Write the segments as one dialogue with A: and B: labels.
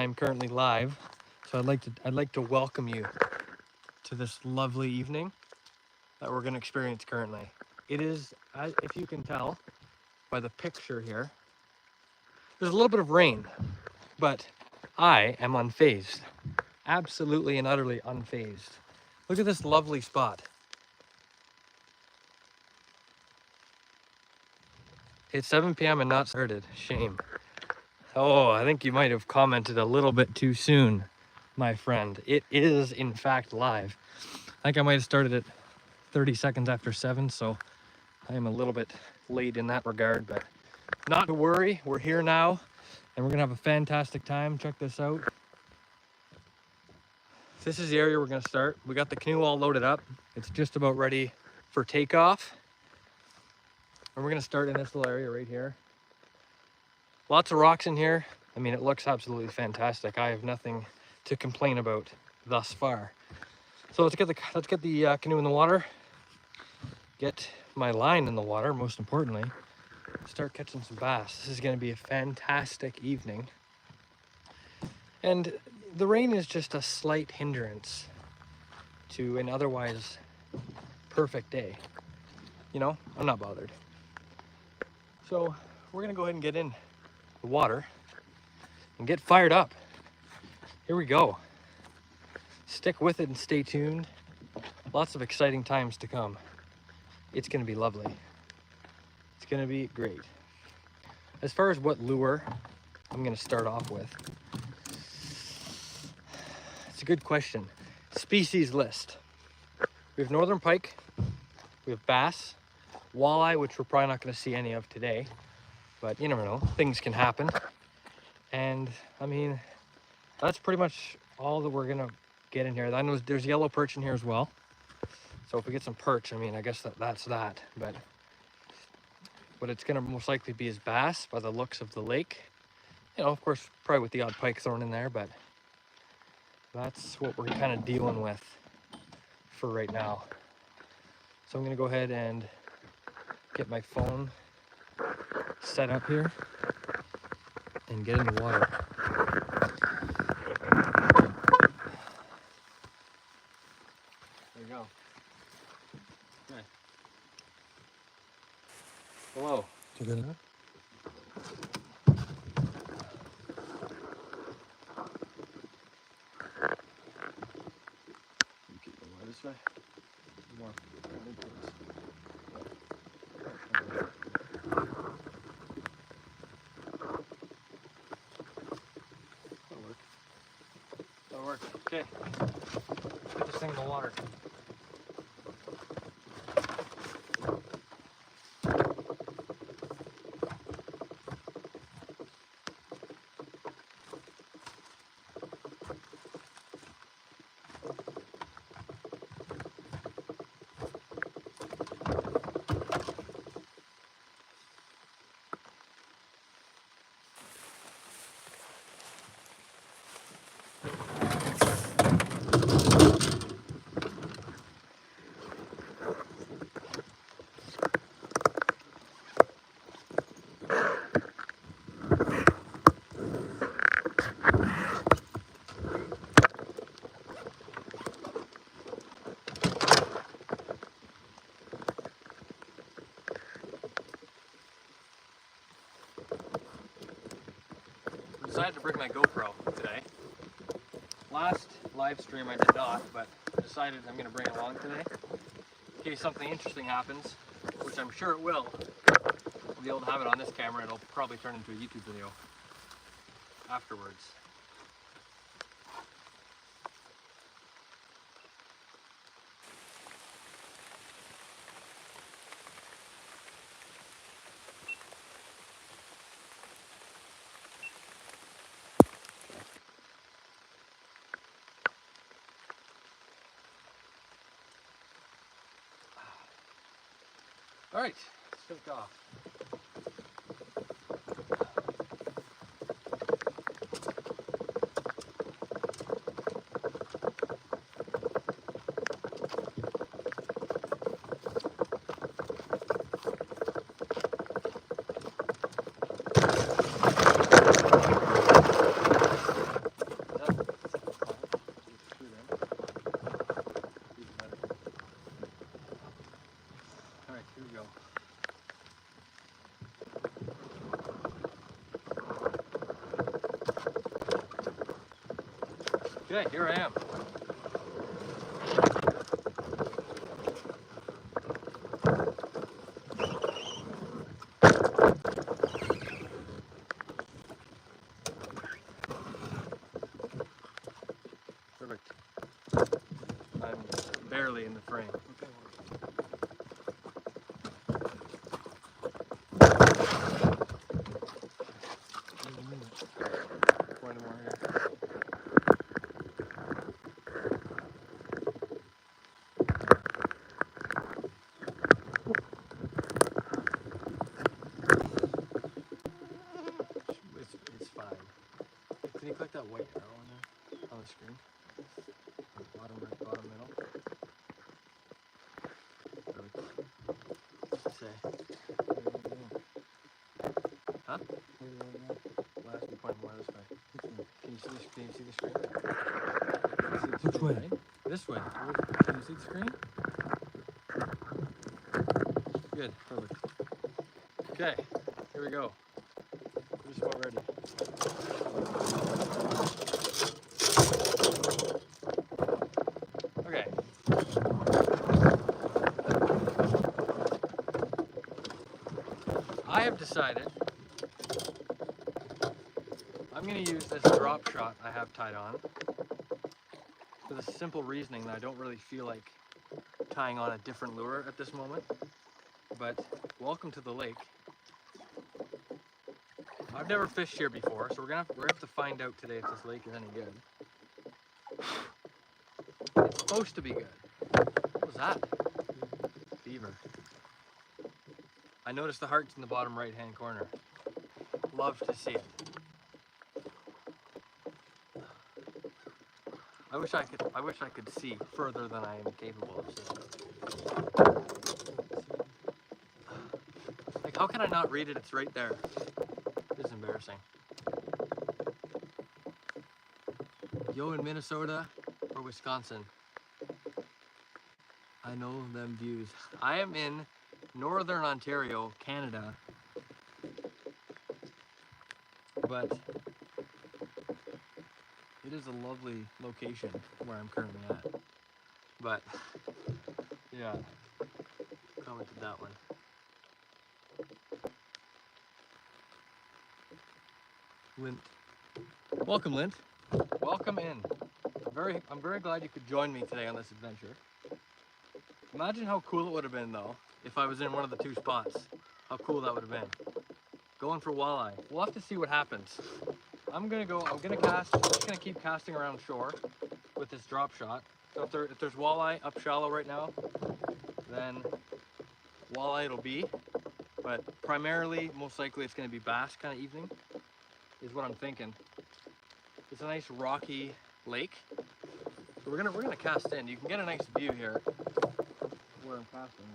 A: am currently live, so I'd like to welcome you to this lovely evening that we're going to experience currently. It is, if you can tell by the picture here, there's a little bit of rain, but I am unfazed, absolutely and utterly unfazed. Look at this lovely spot. It's 7 p.m. and not started. Shame. Oh, I think you might have commented a little bit too soon, my friend. It is, in fact, live. I think I might have started it 30 seconds after 7, so I am a little bit late in that regard, but not to worry. We're here now, and we're gonna have a fantastic time. Check this out. This is the area we're gonna start. We got the canoe all loaded up. It's just about ready for takeoff. And we're gonna start in this little area right here. Lots of rocks in here. I mean, it looks absolutely fantastic. I have nothing to complain about thus far. So let's get the canoe in the water. Get my line in the water, most importantly. Start catching some bass. This is going to be a fantastic evening. And the rain is just a slight hindrance to an otherwise perfect day. You know, I'm not bothered. So we're going to go ahead and get in the water and get fired up. Here we go. Stick with it and stay tuned. Lots of exciting times to come. It's going to be lovely. It's going to be great. As far as what lure I'm going to start off with, it's a good question. Species list. We have northern pike, we have bass, walleye, which we're probably not going to see any of today, but you never know, things can happen. And I mean, that's pretty much all that we're going to get in here. I know there's yellow perch in here as well. So if we get some perch, I mean, I guess that's that. But what it's gonna most likely be is bass by the looks of the lake. You know, of course, probably with the odd pike thrown in there, but that's what we're kind of dealing with for right now. So I'm gonna go ahead and get my phone set up here and get in the water. There you go. Okay. Hello. Is it good enough? Keep going this way. More. That'll work. That'll work. Okay. Let's get this thing in the water. Decided to bring my GoPro today. Last live stream I did not, but decided I'm going to bring it along today in case something interesting happens, which I'm sure it will. We'll be able to have it on this camera. It'll probably turn into a YouTube video afterwards. All right, let's take off. Okay, here I am. Perfect. I'm barely in the frame. Point more here. It's fine. Can you click that white arrow on there on the screen? Bottom right, bottom middle. Say. Huh? Last you point more this way. Can you see the screen?
B: Which way?
A: Right? This way. Can you see the screen? Good, perfect. Okay, here we go. We're just about ready. Okay. I have decided I'm going to use this drop shot I have tied on for the simple reasoning that I don't really feel like tying on a different lure at this moment. But welcome to the lake. I've never fished here before, so we're gonna have to find out today if this lake is any good. It's supposed to be good. What was that? Beaver. I noticed the hearts in the bottom right-hand corner. Love to see it. I wish I could see further than I am capable of seeing. Like, how can I not read it? It's right there. This is embarrassing. Yo, in Minnesota or Wisconsin? I know them views. I am in Northern Ontario, Canada, but it is a lovely location where I'm currently at. But yeah, commented that one. Lint. Welcome, Lint. Welcome in. I'm very glad you could join me today on this adventure. Imagine how cool it would have been though if I was in one of the two spots. How cool that would have been. Going for walleye. We'll have to see what happens. I'm gonna cast, I'm just gonna keep casting around shore with this drop shot. So if there's walleye up shallow right now, then walleye it'll be. But primarily, most likely it's gonna be bass kind of evening, is what I'm thinking. It's a nice rocky lake. So we're gonna cast in. You can get a nice view here where I'm casting.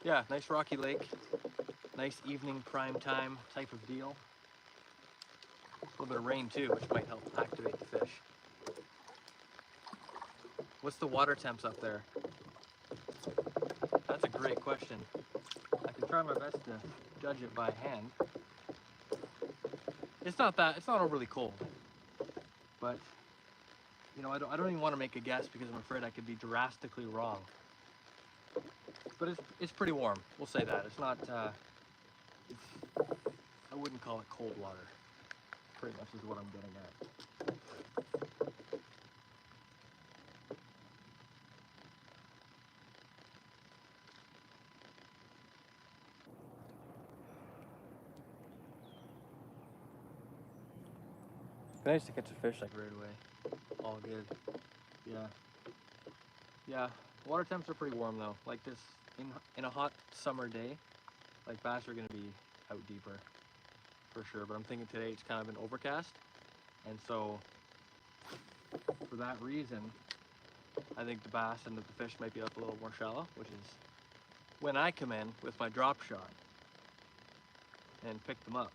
A: Yeah, nice rocky lake. Nice evening prime time type of deal. A little bit of rain too, which might help activate the fish. What's the water temps up there? That's a great question. I can try my best to judge it by hand. It's not overly cold, but you know, I don't even want to make a guess because I'm afraid I could be drastically wrong. But it's pretty warm. We'll say that. It's not. I wouldn't call it cold water. Pretty much is what I'm getting at. It's nice to catch a fish like right away. All good. Yeah. Yeah. Water temps are pretty warm though. Like this in a hot summer day, like bass are gonna be out deeper for sure. But I'm thinking today it's kind of been overcast, and so for that reason, I think the bass and the fish might be up a little more shallow, which is when I come in with my drop shot and pick them up.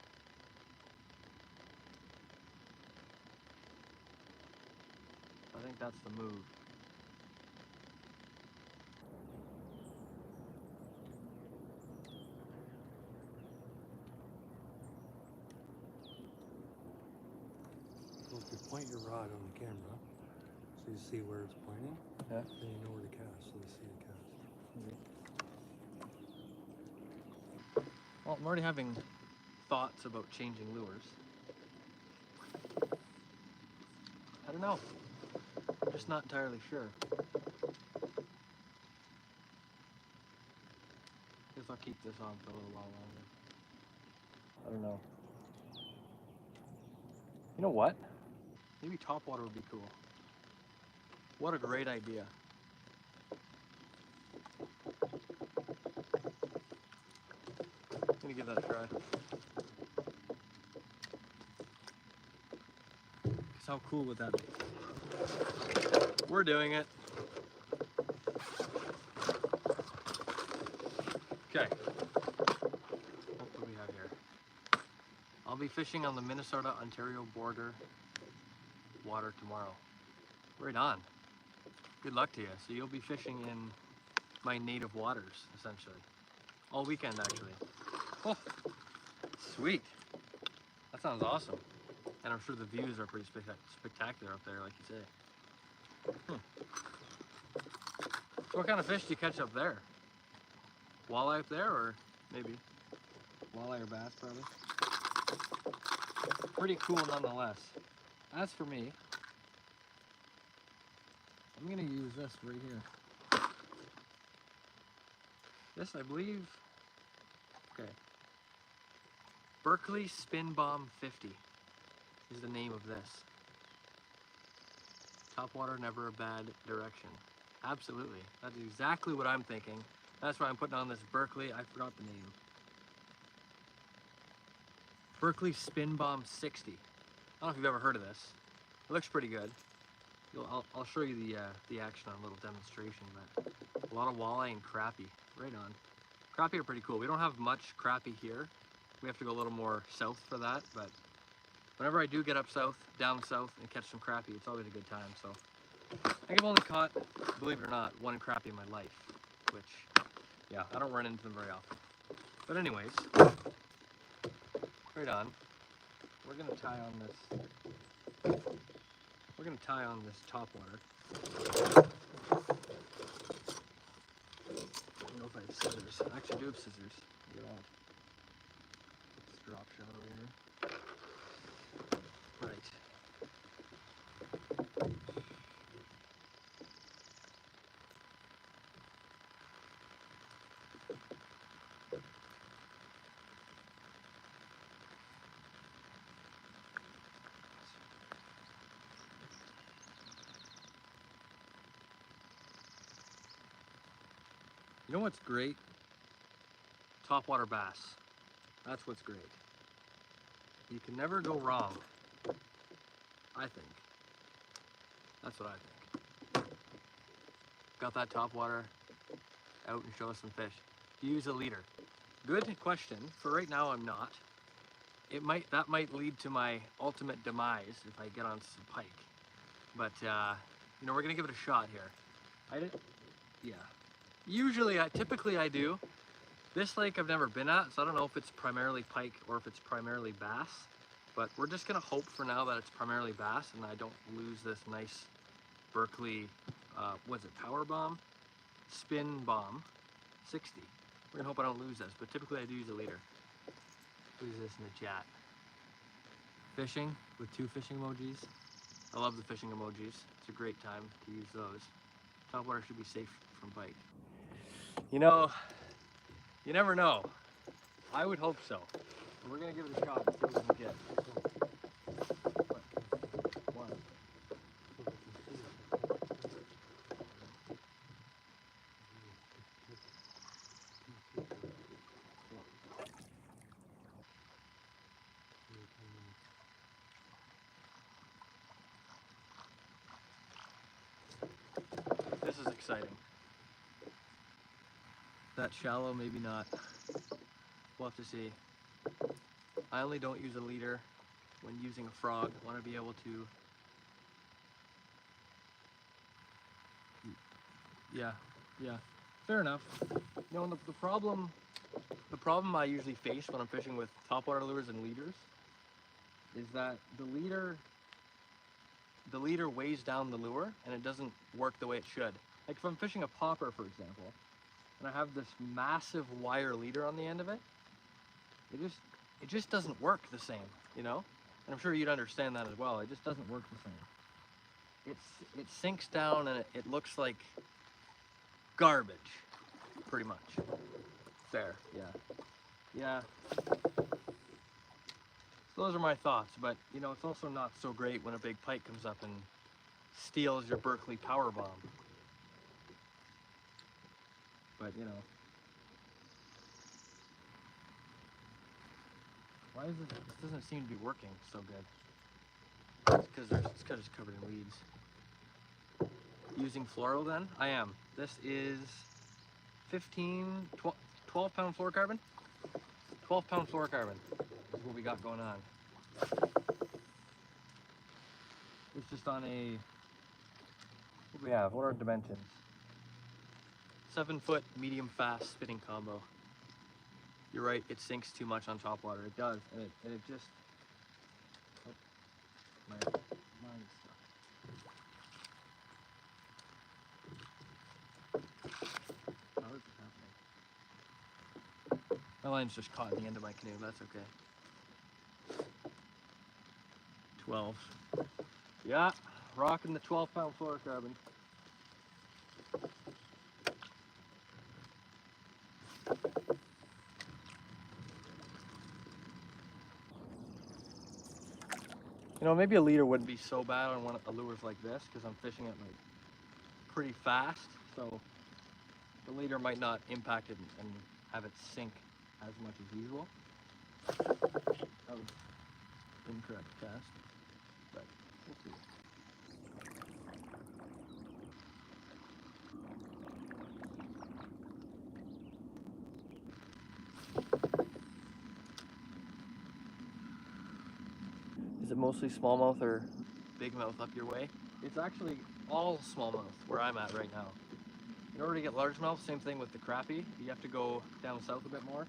A: I think that's the move.
B: point your rod on the camera so you see where it's pointing.
A: Yeah.
B: Then you know where to cast, so you see it cast.
A: Well, I'm already having thoughts about changing lures. I don't know. I'm just not entirely sure. Guess I'll keep this on for a little while longer. I don't know. You know what? Maybe topwater would be cool. What a great idea. I'm gonna give that a try. Cause how cool would that be? We're doing it. Okay. What do we have here? I'll be fishing on the Minnesota-Ontario border water tomorrow. Right on. Good luck to you. So you'll be fishing in my native waters, essentially. All weekend, actually. Oh, sweet. That sounds awesome. And I'm sure the views are pretty spectacular up there, like you say. So what kind of fish do you catch up there? Walleye up there, or maybe? Walleye or bass, probably. Pretty cool nonetheless. As for me, I'm gonna use this right here. This, I believe, okay. Berkeley Spin Bomb 50 is the name of this. Topwater, never a bad direction. Absolutely, that's exactly what I'm thinking. That's why I'm putting on this Berkeley, I forgot the name. Berkeley Spin Bomb 60. I don't know if you've ever heard of this. It looks pretty good. I'll show you the action on a little demonstration, but a lot of walleye and crappie, right on. Crappie are pretty cool. We don't have much crappie here. We have to go a little more south for that, but whenever I do get up south, down south, and catch some crappie, it's always a good time. So I think I've only caught, believe it or not, one crappie in my life, which, yeah, I don't run into them very often. But anyways, right on. We're gonna tie on this. We're gonna tie on this topwater. I don't know if I have scissors. I actually do have scissors. Look at that. Let's drop shot over here. Right. You know what's great? Topwater bass. That's what's great. You can never go wrong, I think. That's what I think. Got that topwater, out and show us some fish. Use a leader. Good question. For right now, I'm not. That might lead to my ultimate demise if I get on some pike. But you know, we're gonna give it a shot here. Yeah. Typically I do. This lake I've never been at, so I don't know if it's primarily pike or if it's primarily bass. But we're just gonna hope for now that it's primarily bass and I don't lose this nice Berkeley, Power Bomb? Spin Bomb 60. We're gonna hope I don't lose this, but typically I do use a leader. Use this in the chat. Fishing with 2 fishing emojis. I love the fishing emojis. It's a great time to use those. Topwater should be safe from pike. You know, you never know. I would hope so. We're gonna give it a shot and see what we can get. What? This is exciting. That shallow, maybe not. We'll have to see. I only don't use a leader when using a frog. I want to be able to. Yeah, fair enough. You know, the problem I usually face when I'm fishing with topwater lures and leaders is that the leader the leader weighs down the lure and it doesn't work the way it should. Like if I'm fishing a popper, for example, and I have this massive wire leader on the end of it, it just doesn't work the same, you know? And I'm sure you'd understand that as well. It just doesn't work the same. It sinks down and it looks like garbage, pretty much. Fair, yeah. Yeah. So those are my thoughts, but you know, it's also not so great when a big pike comes up and steals your Berkeley power bomb. But you know, why is this doesn't seem to be working so good? It's because it's covered in weeds. Using fluoro then? I am. This is 12 pound fluorocarbon? 12 pound fluorocarbon is what we got going on. It's just on a, what do we have? What are dimensions? 7-foot medium fast spinning combo. You're right, it sinks too much on topwater. It does, and it just, oh, my line's stuck. How is it happening? My line's just caught in the end of my canoe, that's okay. 12. Yeah, rocking the 12 pound fluorocarbon. You know, maybe a leader wouldn't be so bad on one of the lures like this because I'm fishing it like pretty fast, so the leader might not impact it and have it sink as much as usual. That was incorrect cast, but we'll see. Is it mostly smallmouth or bigmouth up your way? It's actually all smallmouth where I'm at right now. In order to get largemouth, same thing with the crappie, you have to go down south a bit more.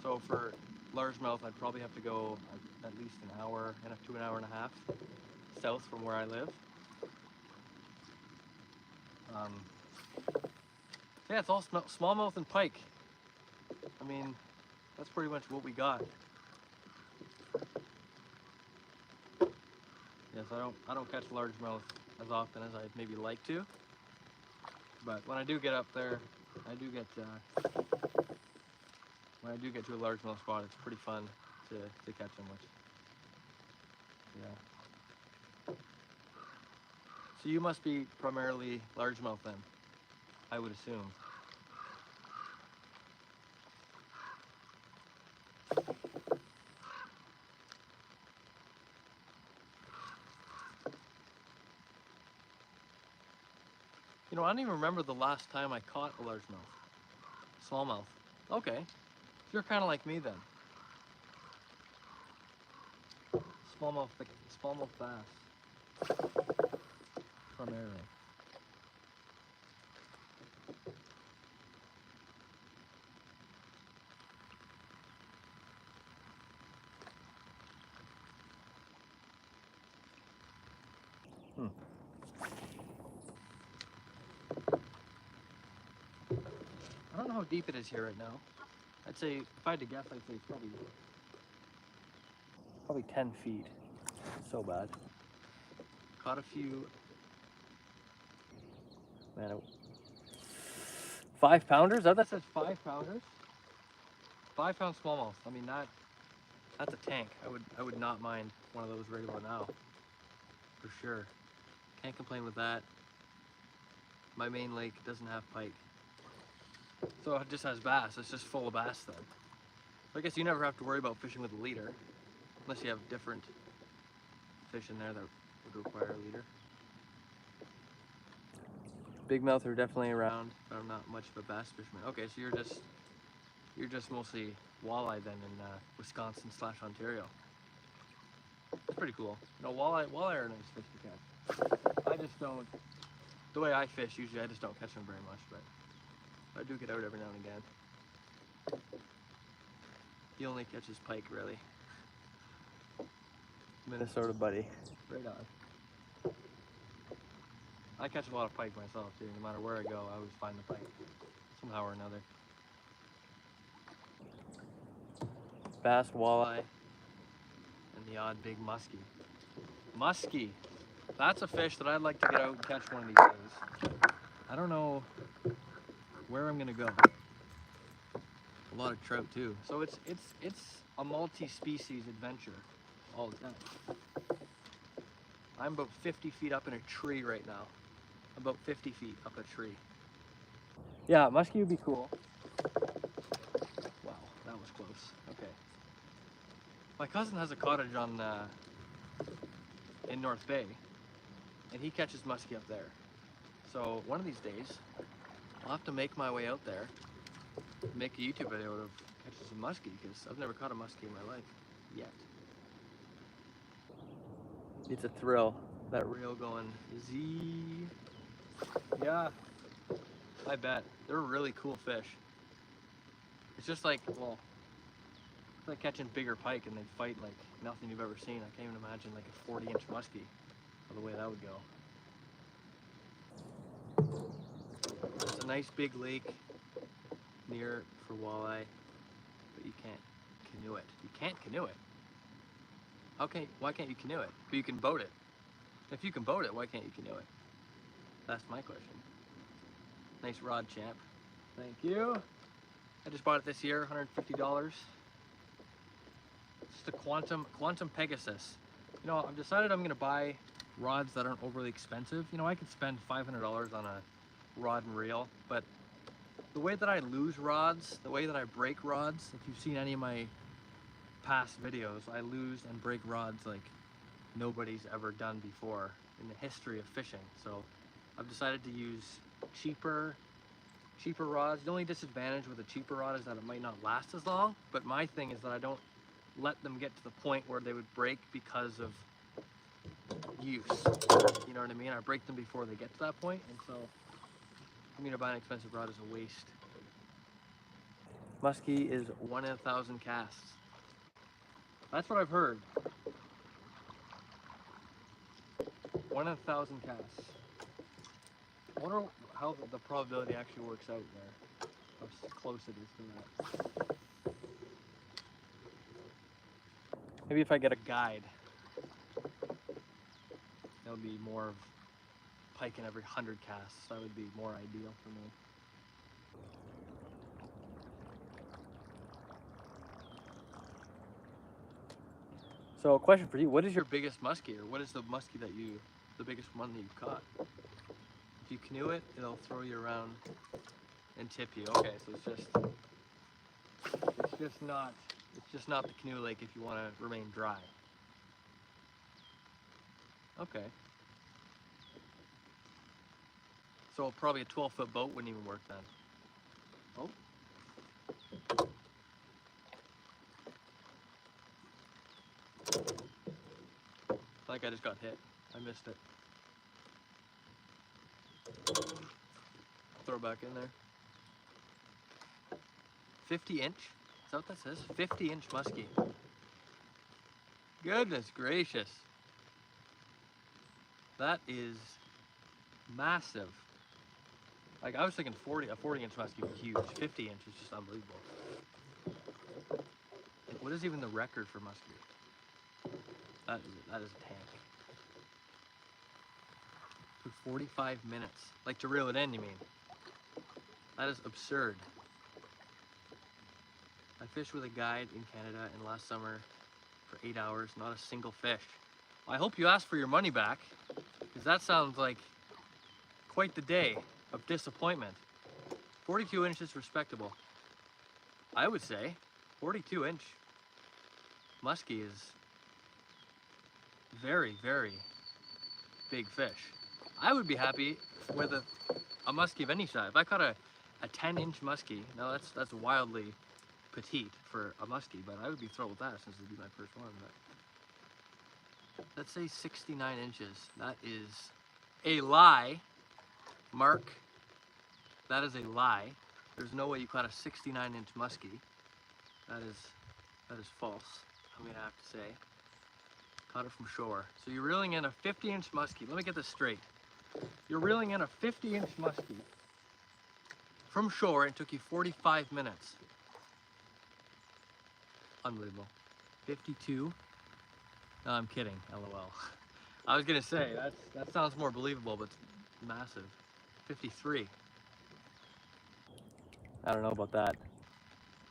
A: So for largemouth, I'd probably have to go at least an hour to an hour and a half south from where I live. Yeah, it's all smallmouth and pike. I mean, that's pretty much what we got. Yes, I don't catch largemouth as often as I'd maybe like to, but when I do get up there, when I do get to a largemouth spot, it's pretty fun to catch them, which, yeah. So you must be primarily largemouth then, I would assume. You know, I don't even remember the last time I caught a largemouth. Smallmouth. Okay. You're kind of like me then. Smallmouth bass. Primarily. I don't know how deep it is here right now. I'd say, if I had to guess, I'd say it's probably 10 feet. So bad. Caught a few, man, 5 pounders? That says 5 pounders? 5 pound smallmouth. I mean, that's a tank. I would not mind one of those right about now. For sure. Can't complain with that. My main lake doesn't have pike. So it just has bass. It's just full of bass then. So I guess you never have to worry about fishing with a leader. Unless you have different fish in there that would require a leader. Bigmouth are definitely around, but I'm not much of a bass fisherman. Okay, so you're just mostly walleye then in Wisconsin/Ontario. It's pretty cool. You know, walleye are a nice fish to catch. I just don't, the way I fish usually I just don't catch them very much, but I do get out every now and again. He only catches pike really. Minnesota buddy. Right on. I catch a lot of pike myself too. No matter where I go, I always find the pike somehow or another. Bass, walleye, and the odd big muskie. Muskie. That's a fish that I'd like to get out and catch one of these days. I don't know where I'm gonna go. A lot of trout too. So it's a multi-species adventure all the time. I'm about 50 feet up in a tree right now. About 50 feet up a tree. Yeah, muskie would be cool. Wow, that was close. Okay. My cousin has a cottage on in North Bay, and he catches muskie up there. So one of these days, I'll have to make my way out there, make a YouTube video of catching some muskie, because I've never caught a muskie in my life yet. It's a thrill, that reel going Z. Yeah, I bet. They're really cool fish. It's just like, well, it's like catching bigger pike and they fight like nothing you've ever seen. I can't even imagine like a 40-inch muskie, or the way that would go. It's a nice big lake near for walleye, but you can't canoe it. You can't canoe it. Why can't you canoe it? But you can boat it. If you can boat it, why can't you canoe it? That's my question. Nice rod, champ. Thank you. I just bought it this year, $150. It's just a Quantum Pegasus. You know, I've decided I'm gonna buy rods that aren't overly expensive. You know, I could spend $500 on a rod and reel, but the way that I lose rods, the way that I break rods, if you've seen any of my past videos, I lose and break rods like nobody's ever done before in the history of fishing. So I've decided to use cheaper rods. The only disadvantage with a cheaper rod is that it might not last as long, but my thing is that I don't let them get to the point where they would break because of use. You know what I mean? I break them before they get to that point, and so for me to buy an expensive rod is a waste. Muskie is 1 in 1,000 casts. That's what I've heard. 1 in 1,000 casts. I wonder how the probability actually works out there. How close it is to that. Maybe if I get a guide, that would be more of pike in every 100 casts. That would be more ideal for me. So a question for you, what is your biggest muskie, or what is the muskie the biggest one that you've caught? If you canoe it, it'll throw you around and tip you. Okay, so it's just not the canoe lake if you want to remain dry. Okay. So probably a 12-foot boat wouldn't even work then. Oh. I think I just got hit. I missed it. Throw it back in there. 50-inch? Is that what that says? 50-inch muskie. Goodness gracious. That is massive. Like, I was thinking a 40-inch muskie would be huge. 50-inch is just unbelievable. Like, what is even the record for muskie? That is a tank. Took 45 minutes. Like, to reel it in, you mean? That is absurd. I fished with a guide in Canada in last summer for 8 hours, not a single fish. I hope you asked for your money back, because that sounds like quite the day of disappointment. 42 inches respectable. I would say 42-inch muskie is very, very big fish. I would be happy with a muskie of any size. If I caught a 10-inch muskie, now that's wildly petite for a muskie, but I would be thrilled with that since it'd be my first one. But let's say 69 inches. That is a lie, Mark. That is a lie. There's no way you caught a 69-inch muskie. That is false, I'm gonna have to say. Caught it from shore. So you're reeling in a 50-inch muskie. Let me get this straight. You're reeling in a 50-inch muskie from shore. It took you 45 minutes. Unbelievable. 52. No, I'm kidding. LOL. I was gonna say that sounds more believable, but it's massive. 53. I don't know about that.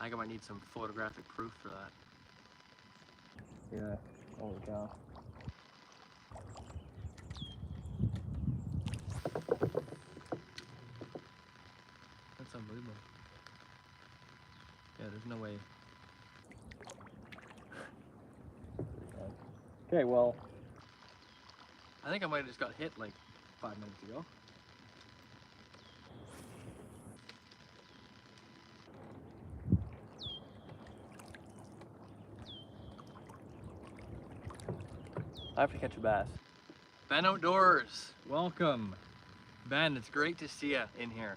A: I think I might need some photographic proof for that. Yeah. Holy cow. That's unbelievable. Yeah, there's no way. Okay, well, I think I might have just got hit like 5 minutes ago. I have to catch a bass. Ben Outdoors, welcome. Ben, it's great to see you in here.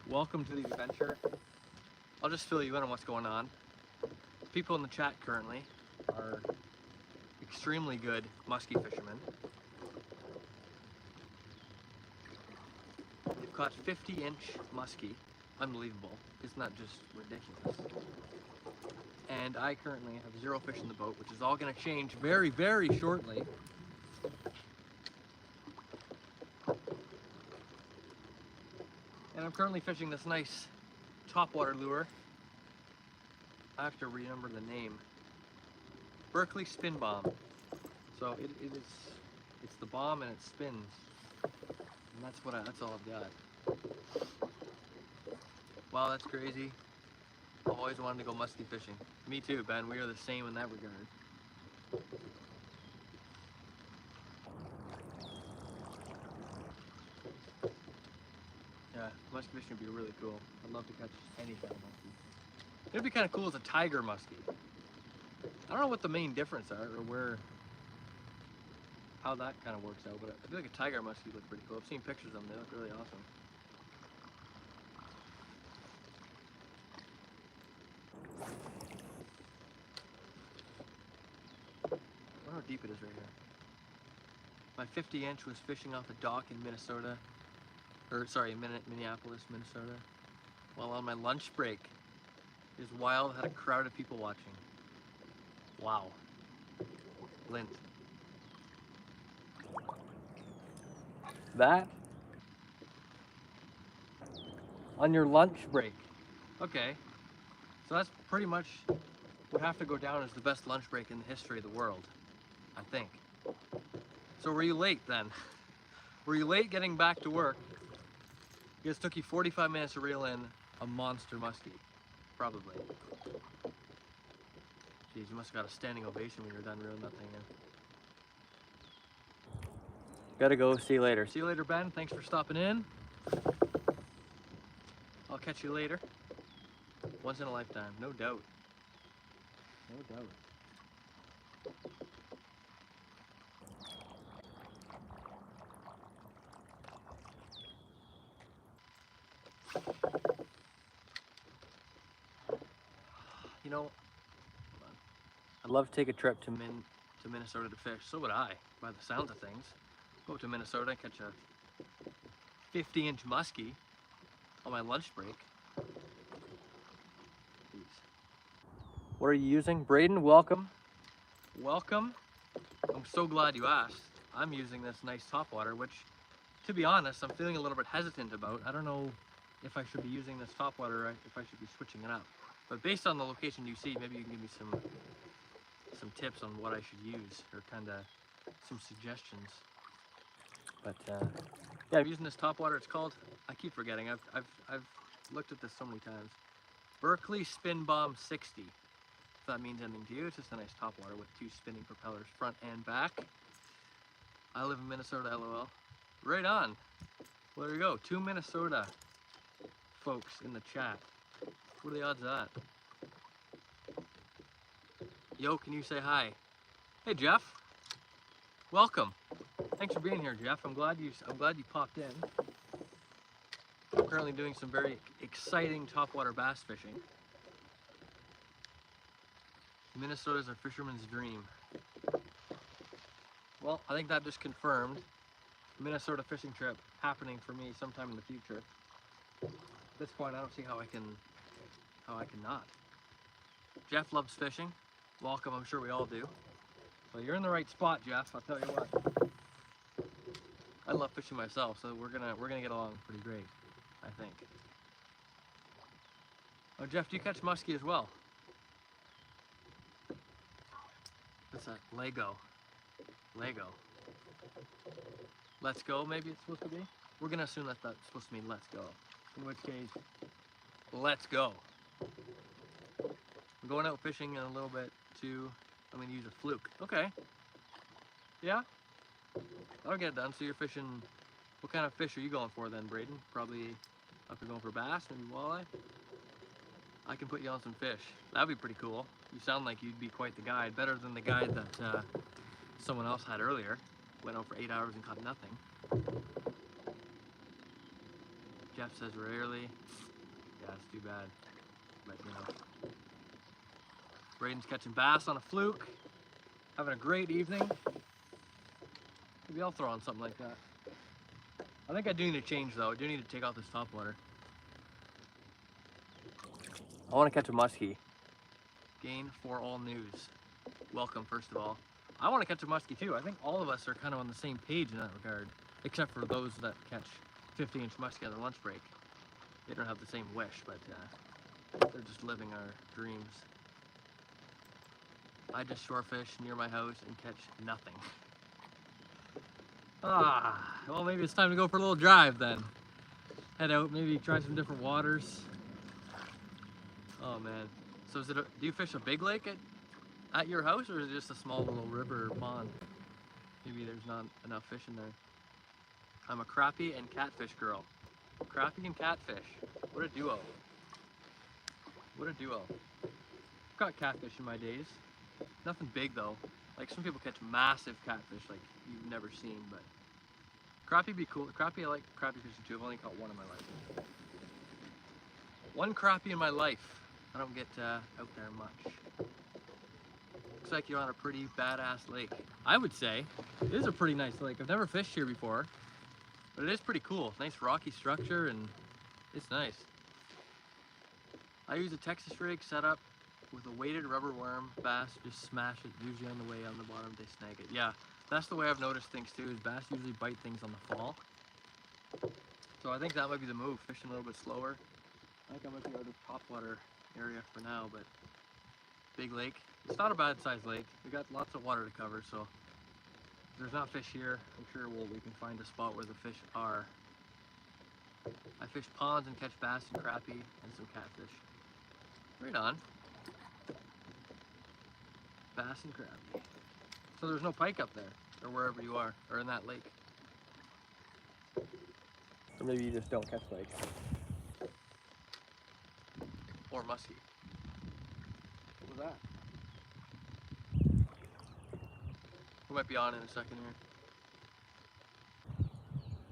A: Welcome to the adventure. I'll just fill you in on what's going on. People in the chat currently are extremely good muskie fishermen. They've caught 50-inch muskie. Unbelievable. Isn't that just ridiculous? And I currently have 0 fish in the boat, which is all going to change very, very shortly. And I'm currently fishing this nice topwater lure. I have to remember the name. Berkeley Spin Bomb. So it's the bomb and it spins. And that's all I've got. Wow, that's crazy. I've always wanted to go muskie fishing. Me too, Ben. We are the same in that regard. Yeah, muskie fishing would be really cool. I'd love to catch any kind of muskie. It'd be kind of cool as a tiger muskie. I don't know what the main difference are or how that kind of works out, but I feel like a tiger muskie look pretty cool. I've seen pictures of them. They look really awesome. I wonder how deep it is right here. My 50-inch was fishing off a dock in Minnesota, or sorry, Minneapolis, Minnesota, while on my lunch break. It was wild, had a crowd of people watching. Wow. Lint. That? On your lunch break. Okay. So that's pretty much would have to go down as the best lunch break in the history of the world, I think. So were you late then? Were you late getting back to work? It took you 45 minutes to reel in a monster muskie. Probably. Jeez, you must have got a standing ovation when you're done reeling that thing in. Gotta go, see you later. See you later, Ben. Thanks for stopping in. I'll catch you later. Once in a lifetime, no doubt. No doubt. You know, I'd love to take a trip to Minnesota to fish. So would I, by the sounds of things. Go to Minnesota, catch a 50-inch muskie on my lunch break. Jeez. What are you using? Braden, welcome. Welcome. I'm so glad you asked. I'm using this nice topwater, which, to be honest, I'm feeling a little bit hesitant about. I don't know if I should be using this topwater or if I should be switching it up. But based on the location you see, maybe you can give me some tips on what I should use, or kind of some suggestions. But yeah, I'm using this topwater. It's called, I keep forgetting. I've looked at this so many times. Berkeley Spin Bomb 60. If that means anything to you, it's just a nice topwater with 2 spinning propellers, front and back. I live in Minnesota, LOL. Right on. Well, there you go. 2 Minnesota folks in the chat. What are the odds of that? Yo, can you say hi? Hey, Jeff. Welcome. Thanks for being here, Jeff. I'm glad you popped in. I'm currently doing some very exciting topwater bass fishing. Minnesota's a fisherman's dream. Well, I think that just confirmed Minnesota fishing trip happening for me sometime in the future. At this point, I don't see how I can not. Jeff loves fishing. Welcome, I'm sure we all do. So you're in the right spot, Jeff. I'll tell you what. I love fishing myself, so we're gonna get along pretty great, I think. Oh, Jeff, do you catch muskie as well? What's that? Lego. Lego. Let's go, maybe it's supposed to be? We're gonna assume that that's supposed to mean let's go. In which case, let's go. I'm going out fishing in a little bit too. I'm gonna use a fluke. Okay. Yeah? I'll get it done. So you're fishing, what kind of fish are you going for then, Braden? Probably up you're going for bass, maybe walleye? I can put you on some fish. That'd be pretty cool. You sound like you'd be quite the guide. Better than the guide that someone else had earlier. Went out for 8 hours and caught nothing. Jeff says rarely. Yeah, it's too bad. But you know. Braden's catching bass on a fluke. Having a great evening. Maybe I'll throw on something like that. I think I do need to change though. I do need to take out this topwater. I want to catch a muskie. Gain for all news. Welcome, first of all. I want to catch a muskie too. I think all of us are kind of on the same page in that regard, except for those that catch 50-inch muskie on their lunch break. They don't have the same wish, but they're just living our dreams. I just shore fish near my house and catch nothing. Well, maybe it's time to go for a little drive then. Head out, maybe try some different waters. Oh man. So do you fish a big lake at your house, or is it just a small little river or pond? Maybe there's not enough fish in there. I'm a crappie and catfish girl. Crappie and catfish. What a duo. What a duo. I've got catfish in my days. Nothing big though. Like some people catch massive catfish like you've never seen, but crappie be cool. Crappie, I like crappie fishing too. I've only caught one in my life. One crappie in my life. I don't get out there much. Looks like you're on a pretty badass lake. I would say it is a pretty nice lake. I've never fished here before, but it is pretty cool. Nice rocky structure and it's nice. I use a Texas rig set up with a weighted rubber worm. Bass just smash it, usually on the way on the bottom they snag it. Yeah, that's the way I've noticed things too, is bass usually bite things on the fall. So I think that might be the move, fishing a little bit slower. I think I might be out of topwater area for now, but big lake. It's not a bad sized lake. We got lots of water to cover, so if there's not fish here, I'm sure we can find a spot where the fish are. I fish ponds and catch bass and crappie and some catfish. Right on. Bass and crappie. So there's no pike up there, or wherever you are, or in that lake. Or maybe you just don't catch pike. Or muskie. What was that? We might be on in a second here.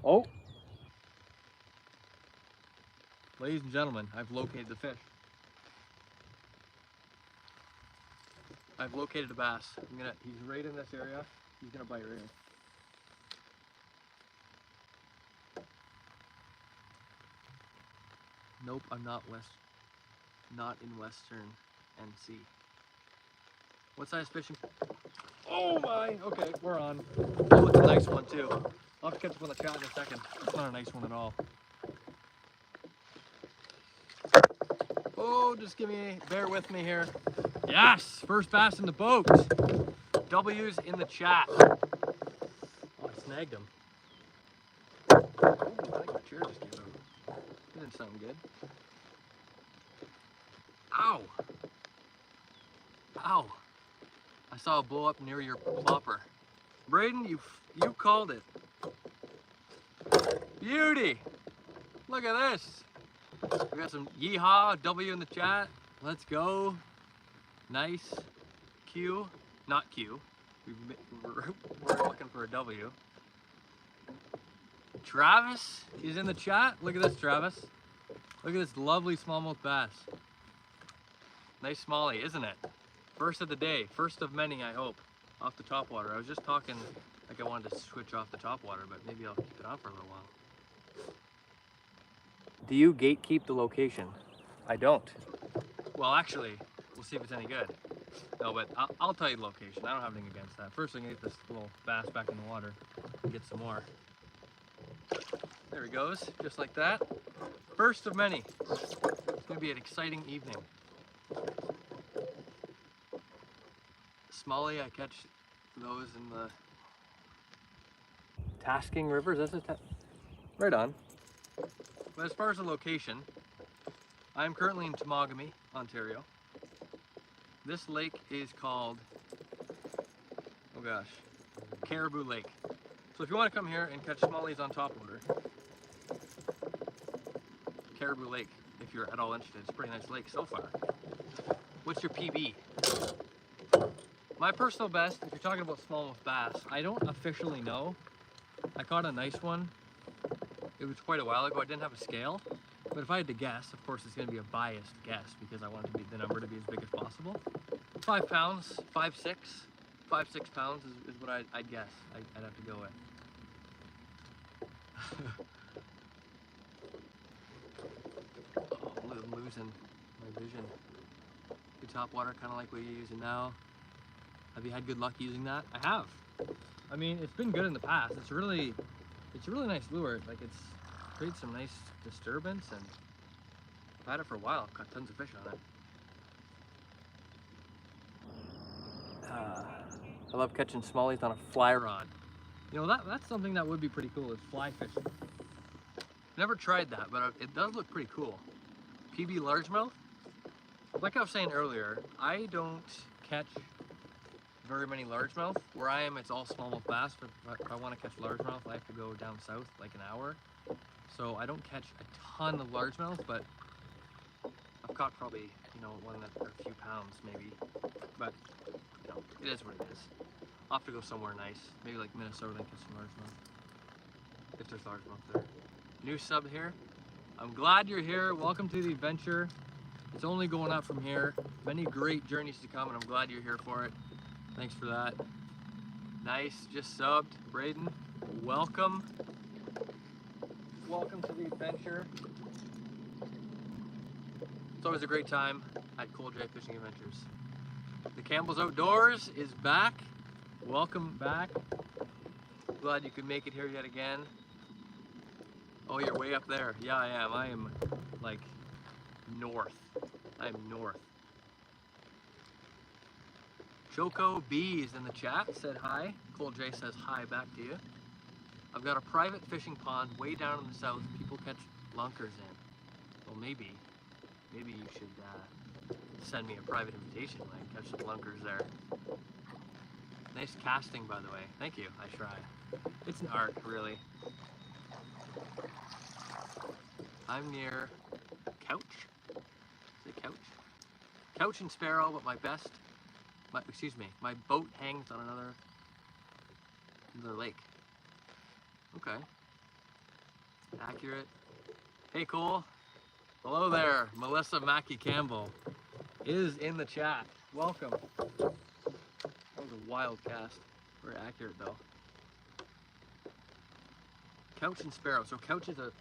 A: Oh! Ladies and gentlemen, I've located the fish. I've located a bass. He's right in this area. He's gonna bite right in. Nope, I'm not in Western NC. What size fishing? Oh my! Okay, we're on. Oh, it's a nice one too. I'll have to catch up on the chat in a second. It's not a nice one at all. Oh, just bear with me here. Yes! First bass in the boat. W's in the chat. Oh, I snagged him. Oh, I think my chair just came out. That didn't sound good. Ow! Ow! I saw a blow up near your plopper. Braden, you called it. Beauty! Look at this. We got some yeehaw, W in the chat. Let's go. Nice. Q, not Q. We're looking for a W. Travis is in the chat. Look at this, Travis. Look at this lovely smallmouth bass. Nice smallie, isn't it? First of the day, first of many, I hope, off the topwater. I was just talking Like I wanted to switch off the top water, but maybe I'll keep it on for a little while. Do you gatekeep the location? I don't. Well, actually, we'll see if it's any good. No, but I'll tell you the location. I don't have anything against that. First, I'm gonna get this little bass back in the water and get some more. There he goes, just like that. First of many. It's gonna be an exciting evening. Smallie, I catch those in the Tasking Rivers. Right on. But as far as the location, I'm currently in Temagami, Ontario. This lake is called, oh gosh, Caribou Lake. So if you want to come here and catch smallies on topwater, Caribou Lake, if you're at all interested. It's a pretty nice lake so far. What's your PB? My personal best, if you're talking about smallmouth bass, I don't officially know. I caught a nice one. It was quite a while ago. I didn't have a scale. But if I had to guess, of course it's going to be a biased guess because I want the number to be as big as possible. 5 pounds, 5, 6 pounds is what I'd guess. I'd have to go with. Oh, I'm losing my vision. Good top water, kind of like what you're using now. Have you had good luck using that? I have. I mean, it's been good in the past. It's a really nice lure. Like it's creates some nice disturbance, and I've had it for a while. I've caught tons of fish on it. I love catching smallies on a fly rod. You know, that's something that would be pretty cool, is fly fishing. Never tried that, but it does look pretty cool. PB largemouth? Like I was saying earlier, I don't catch very many largemouth. Where I am, it's all smallmouth bass, but if I want to catch largemouth, I have to go down south like an hour. So I don't catch a ton of largemouth, but I've caught probably, you know, one that are a few pounds maybe. But, you know, it is what it is. I'll have to go somewhere nice, maybe like Minnesota and catch some largemouth. If there's largemouth there. New sub here. I'm glad you're here. Welcome to the adventure. It's only going up from here. Many great journeys to come, and I'm glad you're here for it. Thanks for that. Nice, just subbed. Braden, welcome. Welcome to the adventure. It's always a great time at Cool J Fishing Adventures. The Campbell's Outdoors is back. Welcome back. Glad you could make it here yet again. Oh, you're way up there. Yeah, I am. I am like north. I'm north. Choco B is in the chat, said hi. Cole J says hi back to you. I've got a private fishing pond way down in the south. People catch lunkers in. Well, maybe you should send me a private invitation when I catch some lunkers there. Nice casting, by the way. Thank you. I try. It's an art, really. I'm near Couch. Is it Couch? Couch and Sparrow, but my boat hangs on another lake. Okay. Accurate. Hey, Cole. Hello there. Melissa Mackey Campbell is in the chat. Welcome. That was a wild cast. Very accurate, though. Couch and Sparrow. So Couch is a...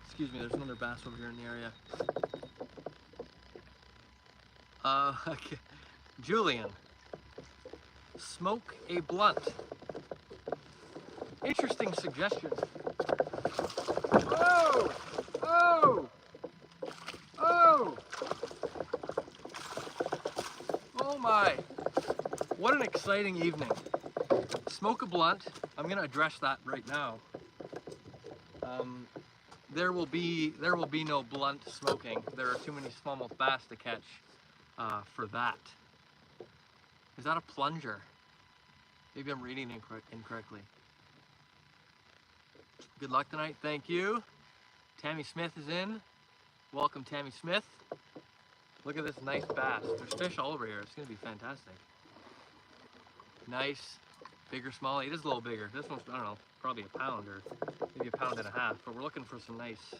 A: Excuse me, there's another bass over here in the area. Okay. Julian. Smoke a blunt. Interesting suggestion. Oh! Oh! Oh! Oh my! What an exciting evening. Smoke a blunt. I'm gonna address that right now. There will be no blunt smoking. There are too many smallmouth bass to catch for that. Is that a plunger? Maybe I'm reading incorrectly. Good luck tonight. Thank you. Tammy Smith is in. Welcome, Tammy Smith. Look at this nice bass. There's fish all over here. It's going to be fantastic. Nice. Bigger, smallie. It is a little bigger. This one's, I don't know, probably a pound or maybe 1.5 pounds. But we're looking for some nice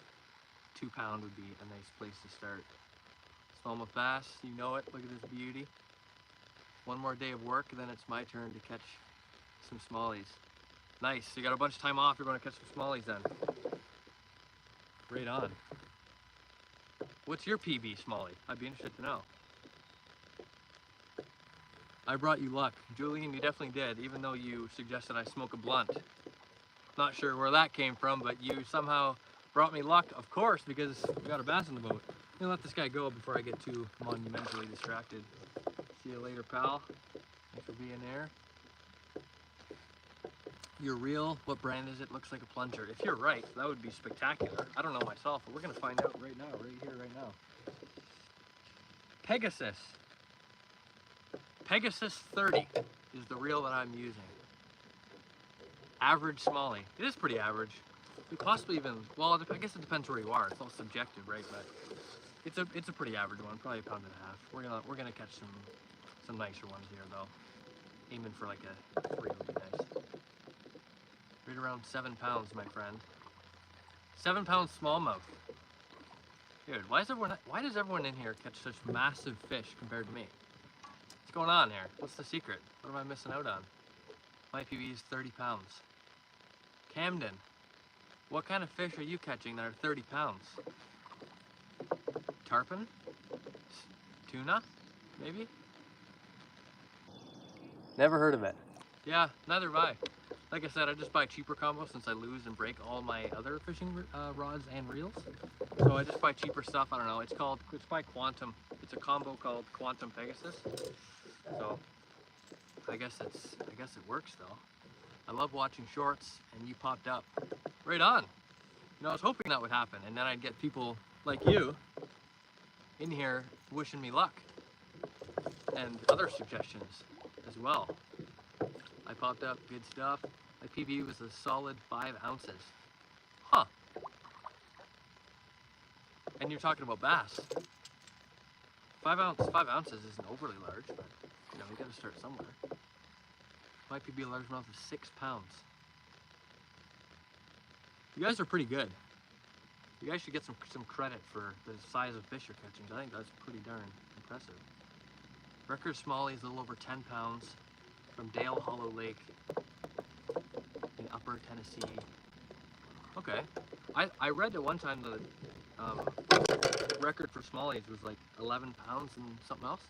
A: 2 pound would be a nice place to start. Smallmouth bass, you know it. Look at this beauty. One more day of work, and then it's my turn to catch some smallies. Nice, you got a bunch of time off, you're going to catch some smallies then. Right on. What's your PB, Smalley? I'd be interested to know. I brought you luck. Julian, you definitely did, even though you suggested I smoke a blunt. Not sure where that came from, but you somehow brought me luck, of course, because we got a bass in the boat. I'm gonna let this guy go before I get too monumentally distracted. See you later, pal. Thanks for being there. You're real. What brand is it? Looks like a plunger. If you're right, that would be spectacular. I don't know myself, but we're gonna find out right now, right here, right now. Pegasus. Pegasus 30 is the reel that I'm using. Average smallie. It is pretty average. We possibly even, well, I guess it depends where you are. It's all subjective, right? But it's a pretty average one, probably a pound and a half. We're gonna catch some nicer ones here though. Aiming for like a 3 would be nice. Right around 7 pounds, my friend. 7 pound smallmouth. Dude, why does everyone in here catch such massive fish compared to me? What's going on here? What's the secret? What am I missing out on? My PB is 30 pounds. Camden, what kind of fish are you catching that are 30 pounds? Tarpon? Tuna? Maybe? Never heard of it. Yeah, neither have I. Like I said, I just buy cheaper combos since I lose and break all my other fishing rods and reels. So I just buy cheaper stuff. I don't know. It's by Quantum. It's a combo called Quantum Pegasus. So I guess it works though. I love watching shorts, and you popped up. Right on. You know, I was hoping that would happen, and then I'd get people like you in here wishing me luck, and other suggestions as well. I popped up, good stuff. My PB was a solid 5 ounces. Huh. And you're talking about bass. 5 ounces isn't overly large, but you know, you gotta start somewhere. My PB largemouth is 6 pounds. You guys are pretty good. You guys should get some credit for the size of fish you're catching. I think that's pretty darn impressive. Record smallie is a little over 10 pounds from Dale Hollow Lake in Upper Tennessee. Okay. I read at one time the record for smallies was like 11 pounds and something else.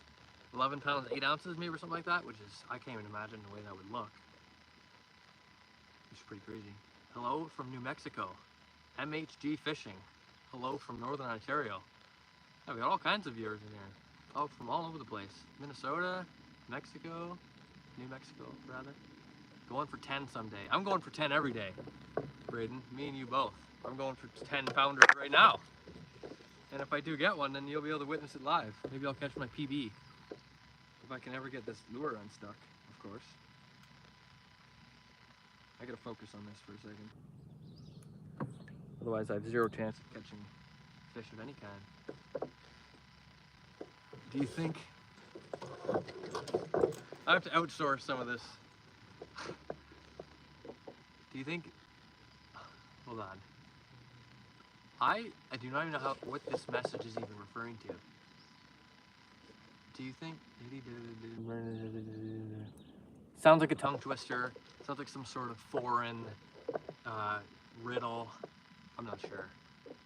A: 11 pounds, 8 ounces maybe or something like that, which is, I can't even imagine the way that would look. It's pretty crazy. Hello from New Mexico. MHG Fishing. Hello from Northern Ontario. Yeah, we got all kinds of viewers in here. Oh, from all over the place. Minnesota, Mexico, New Mexico, rather. Going for 10 someday. I'm going for 10 every day, Braden. Me and you both. I'm going for 10 pounders right now. And if I do get one, then you'll be able to witness it live. Maybe I'll catch my PB. If I can ever get this lure unstuck, of course. I gotta focus on this for a second. Otherwise I have zero chance of catching fish of any kind. Do you think... I have to outsource some of this. Do you think... Hold on. I do not even know what this message is even referring to. Do you think... Sounds like a tongue twister. Sounds like some sort of foreign riddle. I'm not sure.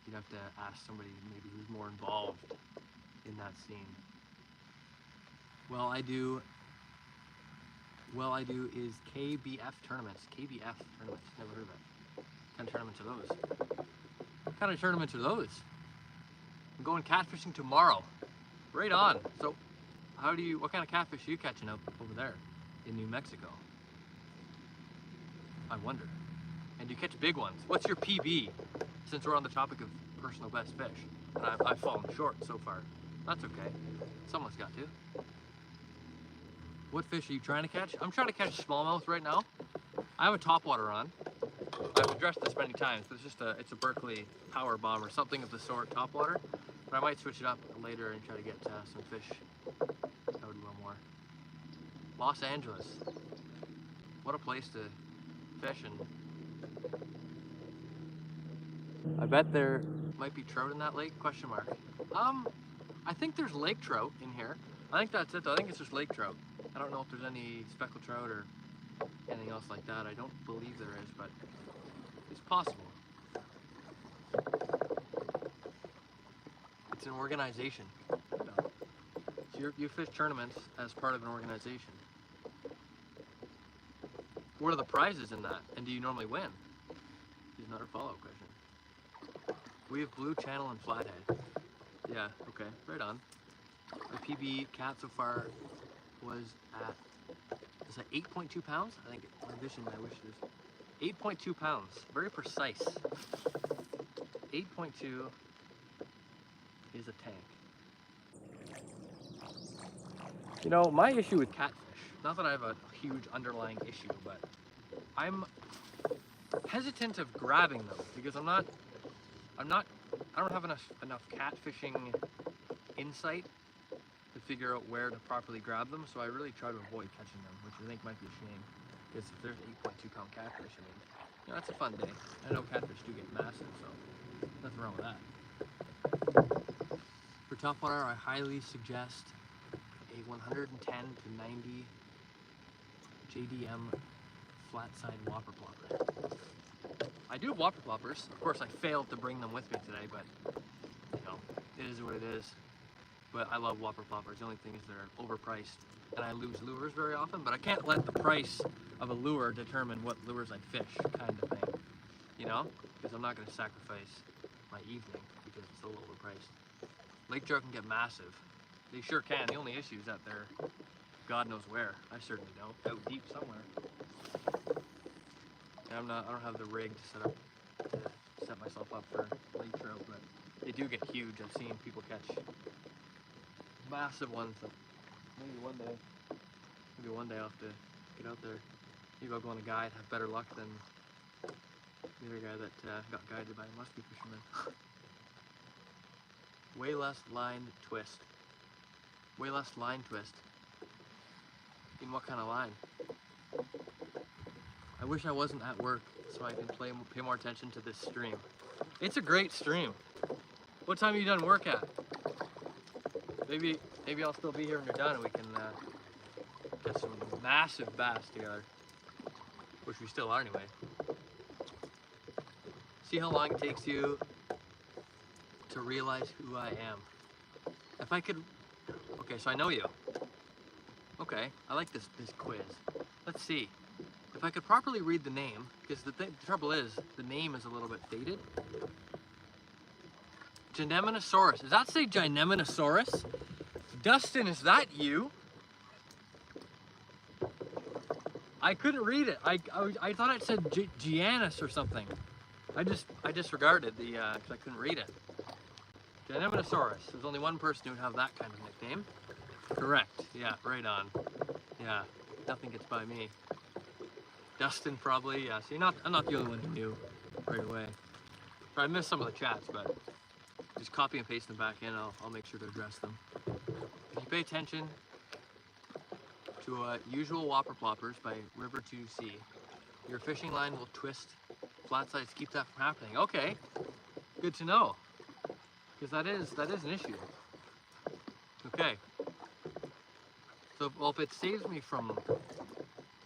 A: You'd have to ask somebody maybe who's more involved in that scene. Well, I do is KBF tournaments. KBF tournaments. Never heard of it. What kind of tournaments are those? What kind of tournaments are those? I'm going catfishing tomorrow. Right on. So, what kind of catfish are you catching up over there in New Mexico? I wonder. And do you catch big ones? What's your PB? Since we're on the topic of personal best fish, and I've fallen short so far. That's okay. Someone's got to. What fish are you trying to catch? I'm trying to catch smallmouth right now. I have a topwater on. I've addressed this many times, but it's a Berkeley power bomb or something of the sort, topwater. But I might switch it up later and try to get some fish out a little more. Los Angeles. What a place to fish in. I bet there might be trout in that lake, question mark. I think there's lake trout in here. I think that's it though. I think it's just lake trout. I don't know if there's any speckled trout or anything else like that. I don't believe there is, but it's possible. It's an organization. So you fish tournaments as part of an organization. What are the prizes in that? And do you normally win? Is another follow-up question. We have blue channel and flathead. Yeah, okay, right on. My PB cat so far was at, is that 8.2 pounds? I think my vision, my wishes. 8.2 pounds, very precise. 8.2 is a tank. You know, my issue with catfish, not that I have a huge underlying issue, but I'm hesitant of grabbing them because I don't have enough catfishing insight to figure out where to properly grab them, so I really try to avoid catching them, which I think might be a shame, because if there's 8.2 pound catfish, I mean, you know, that's a fun day. I know catfish do get massive, so nothing wrong with that. For topwater, I highly suggest a 110 to 90 JDM flat side whopper plopper. I do have whopper ploppers. Of course, I failed to bring them with me today, but you know, it is what it is. But I love whopper ploppers. The only thing is they're overpriced, and I lose lures very often. But I can't let the price of a lure determine what lures I fish, kind of thing. You know, because I'm not going to sacrifice my evening because it's a little overpriced. Lake trout can get massive. They sure can. The only issue is that they're God knows where. I certainly don't. Out deep somewhere. And I don't have the rig to set myself up for lake trout, but they do get huge. I've seen people catch massive ones. Maybe one day I'll have to get out there. Maybe I'll go on a guide, have better luck than the other guy that got guided by a musky fisherman. Way less line twist. Way less line twist. In what kind of line? I wish I wasn't at work so I can pay more attention to this stream. It's a great stream. What time are you done work at? Maybe I'll still be here when you're done and we can get some massive bass together. Which we still are anyway. See how long it takes you to realize who I am. If I could, okay, so I know you. Okay, I like this quiz. Let's see. If I could properly read the name, because the trouble is, the name is a little bit faded. Gineminosaurus. Does that say Gineminosaurus? Dustin, is that you? I couldn't read it. I thought it said Giannis or something. I disregarded the, because I couldn't read it. Gineminosaurus. There's only one person who would have that kind of nickname. Correct. Yeah, right on. Yeah, nothing gets by me. Dustin probably, yeah. See, I'm not the only one who knew right away. I missed some of the chats, but just copy and paste them back in. I'll make sure to address them. If you pay attention to usual whopper ploppers by River to Sea, your fishing line will twist flat sides to keep that from happening. Okay, good to know, because that is an issue. Okay, so well, if it saves me from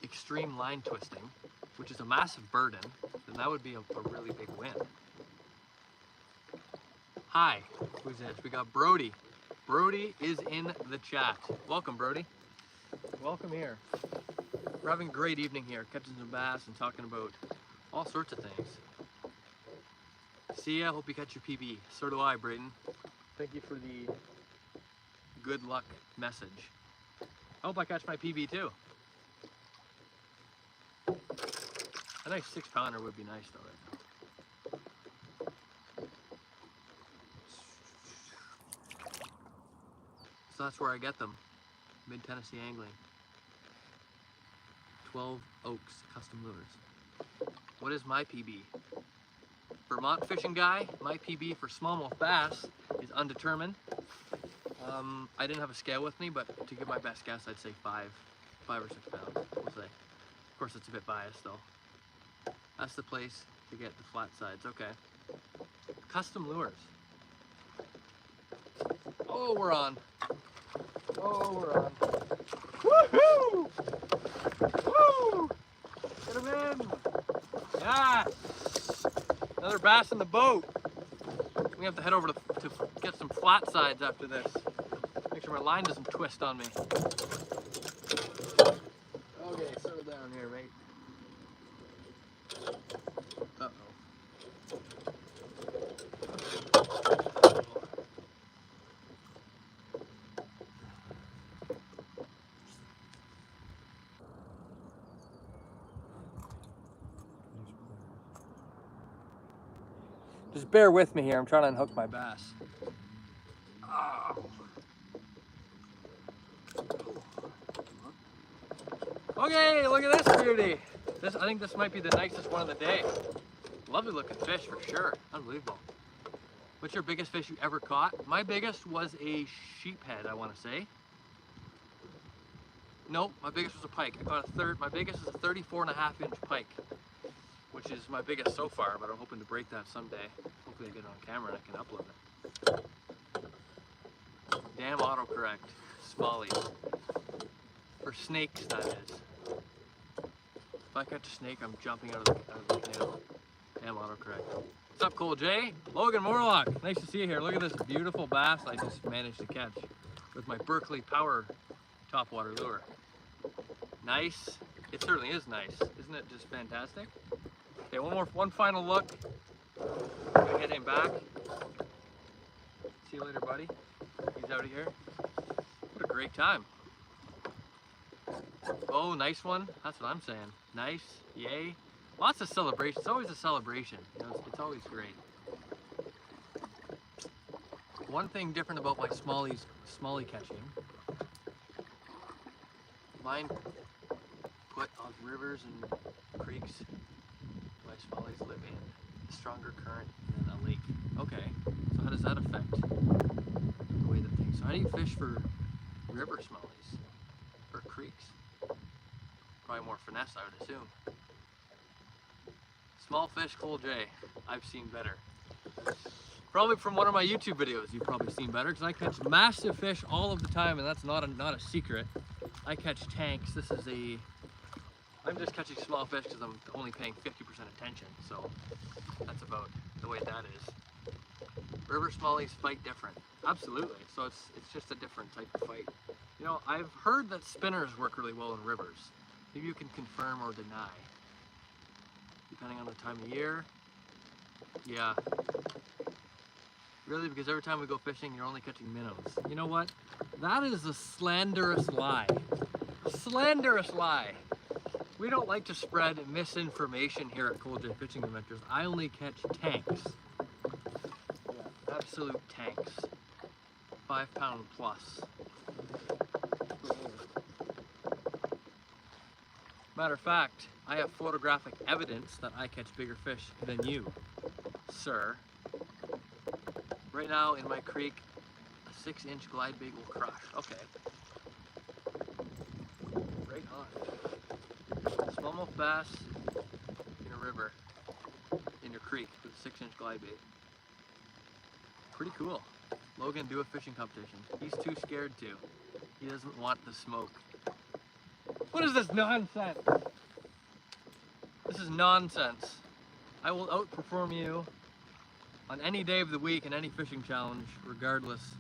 A: extreme line twisting, which is a massive burden, then that would be a really big win. Hi, who's this? We got Brody. Brody is in the chat. Welcome, Brody. Welcome here. We're having a great evening here, catching some bass and talking about all sorts of things. See ya, hope you catch your PB. So do I, Brayden. Thank you for the good luck message. I hope I catch my PB too. A nice 6-pounder would be nice though right now. So that's where I get them. Mid-Tennessee Angling. 12 Oaks Custom Lures. What is my PB? Vermont fishing guy, my PB for smallmouth bass is undetermined. I didn't have a scale with me, but to give my best guess, I'd say 5 or 6 pounds, we'll say. Of course, it's a bit biased though. That's the place to get the flat sides, okay. Custom lures. Oh, Oh, we're on. Oh, we're on. Woohoo! Woo! Get him in. Yes. Another bass in the boat. We have to head over to get some flat sides after this. Make sure my line doesn't twist on me. Okay, settle down here, mate. Uh-oh. Just bear with me here. I'm trying to unhook my bass. Oh. Okay, look at this beauty. I think this might be the nicest one of the day. Lovely looking fish for sure. Unbelievable. What's your biggest fish you ever caught? My biggest was a sheephead, I want to say. Nope, my biggest was a pike. I caught a third. My biggest is a 34.5-inch pike, which is my biggest so far, but I'm hoping to break that someday. Hopefully I get it on camera and I can upload it. Damn autocorrect. Smallies. For snakes, that is. If I catch a snake, I'm jumping out of the canoe. Damn autocorrect. What's up, Cole J? Logan Morlock. Nice to see you here. Look at this beautiful bass I just managed to catch with my Berkeley Power topwater lure. Nice. It certainly is nice. Isn't it just fantastic? Okay, one final look. Get him back. See you later, buddy. He's out of here. What a great time. Oh, nice one. That's what I'm saying. Nice. Yay. Lots of celebration. It's always a celebration. You know, it's always great. One thing different about my smallie catching. Mine put on rivers and creeks my smallies live in. A stronger current than a lake. Okay, so how does that affect the way that things... So how do you fish for river smallies? Or creeks? Probably more finesse, I would assume. Small fish, Cole J. I've seen better. Probably from one of my YouTube videos, you've probably seen better, because I catch massive fish all of the time, and that's not a secret. I catch tanks. I'm just catching small fish because I'm only paying 50% attention, so that's about the way that is. River smallies fight different. Absolutely. So it's just a different type of fight. You know, I've heard that spinners work really well in rivers. Maybe you can confirm or deny. Depending on the time of year. Yeah. Really, because every time we go fishing, you're only catching minnows. You know what? That is a slanderous lie. Slanderous lie. We don't like to spread misinformation here at Cole J Fishing Adventures. I only catch tanks. Yeah, absolute tanks. 5 pound plus. Matter of fact, I have photographic evidence that I catch bigger fish than you, sir. Right now in my creek, a 6-inch glide bait will crush. Okay. Right on. Smallmouth bass in a river, in your creek with a 6-inch glide bait. Pretty cool. Logan, do a fishing competition. He's too scared to. He doesn't want the smoke. What is this nonsense? This is nonsense. I will outperform you on any day of the week in any fishing challenge, regardless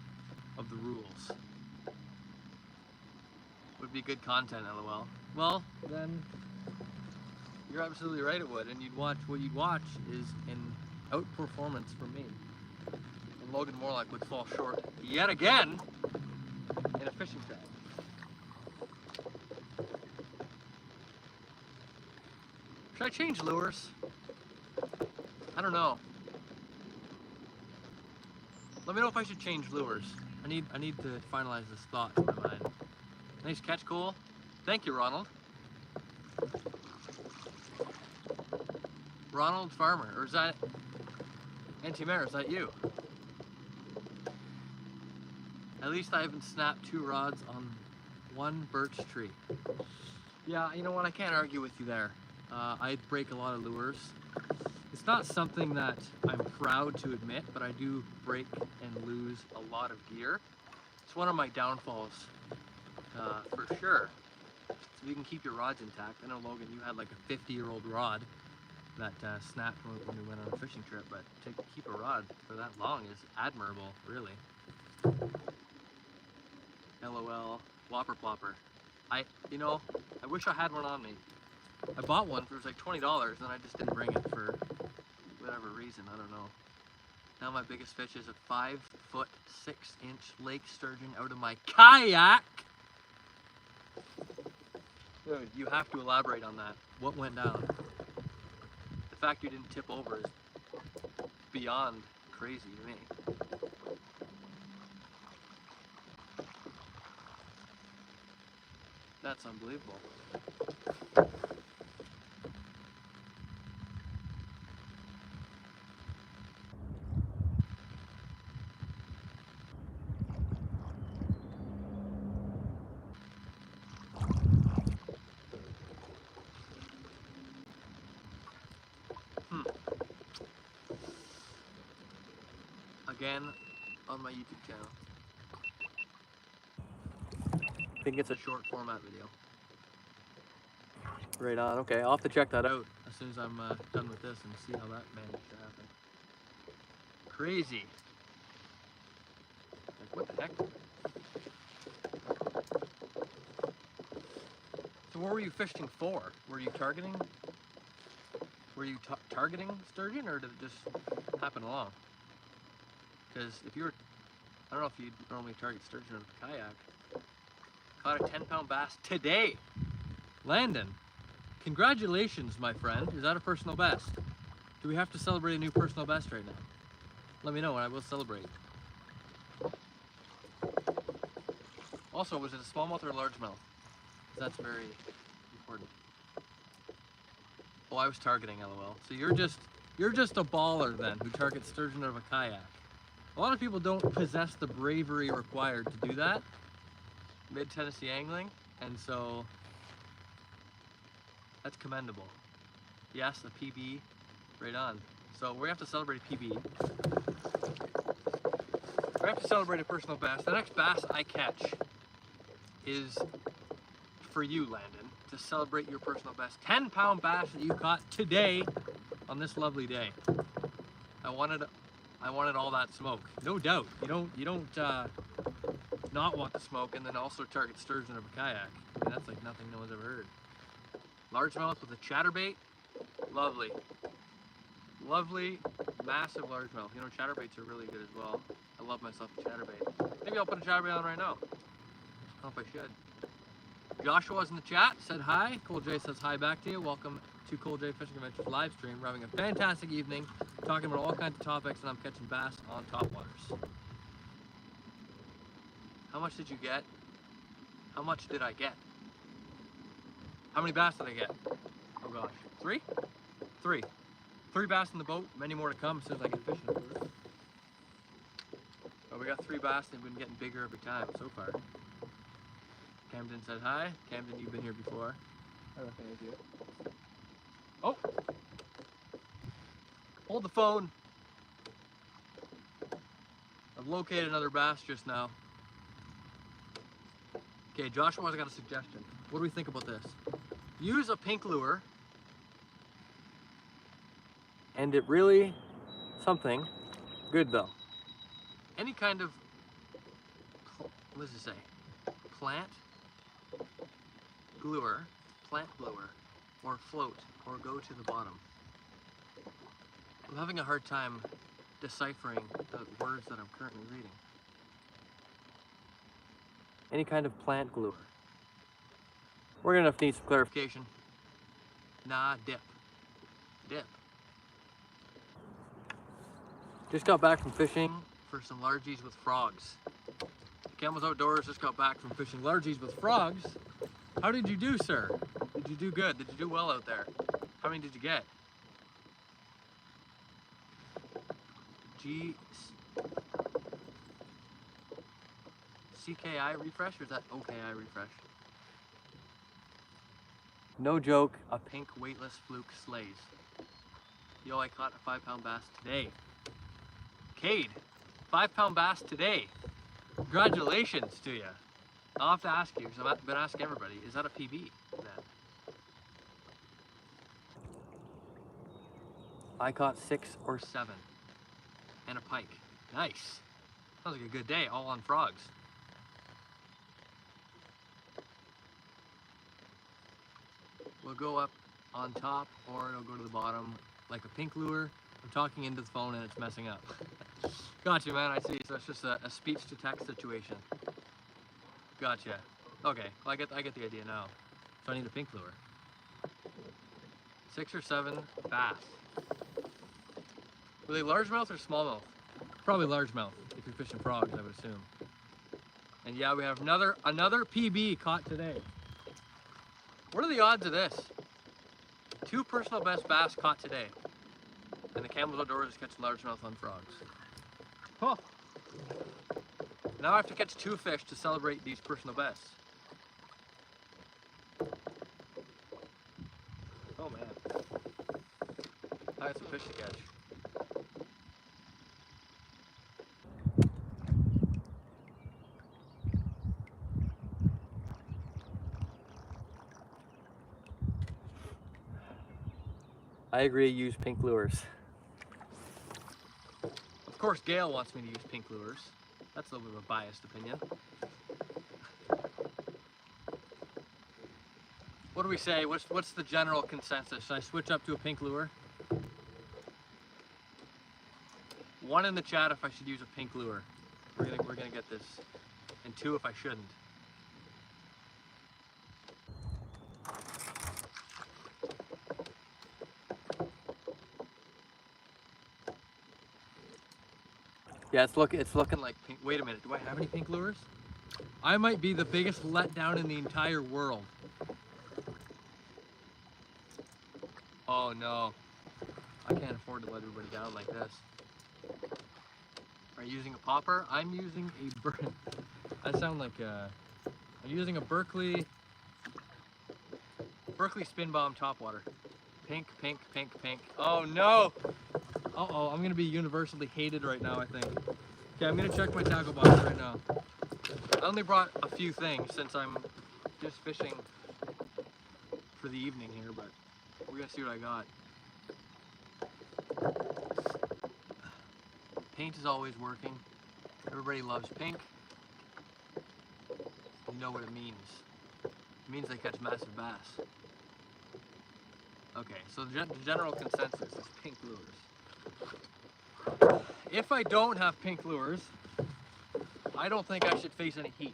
A: of the rules. Would be good content, LOL. Well, then you're absolutely right it would, and what you'd watch is an outperformance from me. And Logan Morlock would fall short yet again in a fishing challenge. Should I change lures? I don't know. Let me know if I should change lures. I need to finalize this thought in my mind. Nice catch, Cole. Thank you, Ronald. Ronald Farmer, or is that Anti-Mare? Is that you? At least I haven't snapped 2 rods on 1 birch tree. Yeah, you know what? I can't argue with you there. I break a lot of lures. It's not something that I'm proud to admit, but I do break and lose a lot of gear. It's one of my downfalls, for sure. So you can keep your rods intact. I know, Logan, you had like a 50-year-old rod that snapped when we went on a fishing trip, but to keep a rod for that long is admirable, really. LOL, Whopper Plopper. I wish I had one on me. I bought one, it was like $20, and I just didn't bring it for whatever reason, I don't know. Now my biggest fish is a 5-foot 6-inch lake sturgeon out of my kayak. Dude, you have to elaborate on that. What went down? The fact you didn't tip over is beyond crazy to me. That's unbelievable. Again, on my YouTube channel. I think it's a short format video. Right on, okay, I'll have to check that out as soon as I'm done with this and see how that managed to happen. Crazy. Like, what the heck? So what were you fishing for? Were you targeting? Were you targeting sturgeon, or did it just happen along? Because if you were, I don't know if you normally target sturgeon with a kayak. Caught a 10-pound bass today. Landon, congratulations, my friend. Is that a personal best? Do we have to celebrate a new personal best right now? Let me know and I will celebrate. Also, was it a smallmouth or a largemouth? That's very important. Oh, I was targeting, LOL. So you're just a baller then, who targets sturgeon out of a kayak. A lot of people don't possess the bravery required to do that. Mid-Tennessee angling, and so that's commendable. Yes, a PB, right on. So we have to celebrate a PB. We have to celebrate a personal best. The next bass I catch is for you, Landon, to celebrate your personal best. 10-pound bass that you caught today on this lovely day. I wanted all that smoke, no doubt. You don't not want the smoke and then also target sturgeon of a kayak. I mean, that's like nothing no one's ever heard. Largemouth with a chatterbait, lovely. Lovely, massive largemouth. You know, chatterbaits are really good as well. I love myself a chatterbait. Maybe I'll put a chatterbait on right now. I don't know if I should. Joshua's in the chat, said hi. Cole J says hi back to you. Welcome to Cole J Fishing Adventures live stream. We're having a fantastic evening, talking about all kinds of topics, and I'm catching bass on topwaters. How much did you get? How much did I get? How many bass did I get? Oh gosh, 3? 3. 3 bass in the boat, many more to come as soon as I get fishing. But we got 3 bass, and they've been getting bigger every time so far. Camden said hi. Camden, you've been here before. I recognize you. Oh! Hold the phone. I've located another bass just now. Okay, Joshua's got a suggestion. What do we think about this? Use a pink lure. And it really, something good though. Any kind of, what does it say? Plant lure, or float, or go to the bottom. I'm having a hard time deciphering the words that I'm currently reading. Any kind of plant lure. We're gonna need some clarification. Nah, dip. Dip. Just got back from fishing for some largies with frogs. Camel's Outdoors just got back from fishing largies with frogs. How did you do, sir? Did you do good? Did you do well out there? How many did you get? CKI refresh, or is that OKI refresh? No joke, a pink weightless fluke slays. Yo, I caught a 5-pound bass today. Cade, 5-pound bass today. Congratulations to you. I'll have to ask you, because I've been asking everybody, is that a PB then? I caught 6 or 7 and a pike. Nice. Sounds like a good day, all on frogs. We'll go up on top or it'll go to the bottom like a pink lure. I'm talking into the phone and it's messing up. Gotcha, man, I see. So it's just a speech to text situation. Gotcha. Okay, well, I get the idea now. So I need a pink lure. 6 or 7 bass. Were they largemouth or smallmouth? Probably largemouth if you're fishing frogs, I would assume. And yeah, we have another PB caught today. What are the odds of this? 2 personal best bass caught today. And the Campbell's Outdoors is catching largemouth on frogs. Huh. Now I have to catch 2 fish to celebrate these personal bests. Oh man. I have some fish to catch. I agree, use pink lures. Of course, Gail wants me to use pink lures. That's a little bit of a biased opinion. What do we say? What's the general consensus? Should I switch up to a pink lure? 1 in the chat if I should use a pink lure. We're gonna get this. And 2 if I shouldn't. Yeah, it's looking like pink. Wait a minute, do I have any pink lures? I might be the biggest letdown in the entire world. Oh no. I can't afford to let everybody down like this. Are you using a popper? I'm using a I sound like I'm using a Berkeley Spin Bomb topwater. Pink, pink, pink, pink. Oh no! Uh-oh, I'm gonna be universally hated right now, I think. Okay, I'm gonna check my tackle box right now. I only brought a few things since I'm just fishing for the evening here, but we're gonna see what I got. Paint is always working. Everybody loves pink. You know what it means. It means they catch massive bass. Okay, so the general consensus is pink lures. If I don't have pink lures, I don't think I should face any heat.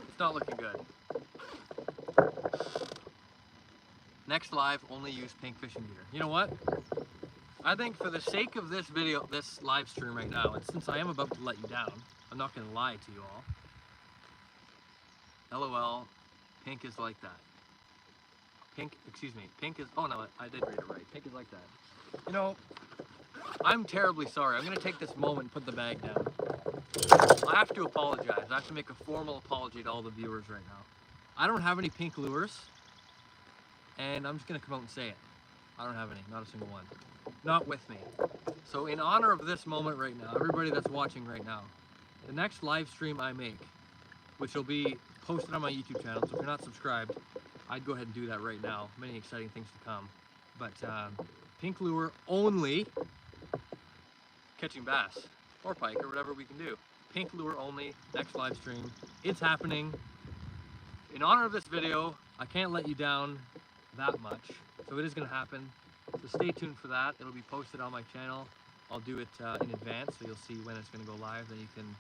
A: It's not looking good. Next live, only use pink fishing gear. You know what? I think for the sake of this video, this live stream right now, and since I am about to let you down, I'm not gonna lie to you all. LOL, pink is like that. Pink is, oh no, I did read it right. Pink is like that. You know, I'm terribly sorry. I'm gonna take this moment and put the bag down. I have to apologize. I have to make a formal apology to all the viewers right now. I don't have any pink lures, and I'm just gonna come out and say it. I don't have any, not a single one. Not with me. So in honor of this moment right now, everybody that's watching right now, the next live stream I make, which will be posted on my YouTube channel, so if you're not subscribed, I'd go ahead and do that right now. Many exciting things to come. But pink lure only, catching bass or pike or whatever we can do. Pink lure only, next live stream. It's happening. In honor of this video, I can't let you down that much. So it is gonna happen. So stay tuned for that. It'll be posted on my channel. I'll do it in advance, so you'll see when it's gonna go live. Then you can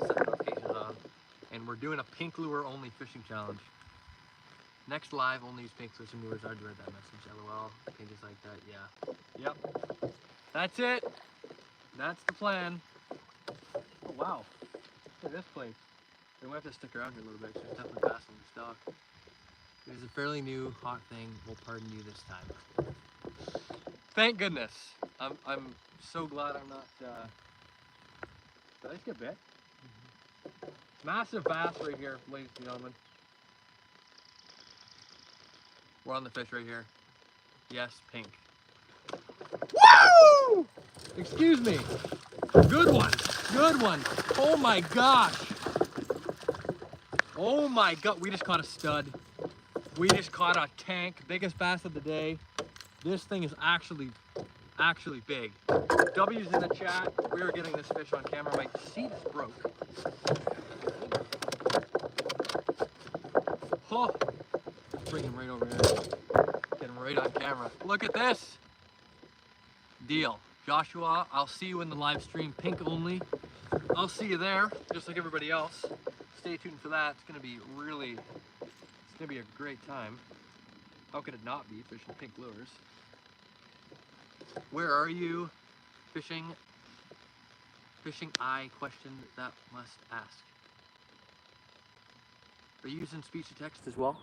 A: set notifications on. And we're doing a pink lure only fishing challenge. Next live, only use pink fishing lures. I already read that message. LOL. Okay, just like that. Yeah. Yep. That's it. That's the plan. Oh wow. Look at this place. We might have to stick around here a little bit. There's definitely bass in the stock. It is a fairly new hot thing. We'll pardon you this time. Thank goodness. I'm so glad I'm not. Did I just get bit? Massive bass right here, ladies and gentlemen. We're on the fish right here. Yes, pink. Woo! Excuse me. Good one. Good one. Oh my gosh. Oh my god. We just caught a stud. We just caught a tank. Biggest bass of the day. This thing is actually big. W's in the chat. We were getting this fish on camera. My seat is broke. Oh, bring him right over here. Get him right on camera. Look at this. Deal. Joshua, I'll see you in the live stream. Pink only. I'll see you there, just like everybody else. Stay tuned for that. It's gonna be a great time. How could it not be fishing pink lures? Where are you? Fishing eye question that must ask. Are you using speech to text as well?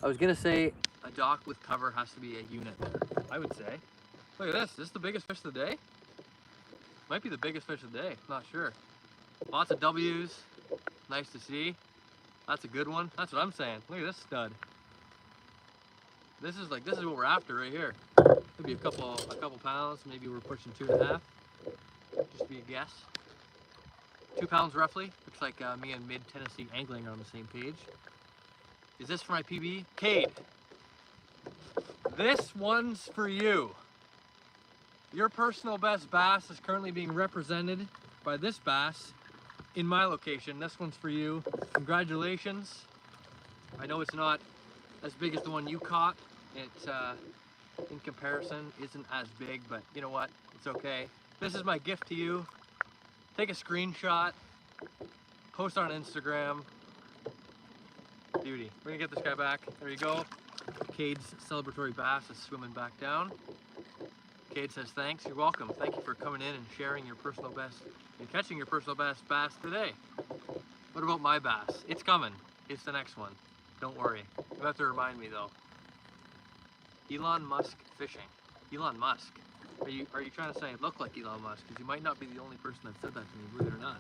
A: I was gonna say a dock with cover has to be a unit there. I would say. Look at this. This is the biggest fish of the day. Might be the biggest fish of the day. Not sure. Lots of W's. Nice to see. That's a good one. That's what I'm saying. Look at this stud. This is what we're after right here. Maybe a couple pounds. Maybe we're pushing 2.5. Just be a guess. 2 pounds roughly. Looks like me and Mid Tennessee Angling are on the same page. Is this for my PB? Cade. This one's for you. Your personal best bass is currently being represented by this bass in my location. This one's for you. Congratulations. I know it's not as big as the one you caught. It, in comparison, isn't as big, but you know what? It's okay. This is my gift to you. Take a screenshot, post on Instagram. Beauty. We're gonna get this guy back. There you go. Cade's celebratory bass is swimming back down. Cade says thanks. You're welcome. Thank you for coming in and sharing your personal best and catching your personal best bass today. What about my bass? It's coming. It's the next one. Don't worry. You have to remind me though. Elon Musk fishing. Elon Musk. Are you trying to say I look like Elon Musk? Because you might not be the only person that said that to me, believe it or not.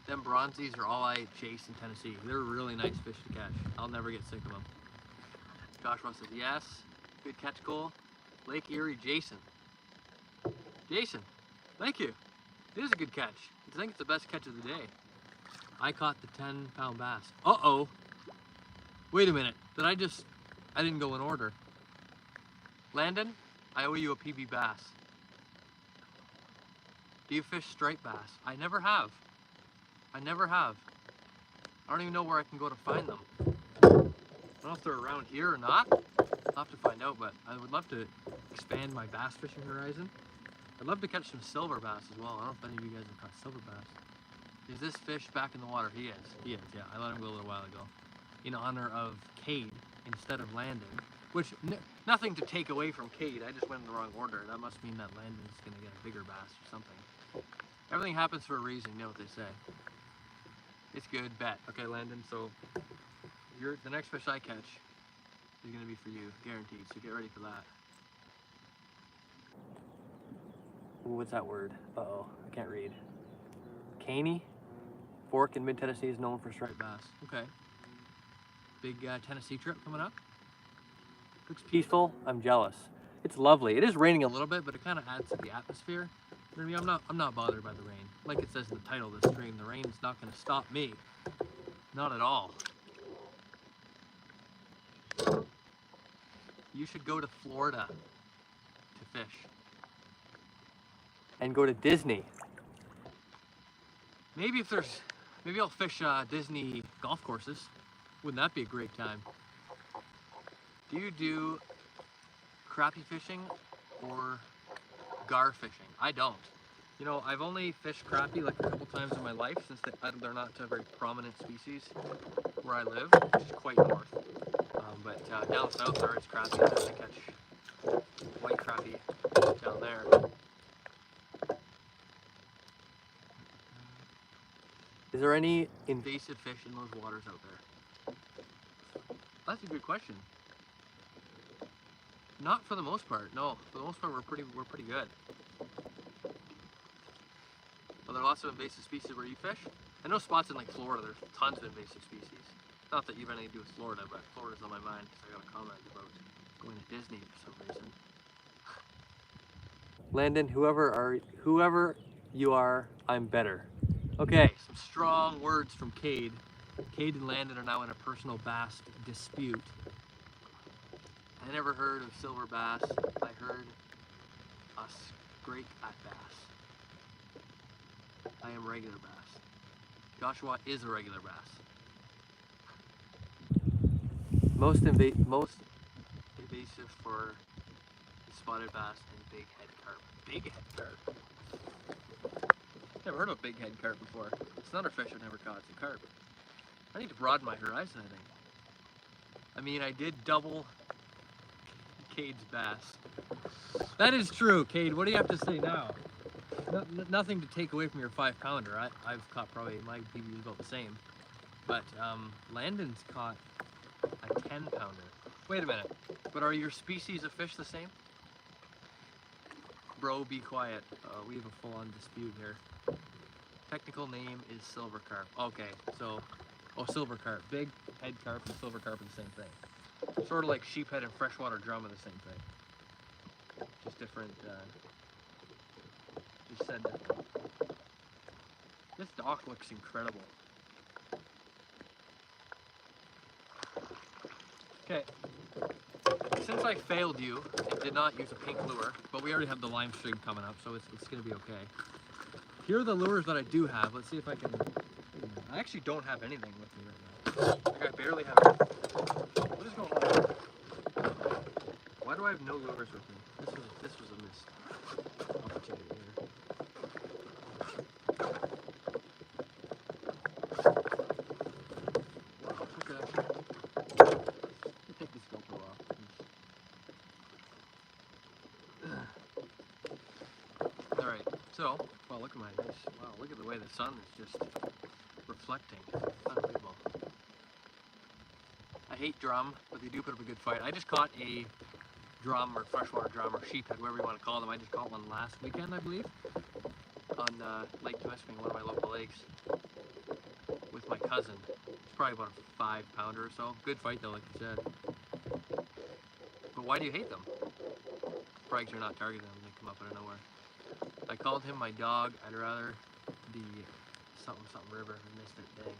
A: Them bronzies are all I chase in Tennessee. They're really nice fish to catch. I'll never get sick of them. Joshua says yes. Good catch, Cole. Lake Erie, Jason. Jason, thank you. It is a good catch. I think it's the best catch of the day. I caught the 10-pound bass. Uh-oh. Wait a minute. I didn't go in order. Landon, I owe you a PB bass. Do you fish striped bass? I never have. I don't even know where I can go to find them. I don't know if they're around here or not. I'll have to find out, but I would love to expand my bass fishing horizon. I'd love to catch some silver bass as well. I don't know if any of you guys have caught silver bass. Is this fish back in the water? He is, yeah. I let him go a little while ago. In honor of Cade instead of Landon. Which, nothing to take away from Cade. I just went in the wrong order. That must mean that Landon's going to get a bigger bass or something. Everything happens for a reason, you know what they say. It's good, bet. Okay, Landon, so the next fish I catch is going to be for you, guaranteed. So get ready for that. Ooh, what's that word? Uh-oh, I can't read. Caney? Fork in mid-Tennessee is known for striped bass. Okay. Big Tennessee trip coming up. Looks peaceful. I'm jealous. It's lovely. It is raining a little bit, but it kind of adds to the atmosphere. You know what I mean? I'm not bothered by the rain. Like it says in the title of the stream, the rain's not going to stop me. Not at all. You should go to Florida to fish. And go to Disney. Maybe I'll fish Disney golf courses. Wouldn't that be a great time? Do you do crappie fishing or gar fishing? I don't. You know, I've only fished crappie like a couple times in my life since they're not a very prominent species where I live, which is quite north. But down south there it's crappie. I catch white crappie down there. Is there any invasive fish in those waters out there? That's a good question. Not for the most part, no. For the most part, we're pretty good. Are there lots of invasive species where you fish? I know spots in like Florida, there's tons of invasive species. Not that you've anything to do with Florida, but Florida's on my mind because I got a comment about going to Disney for some reason. Landon, whoever you are, I'm better. Okay, some strong words from Cade. Cade and Landon are now in a personal bass dispute. I never heard of silver bass. I heard a scrake at bass. I am regular bass. Joshua is a regular bass. Most invasive for spotted bass and big head carp. Big head carp. Never heard of big head carp before. It's not a fish I've never caught, it's a carp. I need to broaden my horizon, I think. I mean, I did double Cade's bass. That is true, Cade. What do you have to say now? Nothing to take away from your 5-pounder. I've caught probably, my PB is about the same. But Landon's caught a 10-pounder. Wait a minute. But are your species of fish the same? Bro, be quiet. We have a full-on dispute here. Technical name is silver carp. Okay, so, silver carp. Big head carp and silver carp are the same thing. Sort of like sheephead and freshwater drum are the same thing. Just different, just said different. This dock looks incredible. Okay. Since I failed you and did not use a pink lure, but we already have the lime string coming up, so it's gonna be okay. Here are the lures that I do have. Let's see if I can. I actually don't have anything with me right now. Like I barely have anything. What is going on? Why do I have no lures with me? This was a missed opportunity here. Okay. Let me take this GoPro off. Alright, so, wow, look at my nice, wow, look at the way the sun is just reflecting. Unbelievable. I hate drum, but they do put up a good fight. I just caught a drum or freshwater drum or sheephead, whatever you want to call them. I just caught one last weekend, I believe, on Lake Temiskaming, one of my local lakes, with my cousin. It's probably about a 5-pounder or so. Good fight though, like you said. But why do you hate them? Probably 'cause you're not targeting them, they come up out of nowhere. I called him my dog. I'd rather be something river. I missed it, dang.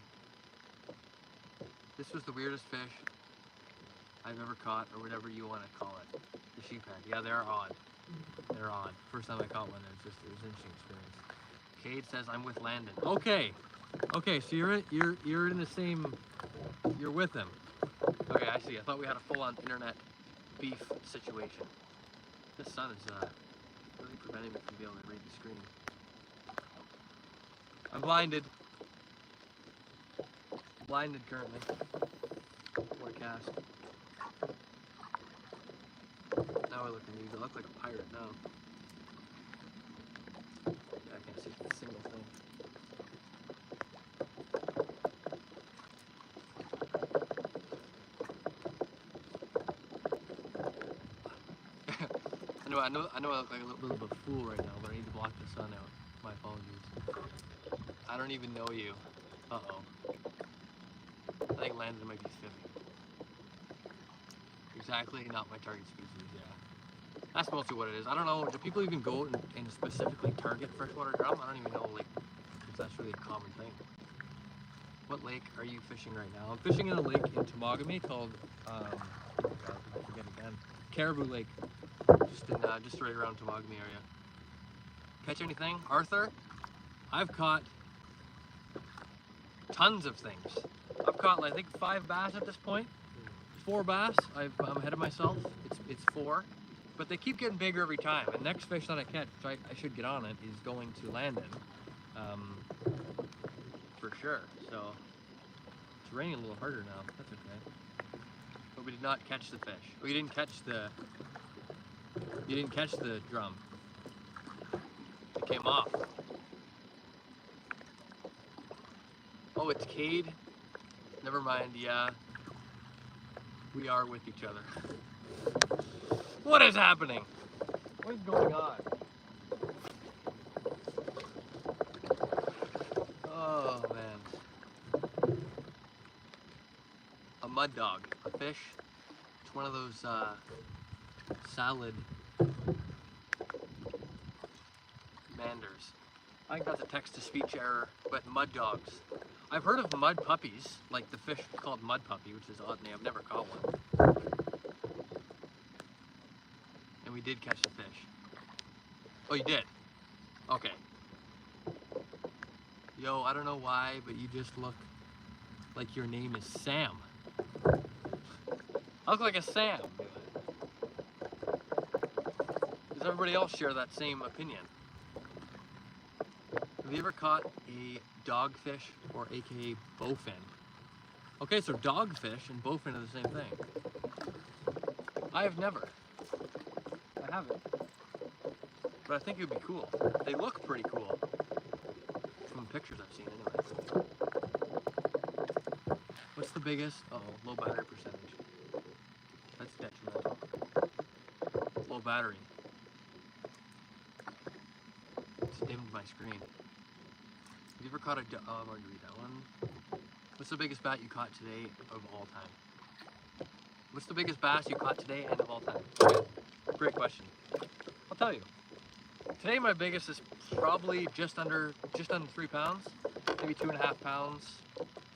A: This was the weirdest fish I've ever caught, or whatever you want to call it. The sheephead. Yeah, they're odd. They're odd. First time I caught one, it was an interesting experience. Cade says I'm with Landon. Okay. Okay, so you're in the same. You're with him. Okay, I see. I thought we had a full-on internet beef situation. This sun is really preventing me from being able to read the screen. I'm blinded. Blinded currently. What a cast. Now I look amused. I look like a pirate now. Yeah, I can't see a single thing. I know I look like a little bit of a fool right now, but I need to block the sun out. My apologies. I don't even know you. Uh-oh. I think Landon might be fibbing. Exactly, not my target species, yeah. That's mostly what it is. I don't know, do people even go and specifically target freshwater drum? I don't even know, like, if that's really a common thing. What lake are you fishing right now? I'm fishing in a lake in Temagami called, oh God, I forget again. Caribou Lake. Just right around Temagami area. Catch anything? Arthur? I've caught tons of things. I've caught, I think, 5 bass at this point. 4 bass. I'm ahead of myself. It's 4. But they keep getting bigger every time. The next fish that I catch, which I should get on it, is going to Landon. For sure. So, it's raining a little harder now. That's okay. But we did not catch the fish. We didn't catch the... You didn't catch the drum. It came off. Oh, it's Cade? Never mind, yeah. We are with each other. What is happening? What is going on? Oh, man. mud dog, a fish. It's one of those salad manders. I think that's a text-to-speech error, but mud dogs. I've heard of mud puppies, like the fish called mud puppy, which is an odd name. I've never caught one. And we did catch the fish. Oh, you did? Okay. Yo, I don't know why, but you just look like your name is Sam. I look like a Sam. Does everybody else share that same opinion? Have you ever caught a dogfish, or aka bowfin? Okay, so dogfish and bowfin are the same thing. I have never. I haven't. But I think it would be cool. They look pretty cool. From the pictures I've seen anyway. What's the biggest? Oh, low battery percentage. That's detrimental. Low battery. It's dimmed my screen. Have you ever caught a oh, I've already read that one. What's the biggest bat you caught today of all time? What's the biggest bass you caught today and of all time? Okay. Great question. I'll tell you. Today my biggest is probably just under 3 pounds, maybe 2.5 pounds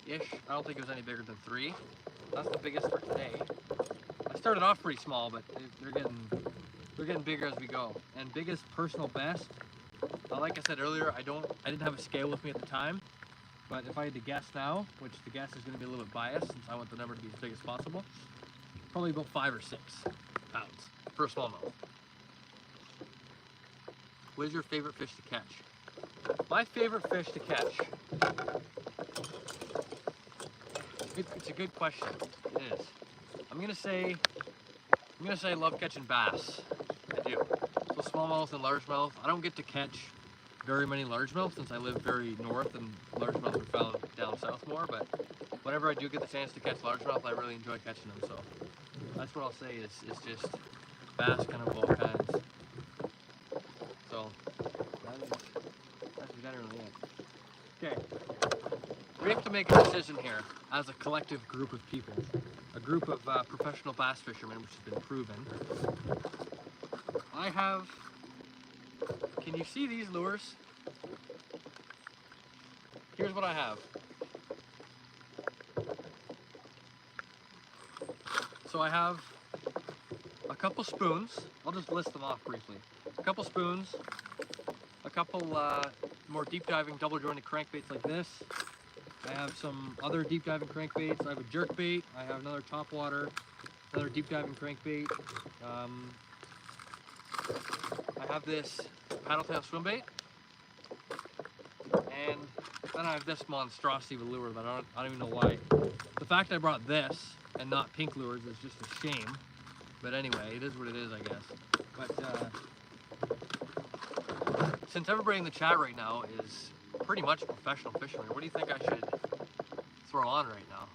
A: ish. I don't think it was any bigger than 3. That's the biggest for today. I started off pretty small, but they're getting bigger as we go. And biggest personal best, like I said earlier, I didn't have a scale with me at the time, but if I had to guess now, which the guess is going to be a little bit biased since I want the number to be as big as possible, probably about 5 or 6 pounds for a smallmouth. What is your favorite fish to catch? My favorite fish to catch. It's a good question. It is. I'm gonna say I love catching bass. I do. So smallmouth and largemouth. I don't get to catch very many largemouth since I live very north and largemouth are found down south more. But whenever I do get the chance to catch largemouth, I really enjoy catching them. So that's what I'll say is just bass kind of all kinds. So that's generally it. Okay. We have to make a decision here as a collective group of people. A group of professional bass fishermen, which has been proven. I have... Can you see these lures? Here's what I have. So I have a couple spoons. I'll just list them off briefly. A couple spoons, a couple more deep diving double jointed crankbaits like this. I have some other deep diving crankbaits. I have a jerk bait. I have another topwater, another deep diving crankbait. I have this paddletail swimbait, and then I have this monstrosity of a lure that I don't even know why. The fact I brought this and not pink lures is just a shame. But anyway, it is what it is, I guess. But since everybody in the chat right now is pretty much a professional fisherman, what do you think I should throw on right now?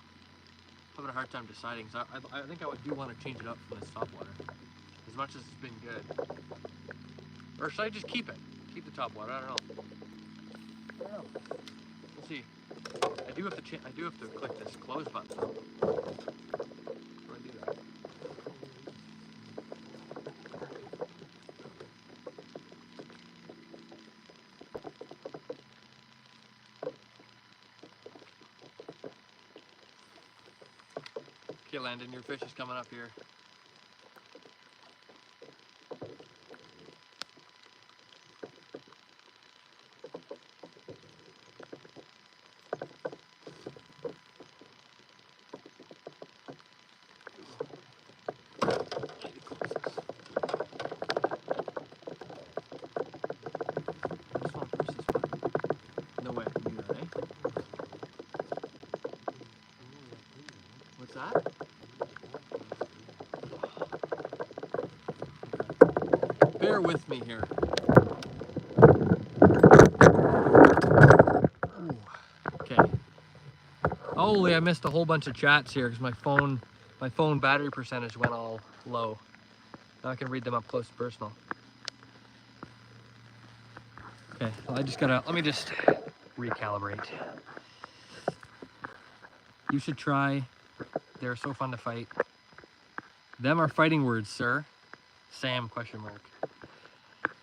A: I'm having a hard time deciding. So I think I do want to change it up from this topwater, as much as it's been good. Or should I just keep it? Keep the topwater? I don't know. We'll see. I do have to click this close button. How do I do that? Okay, Landon, your fish is coming up here. Bear with me here. Ooh. Okay. Holy, I missed a whole bunch of chats here because my phone battery percentage went all low. Now I can read them up close and personal. Okay, well, let me just recalibrate. You should try They're so fun to fight. Them are fighting words, sir. Sam, question mark.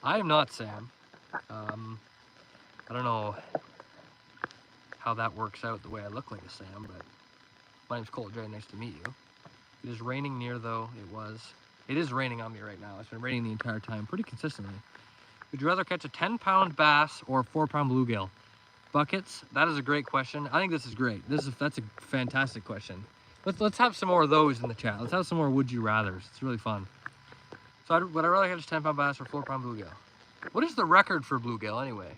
A: I am not Sam. I don't know how that works out the way I look like a Sam, but my name's Colt. Very nice to meet you. It is raining near, though. It is raining on me right now. It's been raining the entire time, pretty consistently. Would you rather catch a 10-pound bass or a 4-pound bluegill? Buckets? That is a great question. I think this is great. That's a fantastic question. Let's have some more of those in the chat. Let's have some more would you rathers. It's really fun. So would I rather catch a 10-pound bass or 4-pound bluegill? What is the record for bluegill anyway?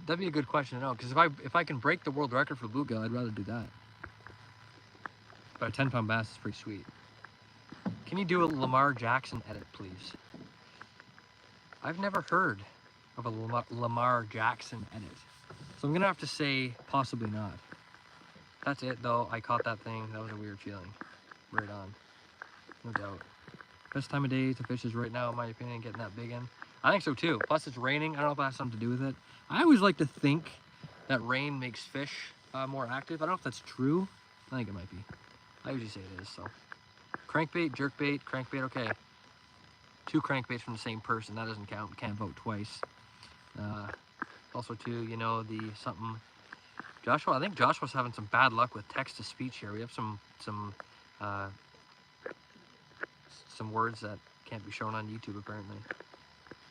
A: That'd be a good question to know, because if I can break the world record for bluegill, I'd rather do that. But a 10-pound bass is pretty sweet. Can you do a Lamar Jackson edit, please? I've never heard of a Lamar Jackson edit, so I'm gonna have to say possibly not. That's it though. I caught that thing. That was a weird feeling. Right on. No doubt. Best time of day to fish is right now, in my opinion, getting that big in. I think so too. Plus it's raining. I don't know if that has something to do with it. I always like to think that rain makes fish more active. I don't know if that's true. I think it might be. I usually say it is, so. Crankbait, jerkbait, crankbait, okay. 2 crankbaits from the same person, that doesn't count. Can't vote twice. Also too, you know, Joshua, I think Joshua's having some bad luck with text-to-speech here. We have some words that can't be shown on YouTube, apparently.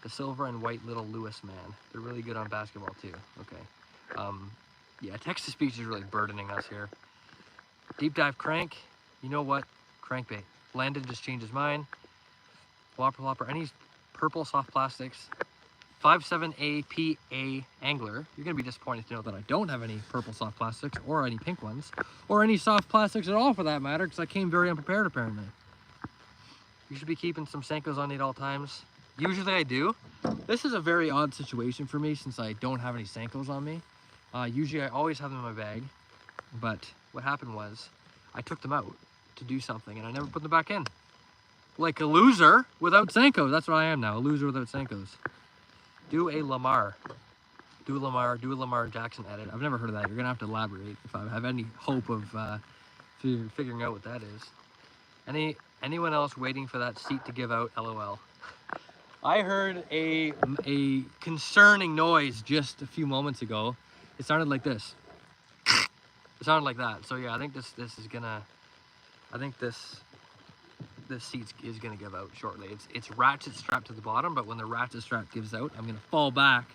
A: The silver and white little Lewis man. They're really good on basketball, too. Okay. Yeah, text-to-speech is really burdening us here. Deep dive crank. You know what? Crankbait. Landon just changed his mind. Whopper, any purple soft plastics. 57APA angler. You're going to be disappointed to know that I don't have any purple soft plastics or any pink ones or any soft plastics at all for that matter, because I came very unprepared apparently. You should be keeping some Senkos on you at all times. Usually I do. This is a very odd situation for me since I don't have any Senkos on me. Usually I always have them in my bag, but what happened was I took them out to do something and I never put them back in. Like a loser without Senkos. That's what I am now, a loser without Senkos. Do a Lamar Jackson edit. I've never heard of that. You're gonna have to elaborate if I have any hope of figuring out what that is. Anyone else waiting for that seat to give out? LOL. I heard a concerning noise just a few moments ago. It sounded like this. It sounded like that. So yeah, I think this is gonna. I think this seat is gonna give out shortly. It's ratchet strapped to the bottom, but when the ratchet strap gives out, I'm gonna fall back.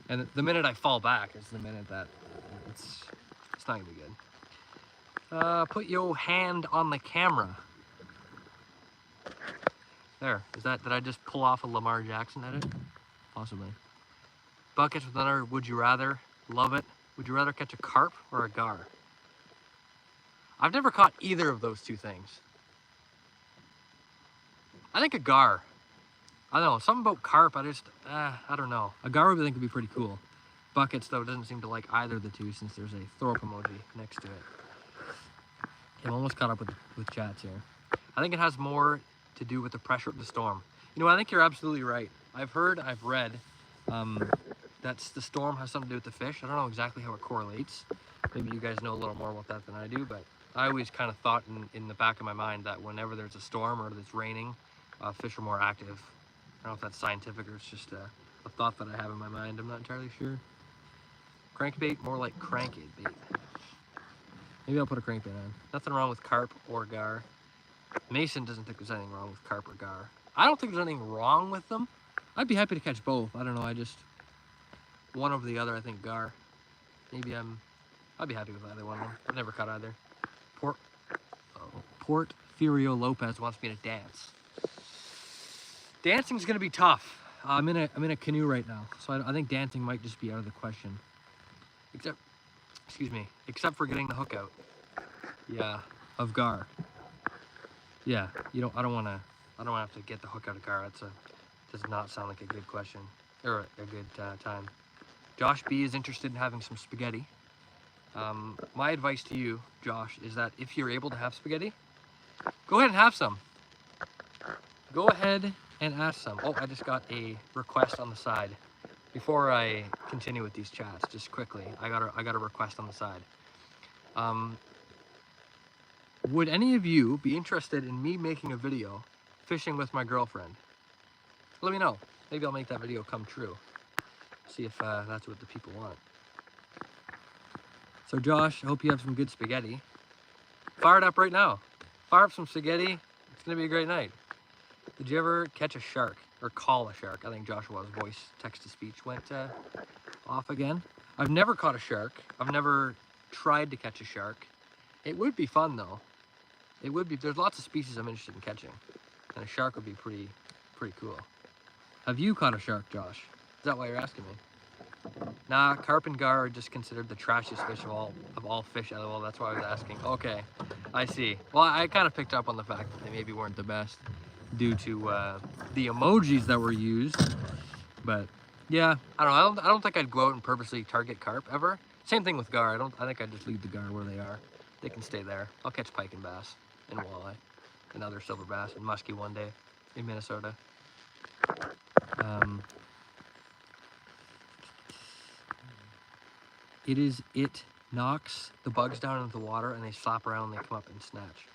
A: And the minute I fall back is the minute that it's not gonna be good. Put your hand on the camera. There. Did I just pull off a Lamar Jackson edit? Possibly. Buckets with another would you rather. Love it. Would you rather catch a carp or a gar? I've never caught either of those two things. I think a gar. I don't know, something about carp, I don't know. A gar I think would be pretty cool. Buckets, though, doesn't seem to like either of the two since there's a throw up emoji next to it. I'm almost caught up with chats here. I think it has more to do with the pressure of the storm. You know, I think you're absolutely right. I've read, that the storm has something to do with the fish. I don't know exactly how it correlates. Maybe you guys know a little more about that than I do, but I always kind of thought in the back of my mind that whenever there's a storm or it's raining, fish are more active. I don't know if that's scientific or it's just a thought that I have in my mind. I'm not entirely sure. Crankbait, more like crankbait bait. Maybe I'll put a crankbait on. Nothing wrong with carp or gar. Mason doesn't think there's anything wrong with carp or gar. I don't think there's anything wrong with them. I'd be happy to catch both. I don't know. I just one over the other. I think gar. Maybe I'd be happy with either one of them. I've never caught either. Porfirio Lopez wants me to dance. Dancing's gonna be tough. I'm in a canoe right now, so I think dancing might just be out of the question. Except for getting the hook out. Yeah, of gar. Yeah, I don't wanna have to get the hook out of gar. Does not sound like a good question or a good time. Josh B is interested in having some spaghetti. My advice to you, Josh, is that if you're able to have spaghetti, go ahead and have some. Go ahead and ask some. Oh, I just got a request on the side. Before I continue with these chats, just quickly, I got a request on the side. Would any of you be interested in me making a video fishing with my girlfriend? Let me know. Maybe I'll make that video come true. See if that's what the people want. So Josh, I hope you have some good spaghetti. Fire it up right now. Fire up some spaghetti. It's gonna be a great night. Did you ever catch a shark or call a shark? I think Joshua's voice text-to-speech went off again. I've never caught a shark. I've never tried to catch a shark. It would be fun though. It would be. There's lots of species I'm interested in catching, and a shark would be pretty cool. Have you caught a shark, Josh? Is that why you're asking me? Nah, carp and gar are just considered the trashiest fish of all fish. LOL. That's why I was asking. Okay, I see. Well, I kind of picked up on the fact that they maybe weren't the best due to the emojis that were used. But yeah, I don't think I'd go out and purposely target carp ever. Same thing with gar. I think I'd just leave the gar where they are. They can stay there. I'll catch pike and bass and walleye and other silver bass and muskie one day in Minnesota. It knocks the bugs down into the water and they slap around and they come up and snatch.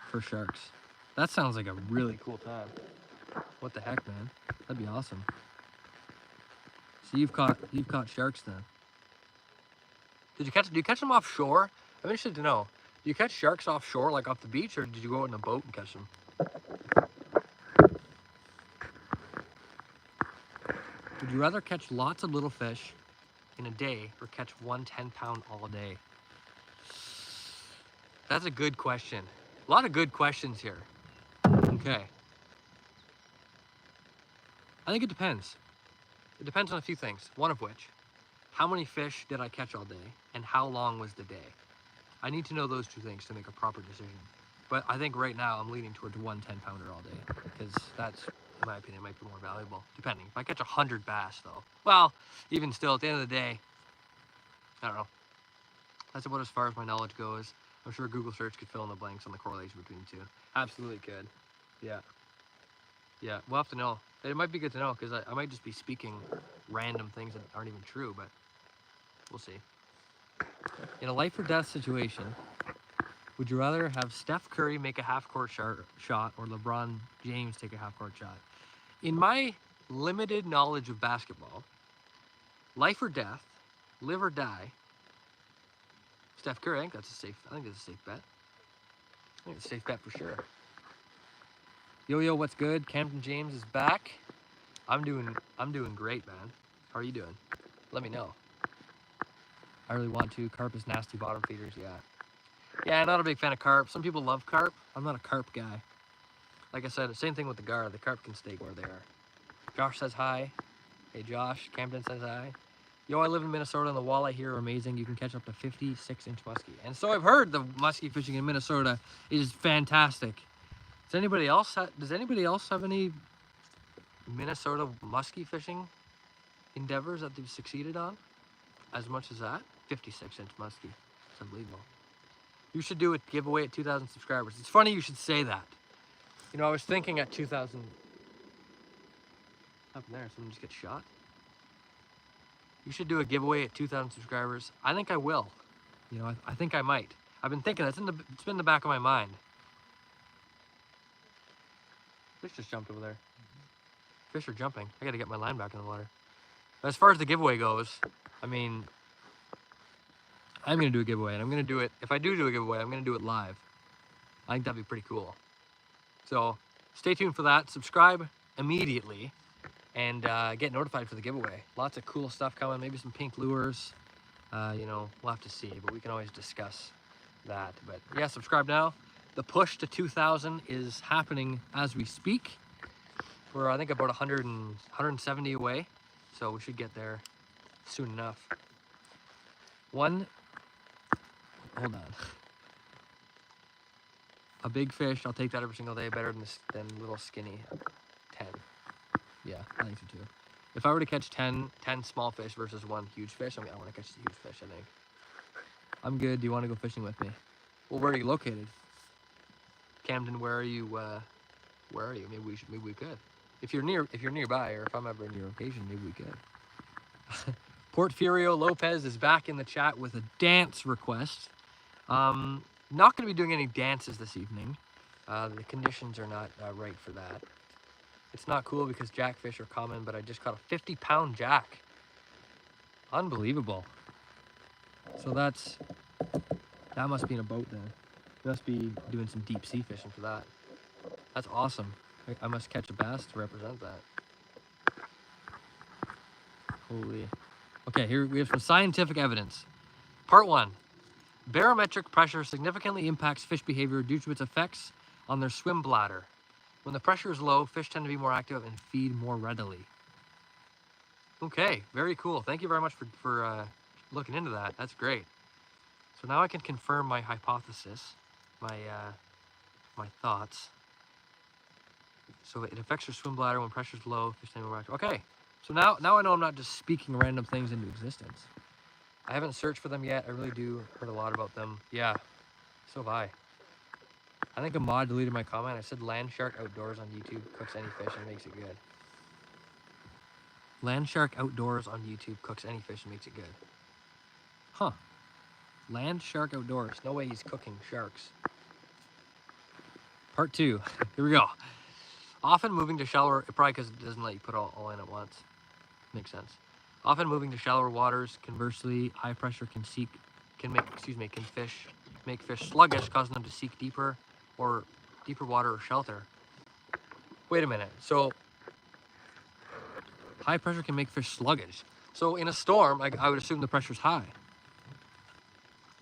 A: For sharks. That sounds like a really cool time. What the heck, man? That'd be awesome. So you've caught sharks then. Do you catch them offshore? I'm interested to know. Do you catch sharks offshore, like off the beach, or did you go out in a boat and catch them? Would you rather catch lots of little fish in a day or catch one 10-pound all day? That's a good question. A lot of good questions here. Okay. I think it depends. It depends on a few things. One of which, how many fish did I catch all day and how long was the day? I need to know those two things to make a proper decision. But I think right now I'm leaning towards one 10-pounder all day because that's, in my opinion, might be more valuable, depending. If I catch 100 bass though, well, even still, at the end of the day, I don't know. That's about as far as my knowledge goes. I'm sure Google search could fill in the blanks on the correlation between the two. Absolutely could. Yeah. Yeah, we'll have to know. It might be good to know because I might just be speaking random things that aren't even true, but we'll see. In a life or death situation, would you rather have Steph Curry make a half-court shot or LeBron James take a half-court shot? In my limited knowledge of basketball, life or death, live or die, Steph Curry, I think that's a safe bet. I think it's a safe bet for sure. Yo, what's good? Camden James is back. I'm doing great, man. How are you doing? Let me know. I really want to. Carp is nasty bottom feeders, yeah. Yeah, I'm not a big fan of carp. Some people love carp. I'm not a carp guy. Like I said, same thing with the gar. The carp can stay where they are. Josh says hi. Hey, Josh. Camden says hi. Yo, I live in Minnesota and the walleye here are amazing. You can catch up to 56-inch muskie. And so I've heard the muskie fishing in Minnesota is fantastic. Does anybody else have any Minnesota muskie fishing endeavors that they've succeeded on? As much as that? 56-inch muskie. It's unbelievable. You should do a giveaway at 2,000 subscribers. It's funny you should say that. You know, I was thinking at 2,000... Up there, someone just gets shot. You should do a giveaway at 2,000 subscribers. I think I will. You know, I think I might. I've been thinking, it's been in the back of my mind. Fish just jumped over there. Fish are jumping. I gotta get my line back in the water. But as far as the giveaway goes, I mean, I'm gonna do a giveaway, and I'm gonna do it. If I do a giveaway, I'm gonna do it live. I think that'd be pretty cool. So stay tuned for that. Subscribe immediately, and get notified for the giveaway. Lots of cool stuff coming. Maybe some pink lures. You know, we'll have to see, but we can always discuss that. But yeah, subscribe now. The push to 2,000 is happening as we speak. We're, I think, about 170 away, so we should get there soon enough. Hold on. A big fish, I'll take that every single day, better than little skinny 10. Yeah, I think so too. If I were to catch 10 small fish versus one huge fish, I want to catch the huge fish, I think. I'm good. Do you want to go fishing with me? Well, where are you located? Camden, where are you? Maybe we could. If you're nearby, or if I'm ever in your location, maybe we could. Porfirio Lopez is back in the chat with a dance request. Not going to be doing any dances this evening. The conditions are not right for that. It's not cool because jackfish are common, but I just caught a 50-pound jack. Unbelievable. So that must be in a boat then. You must be doing some deep sea fishing for that. That's awesome. I must catch a bass to represent that. Holy. Okay, here we have some scientific evidence. Part 1. Barometric pressure significantly impacts fish behavior due to its effects on their swim bladder. When the pressure is low, fish tend to be more active and feed more readily. Okay, very cool. Thank you very much for looking into that. That's great. So now I can confirm my hypothesis, my thoughts. So it affects your swim bladder when pressure is low, fish tend to be more active. Okay, so now I know I'm not just speaking random things into existence. I haven't searched for them yet. I really do heard a lot about them. Yeah, so have I. I think a mod deleted my comment. I said Land Shark Outdoors on YouTube cooks any fish and makes it good. Land Shark Outdoors on YouTube cooks any fish and makes it good. Huh. Land Shark Outdoors. No way he's cooking sharks. Part 2. Here we go. Often moving to shallower, probably because it doesn't let you put all in at once. Makes sense. Often moving to shallower waters, conversely, high pressure can make fish sluggish, causing them to seek deeper water or shelter. Wait a minute. So high pressure can make fish sluggish. So in a storm, I would assume the pressure's high.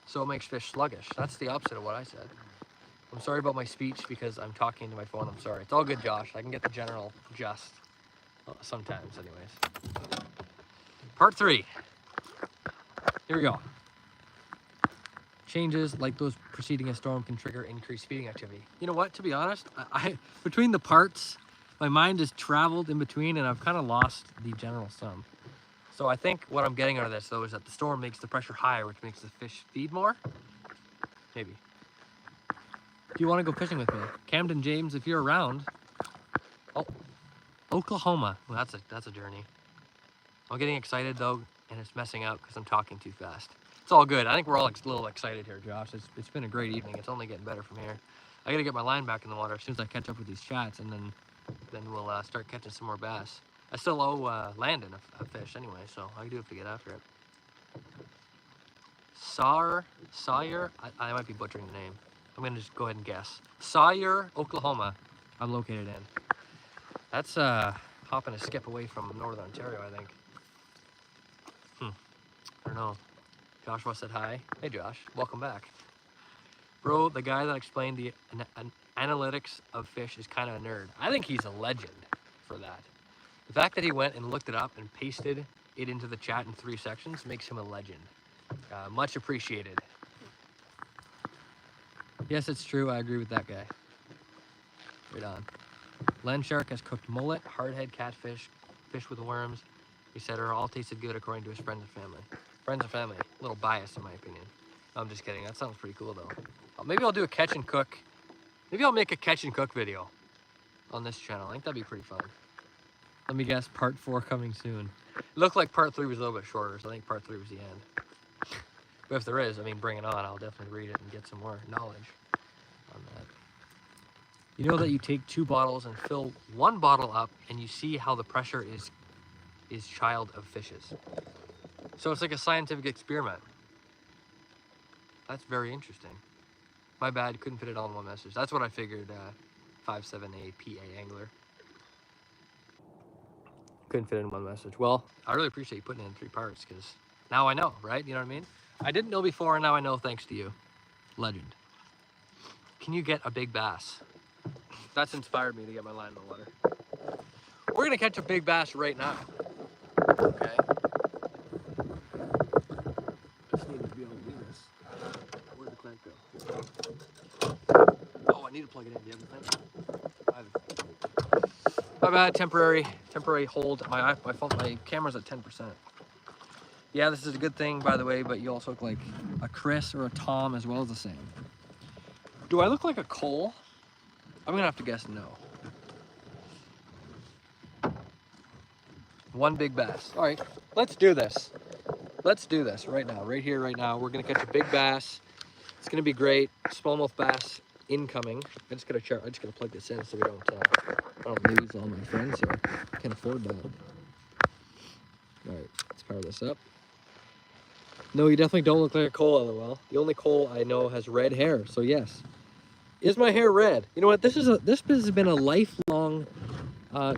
A: So it makes fish sluggish. That's the opposite of what I said. I'm sorry about my speech because I'm talking to my phone. I'm sorry. It's all good, Josh. I can get the general gist sometimes anyways. Part 3. Here we go. Changes like those preceding a storm can trigger increased feeding activity. You know what? To be honest, I between the parts, my mind has traveled in between and I've kind of lost the general sum. So I think what I'm getting out of this though is that the storm makes the pressure higher, which makes the fish feed more. Maybe. Do you want to go fishing with me? Camden James, if you're around. Oh, Oklahoma. Well, that's a journey. I'm getting excited though, and it's messing up because I'm talking too fast. It's all good. I think we're all a little excited here, Josh. It's been a great evening. It's only getting better from here. I gotta get my line back in the water as soon as I catch up with these chats, and then we'll start catching some more bass. I still owe Landon a fish anyway, so I do have to get after it. Sawyer, I might be butchering the name. I'm gonna just go ahead and guess. Sawyer, Oklahoma, I'm located in. That's hopping a skip away from Northern Ontario, I think. I don't know. Joshua said hi. Hey Josh, welcome back. Bro, the guy that explained the analytics of fish is kind of a nerd. I think he's a legend for that. The fact that he went and looked it up and pasted it into the chat in 3 sections makes him a legend. Much appreciated. Yes, it's true. I agree with that guy. Right on. Land Shark has cooked mullet, hardhead catfish, fish with worms. He said are all tasted good according to his friends and family. Friends and family. A little biased in my opinion. No, I'm just kidding. That sounds pretty cool though. Maybe I'll do a catch and cook. Maybe I'll make a catch and cook video on this channel. I think that'd be pretty fun. Let me guess, part 4 coming soon. It looked like part 3 was a little bit shorter, so I think part 3 was the end. But if there is, I mean, bring it on. I'll definitely read it and get some more knowledge on that. You know that you take 2 bottles and fill 1 bottle up and you see how the pressure is child of fishes. So it's like a scientific experiment. That's very interesting. My bad, couldn't fit it all in one message. That's what I figured, 5'7" PA angler. Couldn't fit it in one message. Well, I really appreciate you putting it in 3 parts because now I know, right? You know what I mean? I didn't know before and now I know thanks to you. Legend. Can you get a big bass? That's inspired me to get my line in the water. We're gonna catch a big bass right now. Okay. Just need to be able to do this. Where'd the clamp go? Oh, I need to plug it in. Do you have the clamp? My bad. Temporary hold. My phone, my camera's at 10%. Yeah, this is a good thing, by the way. But you also look like a Chris or a Tom as well as the same. Do I look like a Cole? I'm gonna have to guess no. 1 big bass. All right, let's do this. Let's do this right now, right here, right now. We're gonna catch a big bass. It's gonna be great. Smallmouth bass incoming. I just gotta plug this in so we don't lose all my friends here. I can't afford that. All right, let's power this up. No, you definitely don't look like a Cole, LOL. The only Cole I know has red hair, so yes. Is my hair red? You know what? This has been a lifelong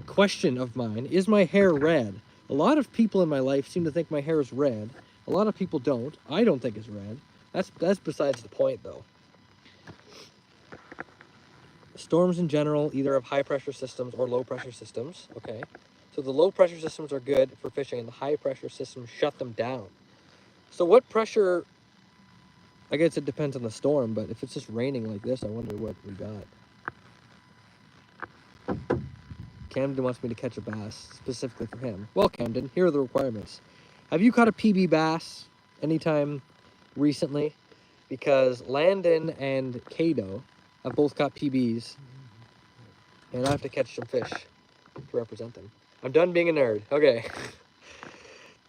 A: question of mine. Is my hair red? A lot of people in my life seem to think my hair is red. A lot of people don't. I don't think it's red. That's besides the point, though. Storms in general either have high pressure systems or low pressure systems. Okay, so the low pressure systems are good for fishing, and the high pressure systems shut them down. So what pressure? I guess it depends on the storm, but if it's just raining like this, I wonder what we got. Camden wants me to catch a bass specifically for him. Well, Camden, here are the requirements. Have you caught a PB bass anytime recently? Because Landon and Cato have both caught PBs, and I have to catch some fish to represent them. I'm done being a nerd. Okay.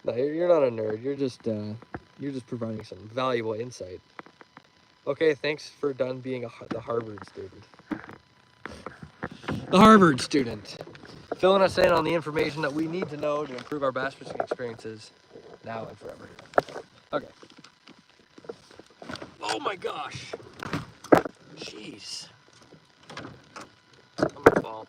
A: No, you're not a nerd. You're just providing some valuable insight. Okay, thanks for done being the Harvard student. The Harvard student. Filling us in on the information that we need to know to improve our bass fishing experiences now and forever. Okay. Oh my gosh. Jeez. I'm gonna fall.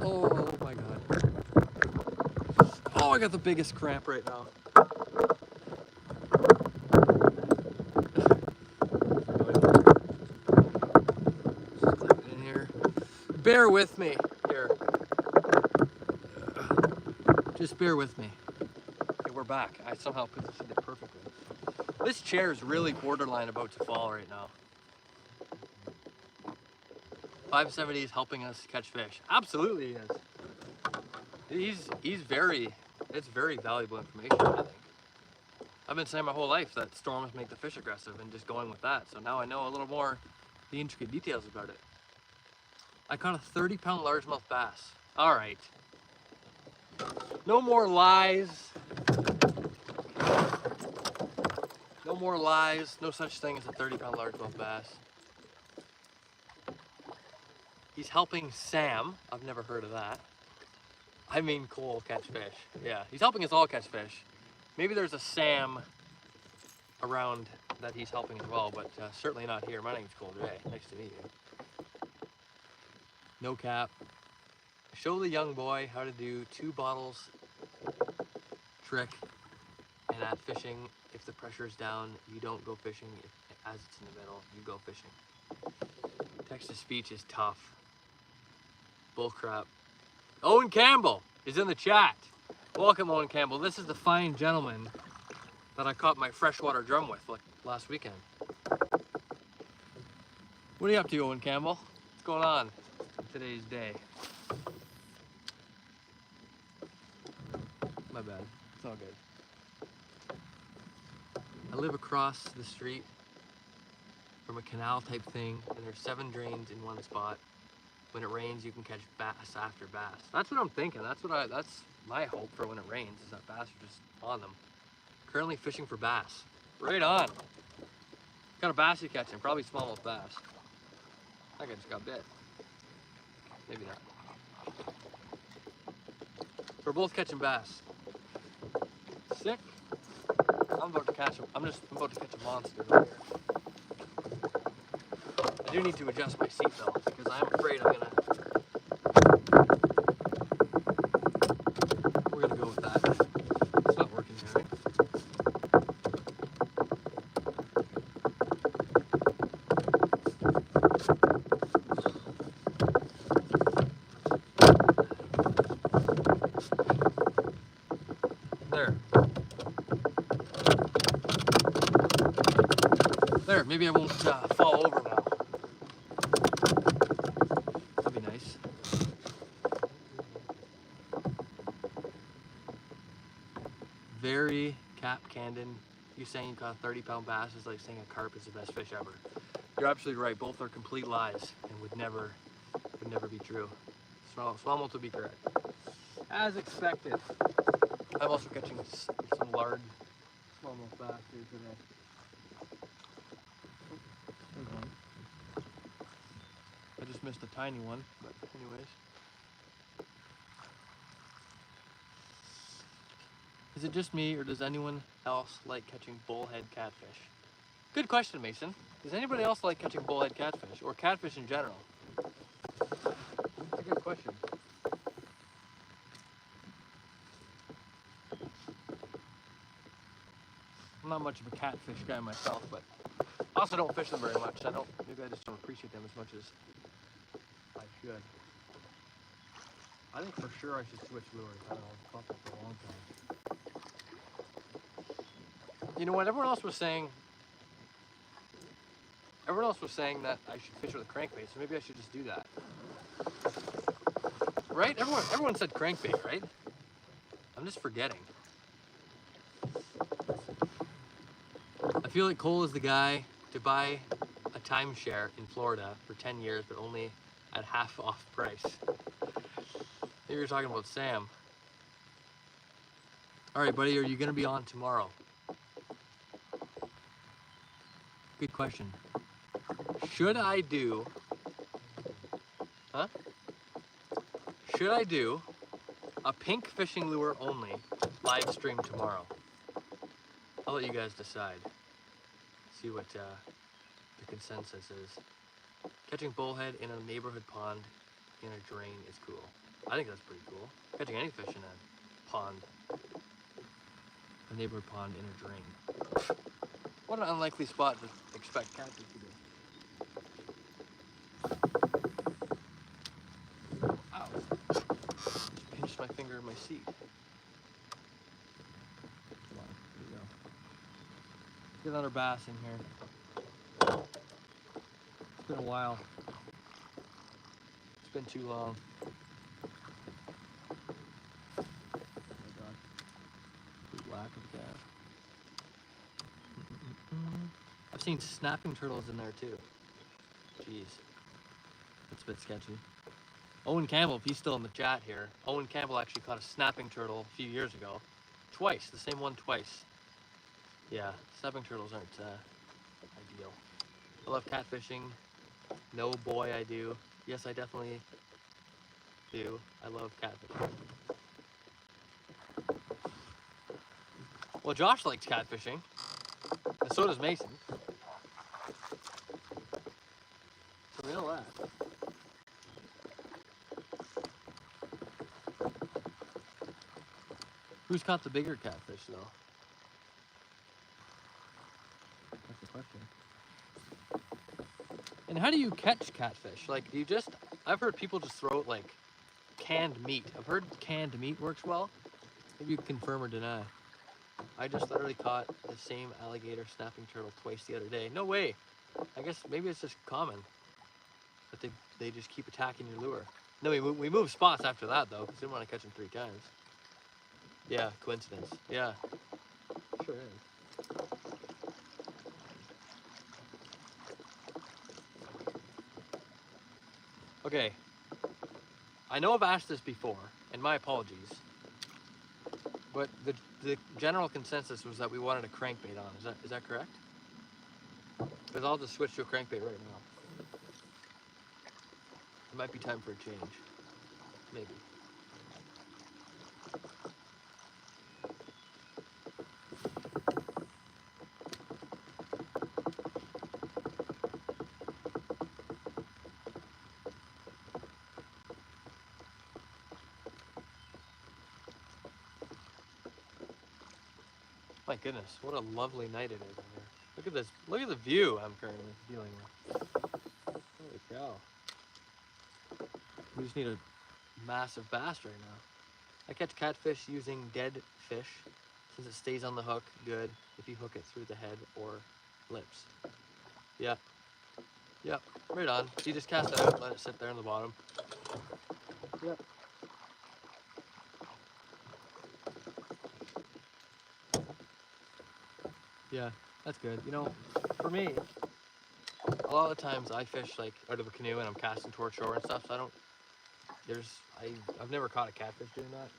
A: Oh my god. Oh, I got the biggest cramp right now. In here. Bear with me here. Just bear with me. Okay, we're back. I somehow positioned it perfectly. This chair is really borderline about to fall right now. 570 is helping us catch fish. Absolutely he is. It's very valuable information, I think. I've been saying my whole life that storms make the fish aggressive and just going with that. So now I know a little more the intricate details about it. I caught a 30-pound largemouth bass. All right. No more lies. No more lies. No such thing as a 30-pound largemouth bass. He's helping Sam. I've never heard of that. I mean Cole catch fish. Yeah, he's helping us all catch fish. Maybe there's a Sam around that he's helping as well, but certainly not here. My name's Cole J. Nice to meet you. No cap. Show the young boy how to do 2 bottles trick, and at fishing, if the pressure's down, you don't go fishing. As it's in the middle, you go fishing. Text-to-speech is tough. Bullcrap. Owen Campbell is in the chat. Welcome, Owen Campbell. This is the fine gentleman that I caught my freshwater drum with like last weekend. What are you up to, Owen Campbell? What's going on in today's day? My bad. It's all good. I live across the street from a canal type thing, and there's 7 drains in one spot. When it rains, you can catch bass after bass. That's what I'm thinking. That's my hope for when it rains, is that bass are just on them. Currently fishing for bass. Right on. What kind of bass you catching? Probably smallmouth bass. I think I just got bit. Maybe not. We're both catching bass. Sick. I'm about to catch a monster over here. I do need to adjust my seatbelt because I'm afraid we're gonna go with that. It's not working here, right? There, maybe I won't fall over now. That'd be nice. Very Cap Candon. You saying you caught a 30-pound bass is like saying a carp is the best fish ever. You're absolutely right. Both are complete lies and would never be true. Smallmouth would be correct. As expected. I'm also catching some large smallmouth bass here today. There's one. I just missed a tiny one, but anyways. Is it just me, or does anyone else like catching bullhead catfish? Good question, Mason. Does anybody else like catching bullhead catfish, or catfish in general? That's a good question. I'm not much of a catfish guy myself, but I also don't fish them very much. Maybe I just don't appreciate them as much as I should. I think for sure I should switch lures. I don't know, I've caught them for a long time. You know what, everyone else was saying that I should fish with a crankbait, so maybe I should just do that. Right? Everyone said crankbait, right? I'm just forgetting. I feel like Cole is the guy to buy a timeshare in Florida for 10 years, but only at half off price. Maybe you're talking about Sam. All right, buddy, are you gonna be on tomorrow? Good question. Should I do a pink fishing lure only live stream tomorrow? I'll let you guys decide. See what the consensus is. Catching bullhead in a neighborhood pond in a drain is cool. I think that's pretty cool. Catching any fish in a pond, a neighborhood pond in a drain. What an unlikely spot to expect catfish to be. Ow. Just pinched my finger in my seat. Come on, here we go. Get another bass in here. It's been a while. It's been too long. Oh my god. Big lack of gas. I've seen snapping turtles in there too. Jeez. That's a bit sketchy. Owen Campbell, if he's still in the chat here, Owen Campbell actually caught a snapping turtle a few years ago. Twice, the same one twice. Yeah, snapping turtles aren't ideal. I love catfishing. No boy, I do. Yes, I definitely do. I love catfishing. Well, Josh likes catfishing, and so does Mason. So we know that. Who's caught the bigger catfish, though? That's the question. And how do you catch catfish? Like, do you just... I've heard people just throw it like canned meat. I've heard canned meat works well. Maybe you can confirm or deny. I just literally caught the same alligator snapping turtle twice the other day. No way. I guess maybe it's just common. But they just keep attacking your lure. No, we moved spots after that, though, because I didn't want to catch them 3 times. Yeah, coincidence. Yeah, sure is. Okay, I know I've asked this before, and my apologies, but the general consensus was that we wanted a crankbait on. Is that correct? Because I'll just switch to a crankbait right now. It might be time for a change. Maybe. My goodness, what a lovely night it is in here. Look at this. Look at the view I'm currently dealing with. Holy cow. We just need a massive bass right now. I catch catfish using dead fish since it stays on the hook good if you hook it through the head or lips. Yeah. Yep. Right on. You just cast it out and let it sit there on the bottom. Yep. Yeah, that's good. You know, for me, a lot of times I fish like out of a canoe and I'm casting towards shore and stuff, so I've never caught a catfish doing that.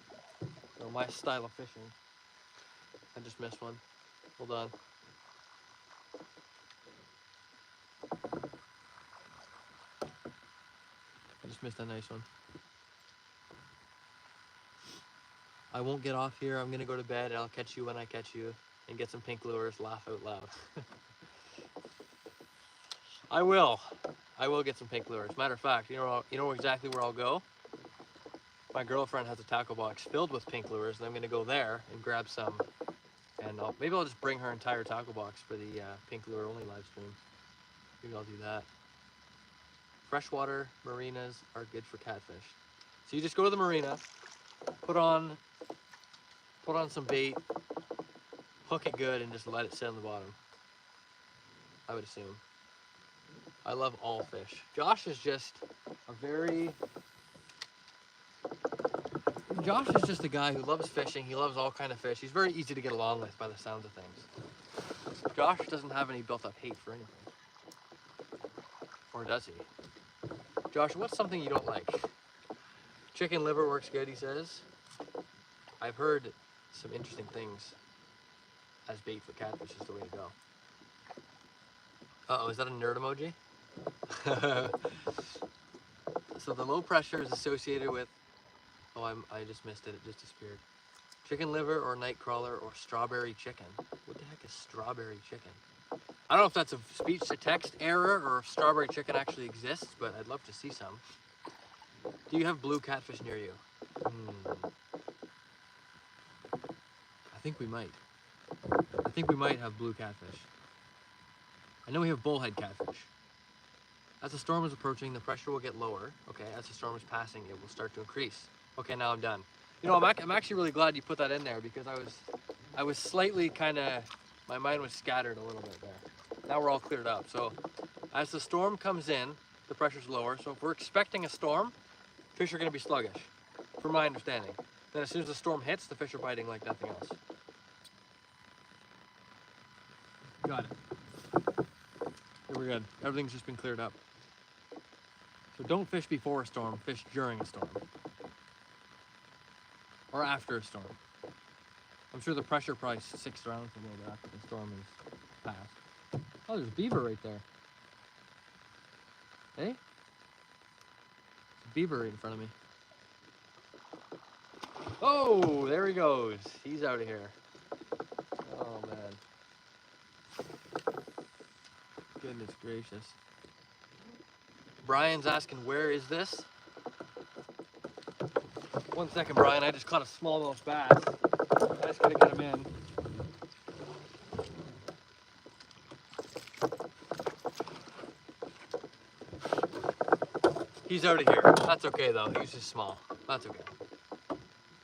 A: So my style of fishing. I just missed one. Hold on. I just missed a nice one. I won't get off here. I'm gonna go to bed and I'll catch you when I catch you and get some pink lures, laugh out loud. I will get some pink lures. Matter of fact, you know exactly where I'll go? My girlfriend has a tackle box filled with pink lures, and I'm gonna go there and grab some. And maybe I'll just bring her entire tackle box for the pink lure only live stream. Maybe I'll do that. Freshwater marinas are good for catfish. So you just go to the marina, put on some bait, hook it good, and just let it sit on the bottom. I would assume. I love all fish. Josh is just a guy who loves fishing. He loves all kind of fish. He's very easy to get along with by the sounds of things. Josh doesn't have any built up hate for anything. Or does he? Josh, what's something you don't like? Chicken liver works good, he says. I've heard some interesting things as bait for catfish is the way to go. Uh-oh, is that a nerd emoji? So the low pressure is associated with, I just missed it, it just disappeared. Chicken liver or night crawler or strawberry chicken. What the heck is strawberry chicken? I don't know if that's a speech to text error or if strawberry chicken actually exists, but I'd love to see some. Do you have blue catfish near you? I think we might. I think we might have blue catfish. I know we have bullhead catfish. As the storm is approaching, the pressure will get lower. Okay, as the storm is passing, it will start to increase. Okay, now I'm done. You know, I'm actually really glad you put that in there because I was slightly kind of, my mind was scattered a little bit there. Now we're all cleared up. So as the storm comes in, the pressure's lower. So if we're expecting a storm, fish are going to be sluggish, from my understanding. Then as soon as the storm hits, the fish are biting like nothing else. Got it. We're good. Everything's just been cleared up. So don't fish before a storm, fish during a storm. Or after a storm. I'm sure the pressure probably sticks around for a little bit after the storm is passed. Oh, there's a beaver right there. Hey? There's a beaver right in front of me. Oh, there he goes. He's out of here. Oh, man. Goodness gracious. Brian's asking, where is this? 1 second, Brian. I just caught a smallmouth bass. I just gotta get him in. He's out of here. That's okay, though. He's just small. That's okay.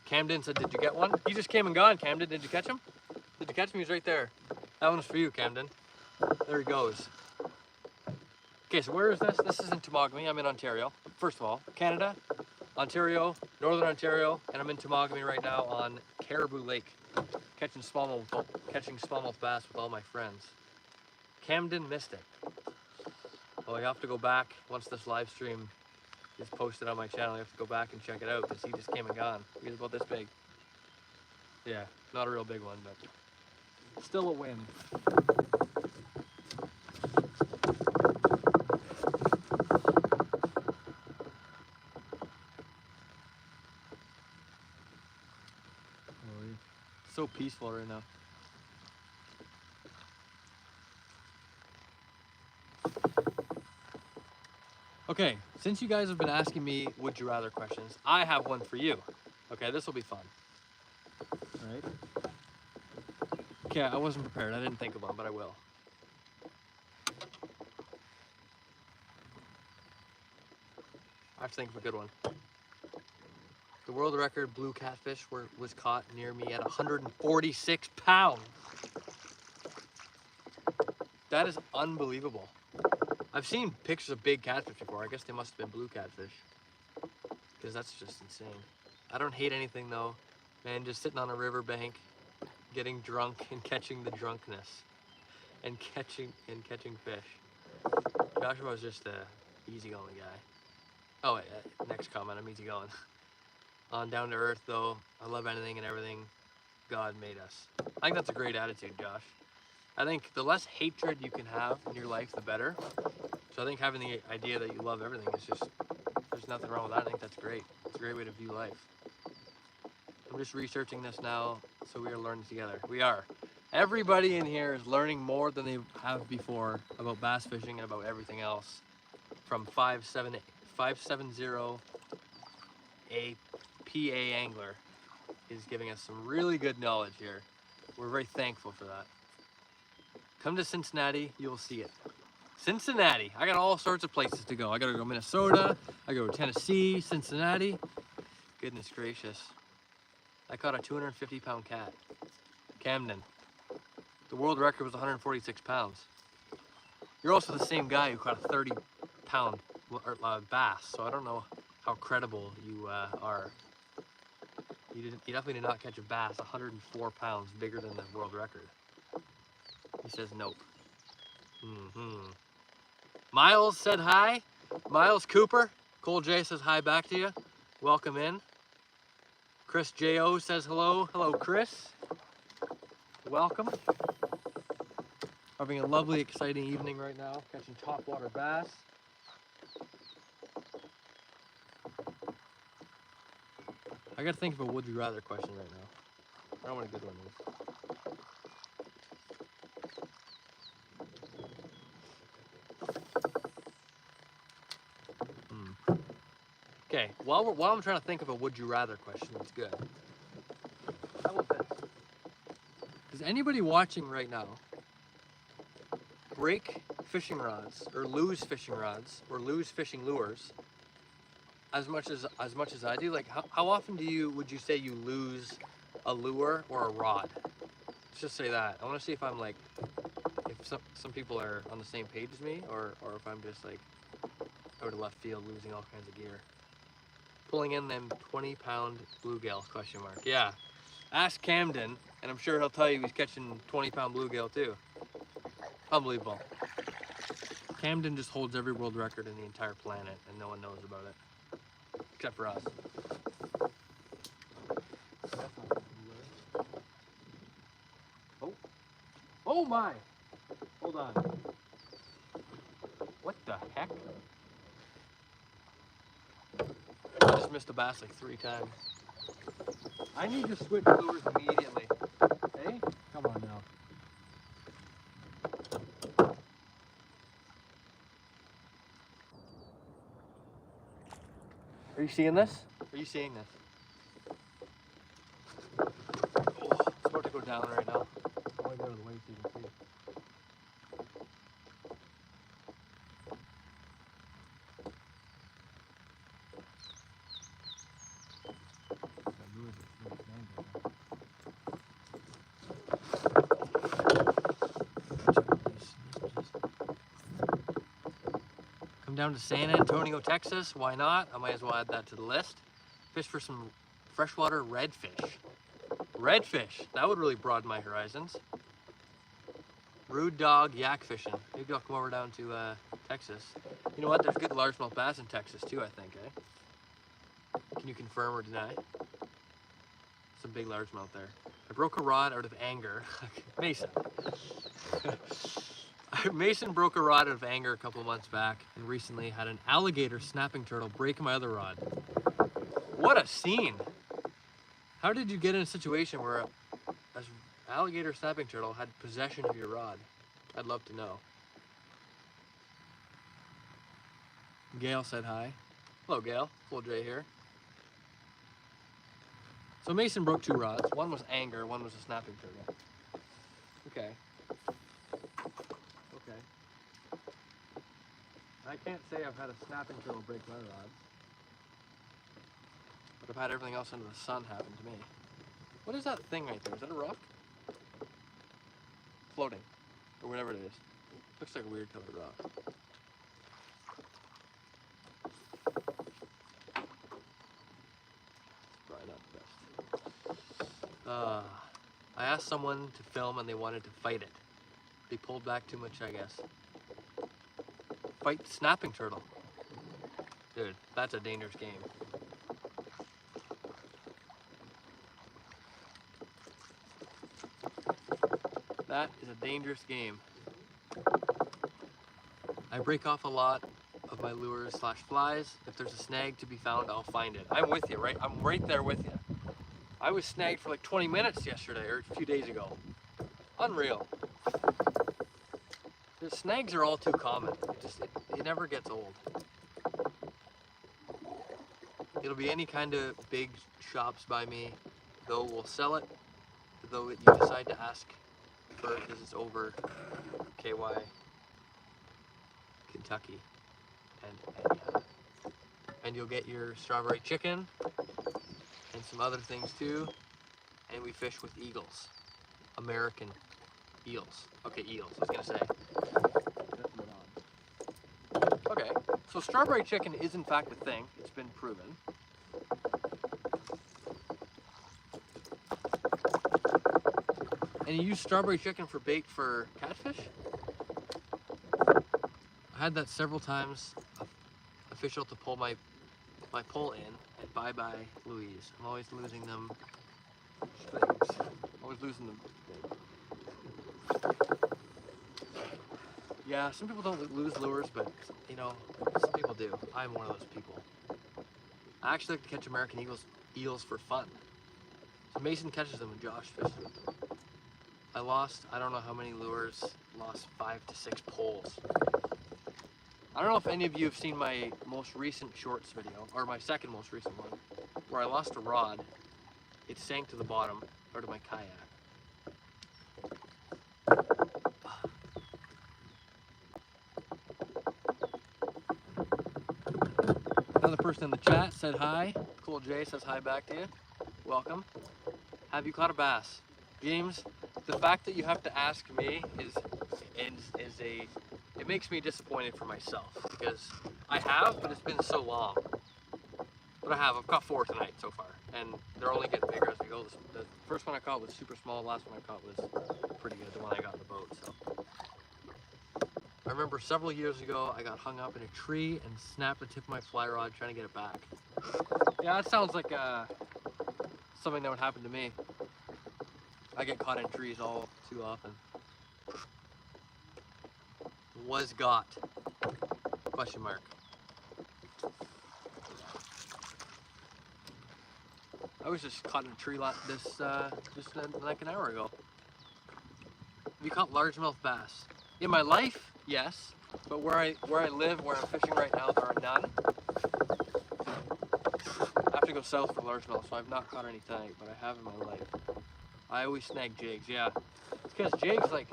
A: Camden said, did you get one? He just came and gone, Camden. Did you catch him? Did you catch him? He's right there. That one's for you, Camden. There he goes. Okay, so where is this? This is in Temagami. I'm in Ontario. First of all, Canada, Ontario, Northern Ontario, and I'm in Temagami right now on Caribou Lake, catching smallmouth bass with all my friends. Camden missed it. Well, you have to go back once this live stream is posted on my channel. You have to go back and check it out because he just came and gone. He was about this big. Yeah, not a real big one, but still a win. So peaceful right now. Okay, since you guys have been asking me would you rather questions, I have one for you. Okay, this will be fun. All right. Okay, I wasn't prepared. I didn't think of one, but I will. I have to think of a good one. The world record blue catfish was caught near me at 146 pounds. That is unbelievable. I've seen pictures of big catfish before. I guess they must have been blue catfish. Because that's just insane. I don't hate anything though. Man, just sitting on a riverbank, getting drunk and catching the drunkenness. And catching fish. Joshua was just a easygoing guy. Oh, next comment, I'm easy going. On down to earth though, I love anything and everything God made us. I think that's a great attitude, Josh. I think the less hatred you can have in your life, the better. So I think having the idea that you love everything is just, there's nothing wrong with that. I think that's great. It's a great way to view life. I'm just researching this now, so we are learning together. We are. Everybody in here is learning more than they have before about bass fishing and about everything else. From 570 a PA angler is giving us some really good knowledge here. We're very thankful for that. Come to Cincinnati, you'll see it. Cincinnati, I got all sorts of places to go. I gotta go Minnesota, I go to Tennessee, Cincinnati. Goodness gracious. I caught a 250-pound cat. Camden. The world record was 146 pounds. You're also the same guy who caught a 30-pound bass, so I don't know how credible you are. You definitely did not catch a bass 104 pounds bigger than the world record. He says nope. Miles said hi. Miles Cooper. Cole J says hi back to you. Welcome in. Chris J.O. says hello. Hello, Chris. Welcome. Having a lovely, exciting evening right now, catching topwater bass. I gotta think of a would you rather question right now. I don't want a good one. Okay, while I'm trying to think of a would you rather question that's good. How about this? Does anybody watching right now break fishing rods or lose fishing rods or lose fishing lures as much as I do? Like how often would you say you lose a lure or a rod? Let's just say that. I want to see if I'm like, if some people are on the same page as me, or if I'm just like out of left field losing all kinds of gear. Pulling in them 20-pound bluegills, question mark. Yeah, ask Camden, and I'm sure he'll tell you he's catching 20-pound bluegill too. Unbelievable. Camden just holds every world record in the entire planet, and no one knows about it, except for us. Oh, oh my! Hold on. What the heck? I just missed a bass like 3 times. I need to switch lures immediately. Hey, come on now. Are you seeing this? Are you seeing this? Oh, it's about to go down right now. I want to go to the way so you can see. Come down to San Antonio, Texas. Why not? I might as well add that to the list. Fish for some freshwater redfish. Redfish. That would really broaden my horizons. Rude dog yak fishing. Maybe I'll come over down to Texas. You know what? There's good largemouth bass in Texas too, I think, eh? Can you confirm or deny? Some big largemouth there. I broke a rod out of anger. Mason. Mason broke a rod out of anger a couple months back and recently had an alligator snapping turtle break my other rod. What a scene! How did you get in a situation where an alligator snapping turtle had possession of your rod? I'd love to know. Gail said hi. Hello, Gail. Full J here. So Mason broke 2 rods. One was anger, one was a snapping turtle. Okay. Okay. I can't say I've had a snapping turtle break my rods, but I've had everything else under the sun happen to me. What is that thing right there? Is that a rock? Floating, or whatever it is. Looks like a weird colored rock. Probably not the best. I asked someone to film and they wanted to fight it. They pulled back too much, I guess. Fight snapping turtle. Dude, that's a dangerous game. That is a dangerous game. I break off a lot of my lures slash flies. If there's a snag to be found, I'll find it. I'm with you, right? I'm right there with you. I was snagged for like 20 minutes yesterday or a few days ago. Unreal. The snags are all too common. It never gets old. It'll be any kind of big shops by me. Though we'll sell it. Though you decide to ask for it because it's over KY, Kentucky. And you'll get your strawberry chicken and some other things too. And we fish with eagles. American eels. Okay, eels, I was gonna say. Okay, so strawberry chicken is in fact a thing. It's been proven. And you use strawberry chicken for bait for catfish? I had that several times. A fish out to pull my pole in, and bye-bye Louise. I'm always losing them. Always losing them. Yeah, some people don't lose lures, but you know, some people do. I'm one of those people. I actually like to catch American eels for fun. So Mason catches them and Josh fishes with them. I lost, I don't know how many lures, lost 5 to 6 poles. I don't know if any of you have seen my most recent shorts video, or my second most recent one, where I lost a rod. It sank to the bottom, or to my kayak. Another person in the chat said hi. Cool Jay says hi back to you. Welcome. Have you caught a bass? James, the fact that you have to ask me it makes me disappointed for myself, because I have, but it's been so long. But I've caught 4 tonight so far, and they're only getting bigger as we go. The first one I caught was super small, the last one I caught was pretty good, the one I got in the boat. So I remember several years ago, I got hung up in a tree and snapped the tip of my fly rod trying to get it back. Yeah, that sounds like something that would happen to me. I get caught in trees all too often. Was got? Question mark. I was just caught in a tree just like an hour ago. Have you caught largemouth bass? In my life, yes, but where I live, where I'm fishing right now, there are none. I have to go south for largemouth, so I've not caught any tonight, but I have in my life. I always snag jigs, yeah. It's because jigs, like,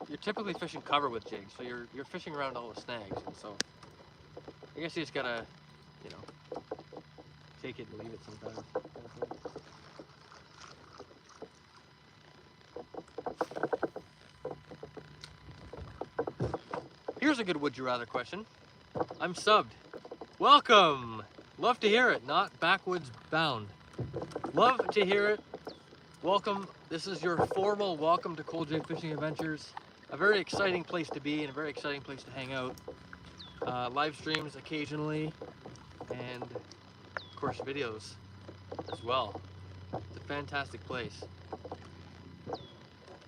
A: you're typically fishing cover with jigs, so you're fishing around all the snags, and so I guess you just gotta, you know, take it and leave it sometimes. Here's a good would you rather question. I'm subbed. Welcome! Love to hear it, not backwoods bound. Love to hear it. Welcome. This is your formal welcome to Cold J Fishing Adventures. A very exciting place to be and a very exciting place to hang out. Live streams occasionally, and of course videos as well. It's a fantastic place.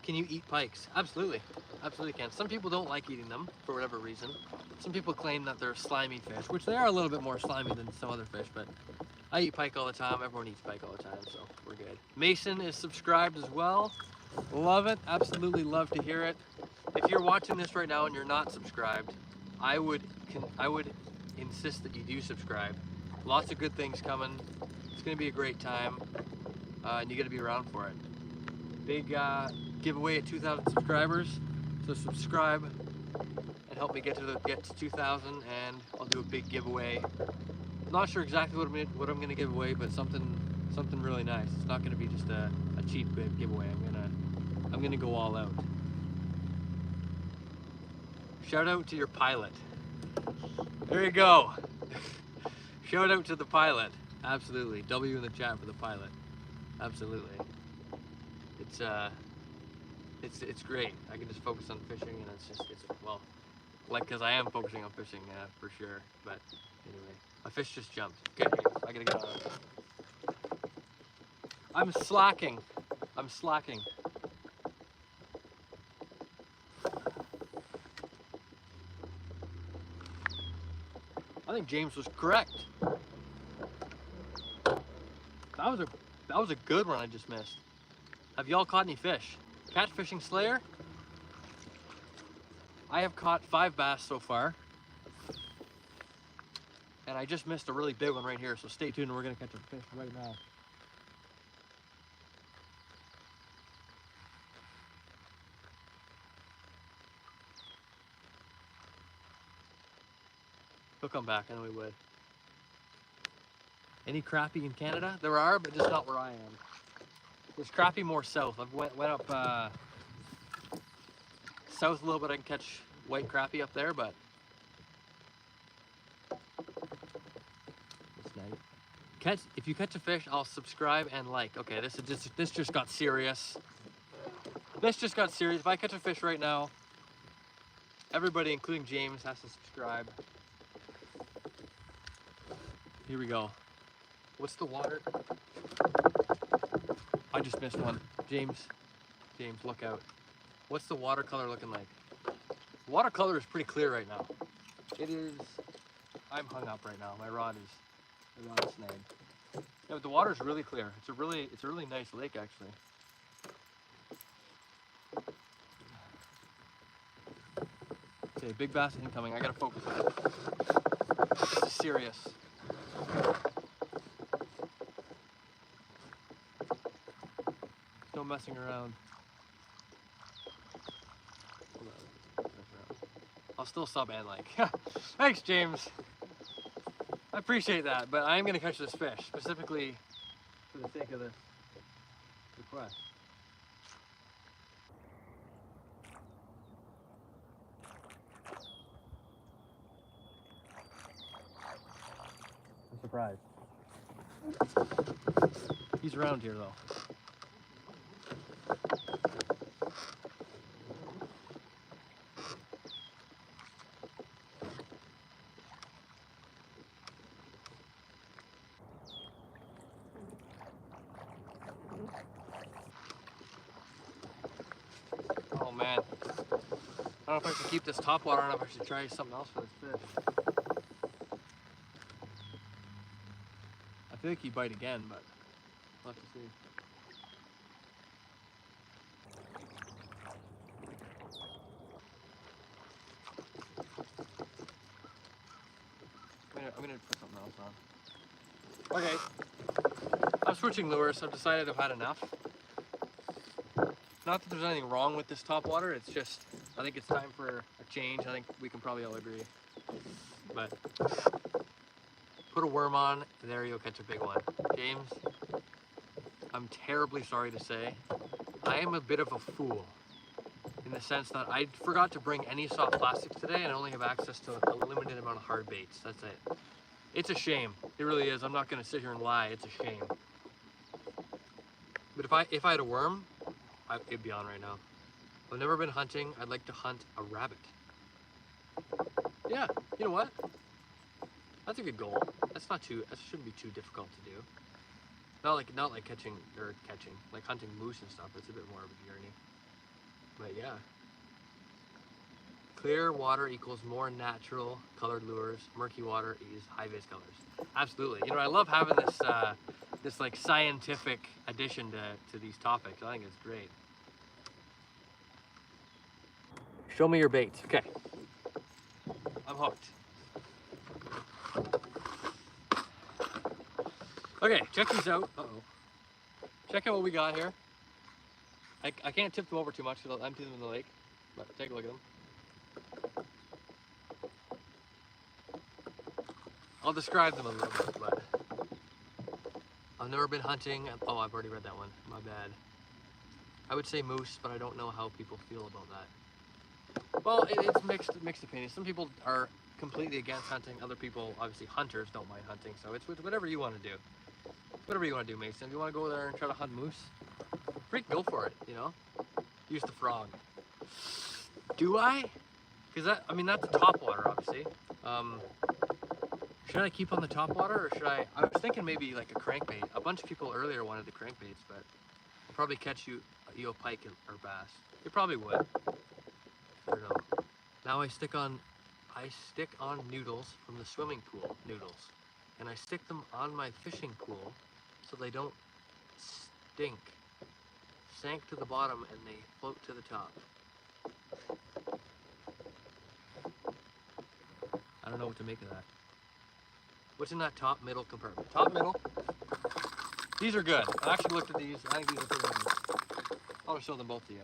A: Can you eat pikes? Absolutely. Absolutely can. Some people don't like eating them for whatever reason. Some people claim that they're slimy fish, which they are a little bit more slimy than some other fish, but I eat pike all the time. Everyone eats pike all the time, so we're good. Mason is subscribed as well. Love it. Absolutely love to hear it. If you're watching this right now and you're not subscribed, I would insist that you do subscribe. Lots of good things coming. It's going to be a great time, and you got to be around for it. Big giveaway at 2,000 subscribers, so subscribe and help me get to 2,000, and I'll do a big giveaway. Not sure exactly what I'm going to give away, but something really nice. It's not going to be just a cheap giveaway. I'm gonna go all out. Shout out to your pilot. There you go. Shout out to the pilot. Absolutely. W in the chat for the pilot. Absolutely. It's great. I can just focus on fishing, and it's like, because I am focusing on fishing for sure. But anyway, a fish just jumped. Okay, I gotta get on it. I'm slacking. I'm slacking. I think James was correct. That was a good one I just missed. Have y'all caught any fish? Catfishing Slayer? I have caught 5 bass so far. And I just missed a really big one right here, so stay tuned, we're gonna catch a fish right now. He'll come back, I know he would. Any crappie in Canada? There are, but just not where I am. There's crappie more south. I've went up south a little bit. I can catch white crappie up there, but it's nice. If you catch a fish, I'll subscribe and like. Okay, this just got serious. This just got serious. If I catch a fish right now, everybody, including James, has to subscribe. Here we go. What's the water? I just missed one. James, look out. What's the watercolor looking like? The watercolor is pretty clear right now. It is, I'm hung up right now. My rod is snagged. Yeah, but the water is really clear. It's a really nice lake actually. Okay, big bass incoming. I gotta focus on it. This is serious. No messing around. I'll still sub and like. Thanks, James. I appreciate that, but I am gonna catch this fish specifically for the sake of this request. I'm surprised. He's around here though. Oh man. I don't know if I should keep this topwater or if I should try something else for this fish. I feel like he'd bite again, but we'll have to see. I'm gonna put something else on. Okay. I'm switching lures. I've decided I've had enough. Not that there's anything wrong with this topwater, it's just, I think it's time for a change. I think we can probably all agree. But put a worm on, there you'll catch a big one. James, I'm terribly sorry to say, I am a bit of a fool in the sense that I forgot to bring any soft plastics today and I only have access to a limited amount of hard baits. That's it. It's a shame. It really is. I'm not going to sit here and lie. It's a shame. But if I had a worm, it'd be on right now. I've never been hunting. I'd like to hunt a rabbit. Yeah, you know what? That's a good goal. That shouldn't be too difficult to do. Not like like hunting moose and stuff. It's a bit more of a journey. But yeah. Clear water equals more natural colored lures. Murky water is high-vis colors. Absolutely. You know, I love having this this like scientific addition to these topics. I think it's great. Show me your baits. Okay. I'm hooked. Okay, check these out. Uh-oh. Check out what we got here. I can't tip them over too much because I'll empty them in the lake. But take a look at them. I'll describe them a little bit, but I've never been hunting. Oh, I've already read that one. My bad. I would say moose, but I don't know how people feel about that. Well, it's mixed opinions. Some people are completely against hunting. Other people, obviously hunters, don't mind hunting. So it's whatever you want to do. Whatever you want to do, Mason. If you want to go there and try to hunt moose, freak, go for it, you know? Use the frog. Do I? Because that, I mean, that's the top water, obviously. Should I keep on the top water, or should I was thinking maybe like a crankbait. A bunch of people earlier wanted the crankbaits, but I'll probably catch you a pike or bass. You probably would. I don't know. Now I stick on noodles from the swimming pool noodles, and I stick them on my fishing pool so they don't stink. Sank to the bottom and they float to the top. I don't know what to make of that. What's in that top middle compartment? Top middle. These are good. I actually looked at these. I think these are pretty nice. I'll just show them both to you.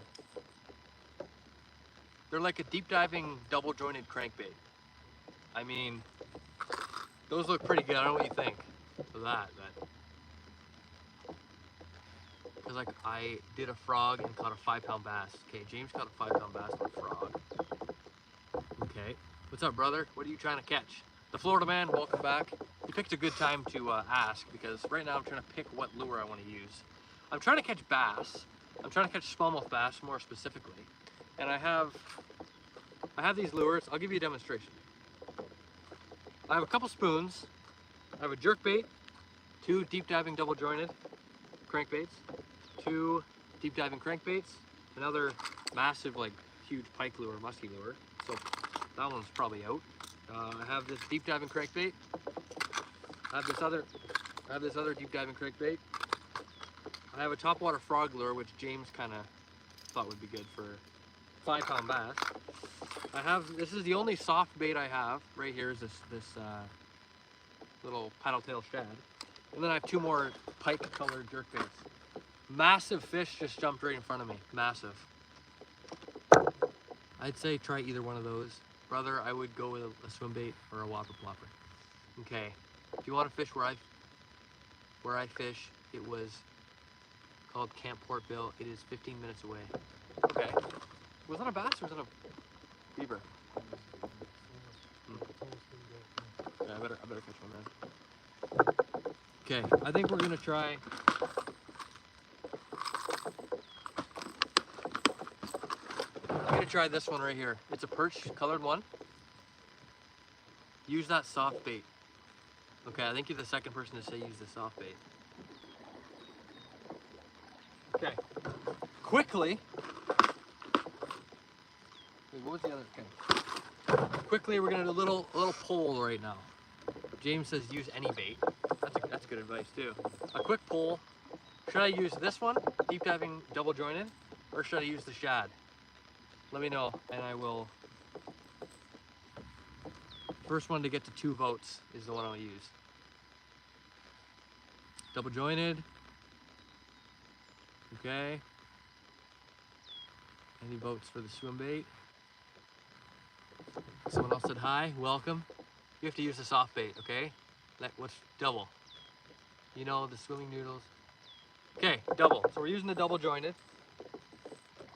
A: They're like a deep diving double jointed crankbait. I mean, those look pretty good. I don't know what you think of that, but because like I did a frog and caught a 5-pound bass. Okay, James caught a 5-pound bass on a frog. Okay, what's up, brother? What are you trying to catch? The Florida man, welcome back. You picked a good time to ask, because right now I'm trying to pick what lure I want to use. I'm trying to catch bass. I'm trying to catch smallmouth bass more specifically, and I have these lures. I'll give you a demonstration. I have a couple spoons. I have a jerkbait, 2 deep diving double jointed crankbaits, 2 deep diving crankbaits, another massive like huge pike lure, musky lure. So that one's probably out. I have this deep diving crankbait. I have this other deep diving crankbait. I have a topwater frog lure, which James kind of thought would be good for 5-pound bass. This is the only soft bait I have. Right here is this little paddle tail shad. And then I have 2 more pike colored jerkbaits. Massive fish just jumped right in front of me. Massive. I'd say try either one of those. Brother, I would go with a swimbait or a whopper plopper. Okay. If you want to fish where I fish, it was called Camp Portville. It is 15 minutes away. Okay. Was that a bass or was it a beaver? Yeah, I better catch one then. Okay, I think we're gonna try. I'm gonna try this one right here. It's a perch colored one. Use that soft bait. Okay, I think you're the second person to say use the soft bait. Okay. Quickly. Wait, what was the other? Okay. Quickly, we're gonna do a little poll right now. James says use any bait. That's good advice too. A quick poll. Should I use this one, deep diving double jointed, or should I use the shad? Let me know, and I will. First one to get to 2 votes is the one I'll use. Double jointed. Okay. Any votes for the swim bait? Someone else said hi, welcome. You have to use the soft bait, okay? What's double? You know, the swimming noodles. Okay, double. So we're using the double jointed.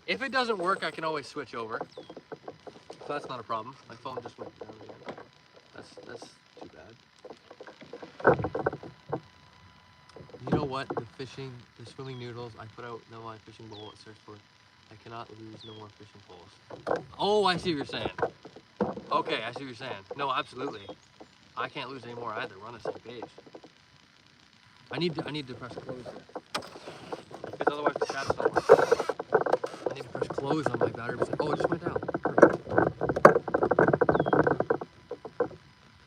A: If it doesn't work, I can always switch over. So that's not a problem. My phone just went down again. That's too bad. You know what? The swimming noodles, I put out no my fishing bowl at search for. I cannot lose no more fishing poles. Oh, I see what you're saying. Okay, I see what you're saying. No, absolutely. I can't lose any more either. We're on the same page. I need to press close there. Because otherwise the shad's don't work. I need to press close on my battery. Oh, it just went down.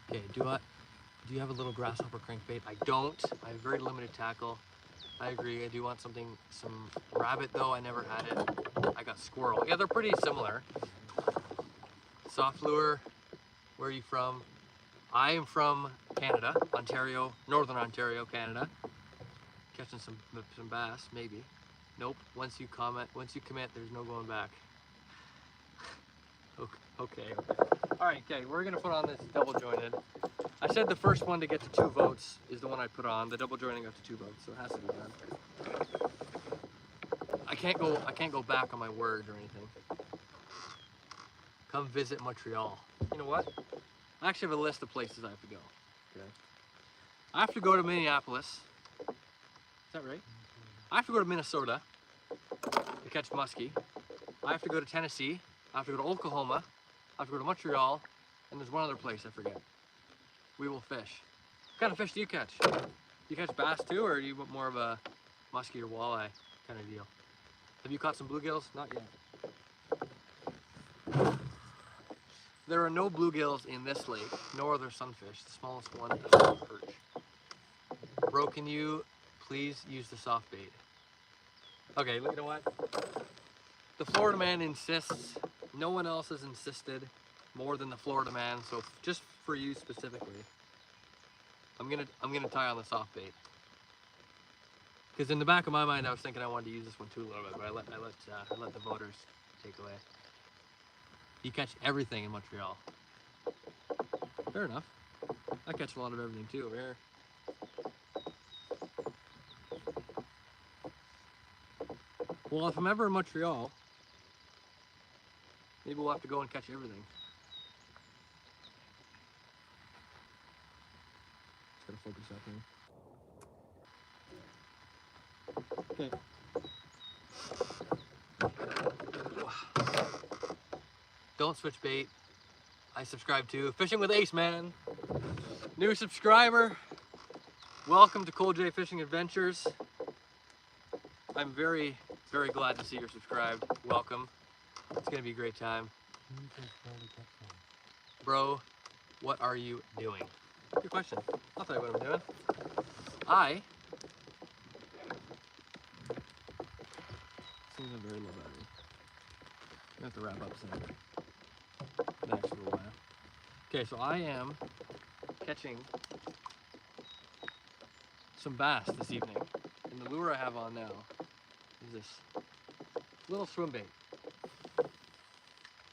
A: Okay, do you have a little grasshopper crankbait? I don't. I have very limited tackle. I agree. I do want some rabbit though. I never had it. I got squirrel. Yeah, they're pretty similar. Soft lure. Where are you from? I am from Canada, Ontario, Northern Ontario, Canada. Catching some bass, maybe. Nope. Once you commit, there's no going back. Okay. All right. Okay, we're gonna put on this double jointed. I said the first one to get to 2 votes is the one I put on. The double joining got to 2 votes, so it has to be done. I can't go back on my word or anything. Come visit Montreal. You know what? I actually have a list of places I have to go. Okay. I have to go to Minneapolis. Is that right? I have to go to Minnesota to catch muskie. I have to go to Tennessee. I have to go to Oklahoma. have to go to Montreal, and there's one other place I forget. We will fish. What kind of fish do you catch? Do you catch bass too, or are you more of a muskie or walleye kind of deal? Have you caught some bluegills? Not yet. There are no bluegills in this lake, nor are there sunfish. The smallest one is a perch. Bro, can you please use the soft bait? Okay, you know what? The Florida man insists. No one else has insisted more than the Florida man. So just for you specifically, I'm gonna tie on the soft bait. Because in the back of my mind, I was thinking I wanted to use this one too a little bit, but I let the voters take away. You catch everything in Montreal. Fair enough. I catch a lot of everything too over here. Well, if I'm ever in Montreal, maybe we'll have to go and catch everything. Just gotta focus up here. Okay. Don't switch bait. I subscribe to Fishing with Ace Man. New subscriber. Welcome to Cole J Fishing Adventures. I'm very, very glad to see you're subscribed. Welcome. It's gonna be a great time. Bro, what are you doing? Good question. I'll tell you what I'm doing. Seems a very low battery. I have to wrap up soon. The next little while. Okay, so I am catching some bass this evening. And the lure I have on now is this little swim bait. I'm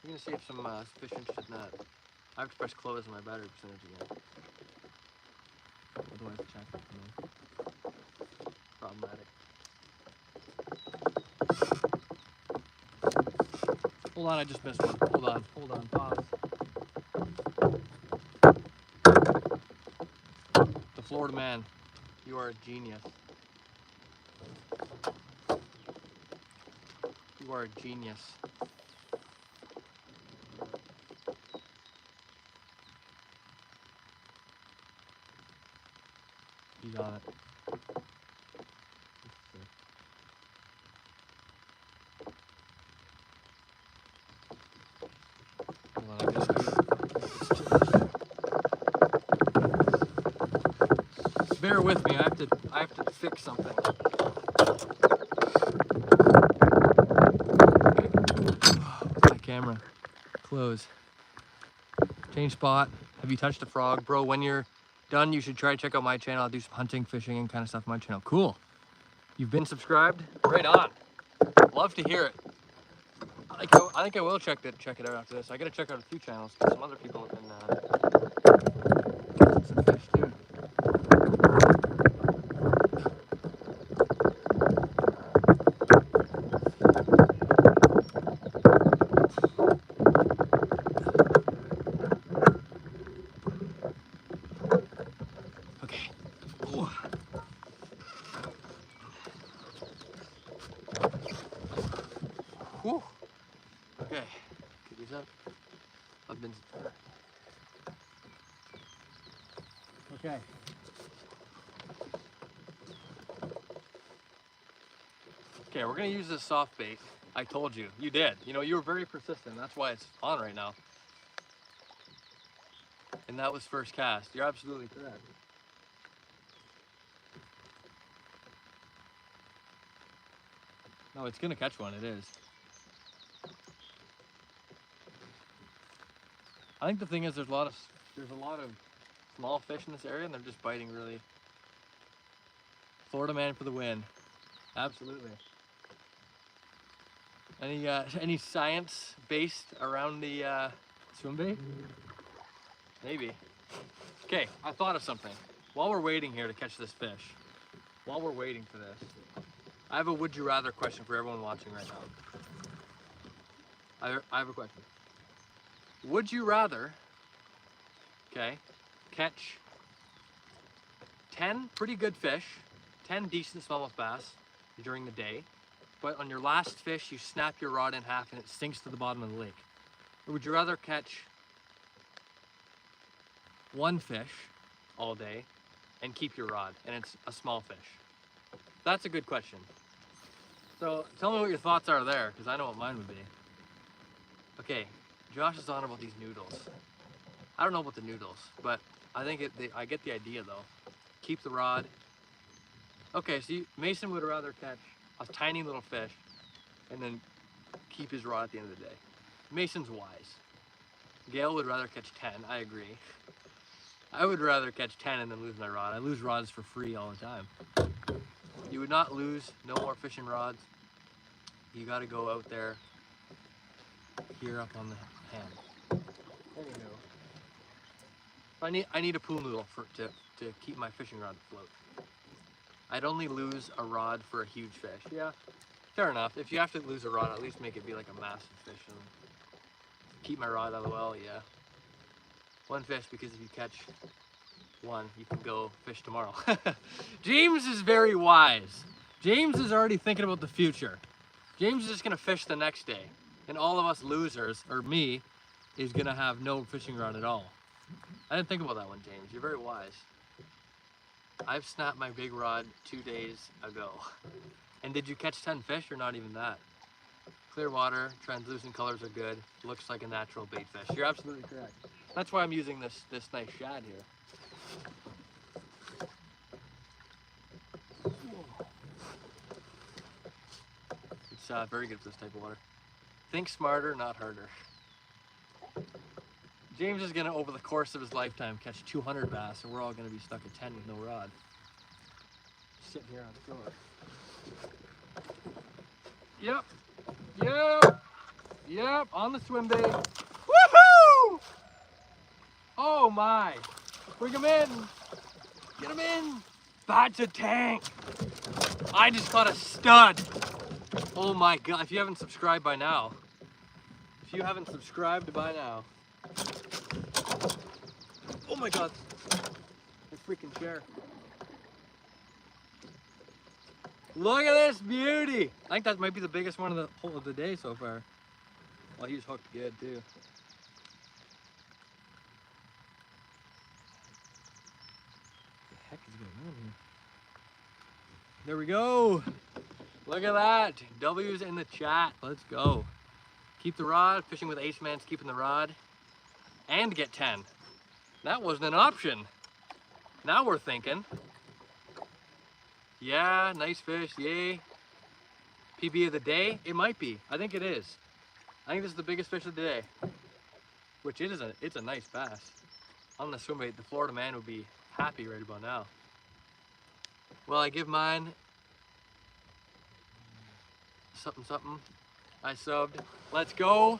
A: gonna see if some fish interested in that. I have to press close on my battery percentage again. Otherwise the chat will come in. Problematic. Hold on, I just missed one. Hold on, pause. The Florida man, you are a genius. You are a genius. He's on it. Hold on, bear with me, I have to fix something. My camera. Close. Change spot. Have you touched a frog? Bro, when you're done, you should try to check out my channel. I'll do some hunting, fishing, and kind of stuff on my channel. Cool. You've been subscribed? Right on. Love to hear it. I think I will check it out after this. I gotta check out a few channels because some other people have been catching some fish too. Okay. Ooh. Whew. Okay. Get these up. I've been. Okay. Okay, we're gonna use this soft bait. I told you. You did. You know, you were very persistent. That's why it's on right now. And that was first cast. You're absolutely correct. No, it's gonna catch one. It is. I think the thing is, there's a lot of small fish in this area, and they're just biting really. Florida man for the win. Absolutely. Any science based around the swim bait? Maybe. Okay, I thought of something. While we're waiting here to catch this fish, while we're waiting for this, I have a would you rather question for everyone watching right now. I have a question. Would you rather, okay, catch 10 pretty good fish, 10 decent smallmouth bass during the day, but on your last fish you snap your rod in half and it sinks to the bottom of the lake? Or would you rather catch one fish all day and keep your rod and it's a small fish? That's a good question. So tell me what your thoughts are there, because I know what mine would be. Okay, Josh is on about these noodles. I don't know about the noodles, but I think I get the idea though. Keep the rod. Okay, so Mason would rather catch a tiny little fish and then keep his rod at the end of the day. Mason's wise. Gail would rather catch 10, I agree. I would rather catch 10 and then lose my rod. I lose rods for free all the time. You would not lose, no more fishing rods. You gotta go out there, here up on the hand. Anywho, I need a pool noodle to keep my fishing rod afloat. I'd only lose a rod for a huge fish. Yeah, fair enough. If you have to lose a rod, at least make it be like a massive fish and keep my rod out of the well, yeah. One fish, because if you catch one, you can go fish tomorrow. James is very wise. James is already thinking about the future. James is just gonna fish the next day. And all of us losers, or me, is gonna have no fishing rod at all. I didn't think about that one, James. You're very wise. I've snapped my big rod 2 days ago. And did you catch 10 fish or not even that? Clear water, translucent colors are good. Looks like a natural bait fish. You're absolutely correct. That's why I'm using this nice shad here. It's very good for this type of water. Think smarter, not harder. James is gonna, over the course of his lifetime, catch 200 bass, and we're all gonna be stuck at 10 with no rod. Sitting here on the floor. Yep, on the swim bait. Woohoo! Oh my! Bring him in! Get him in! That's a tank! I just caught a stud! Oh my god, if you haven't subscribed by now, oh my god, a freaking chair. Look at this beauty! I think that might be the biggest one of the whole of the day so far. Well, he's hooked good too. What the heck is going on here? There we go! Look at that! W's in the chat. Let's go. Keep the rod. Fishing with Ace Man's keeping the rod. And get 10. That wasn't an option. Now we're thinking. Yeah, nice fish. Yay. PB of the day? It might be. I think it is. I think this is the biggest fish of the day. Which it is it's a nice bass. On the swim bait, the Florida man would be happy right about now. Well, I give mine something. I subbed. Let's go.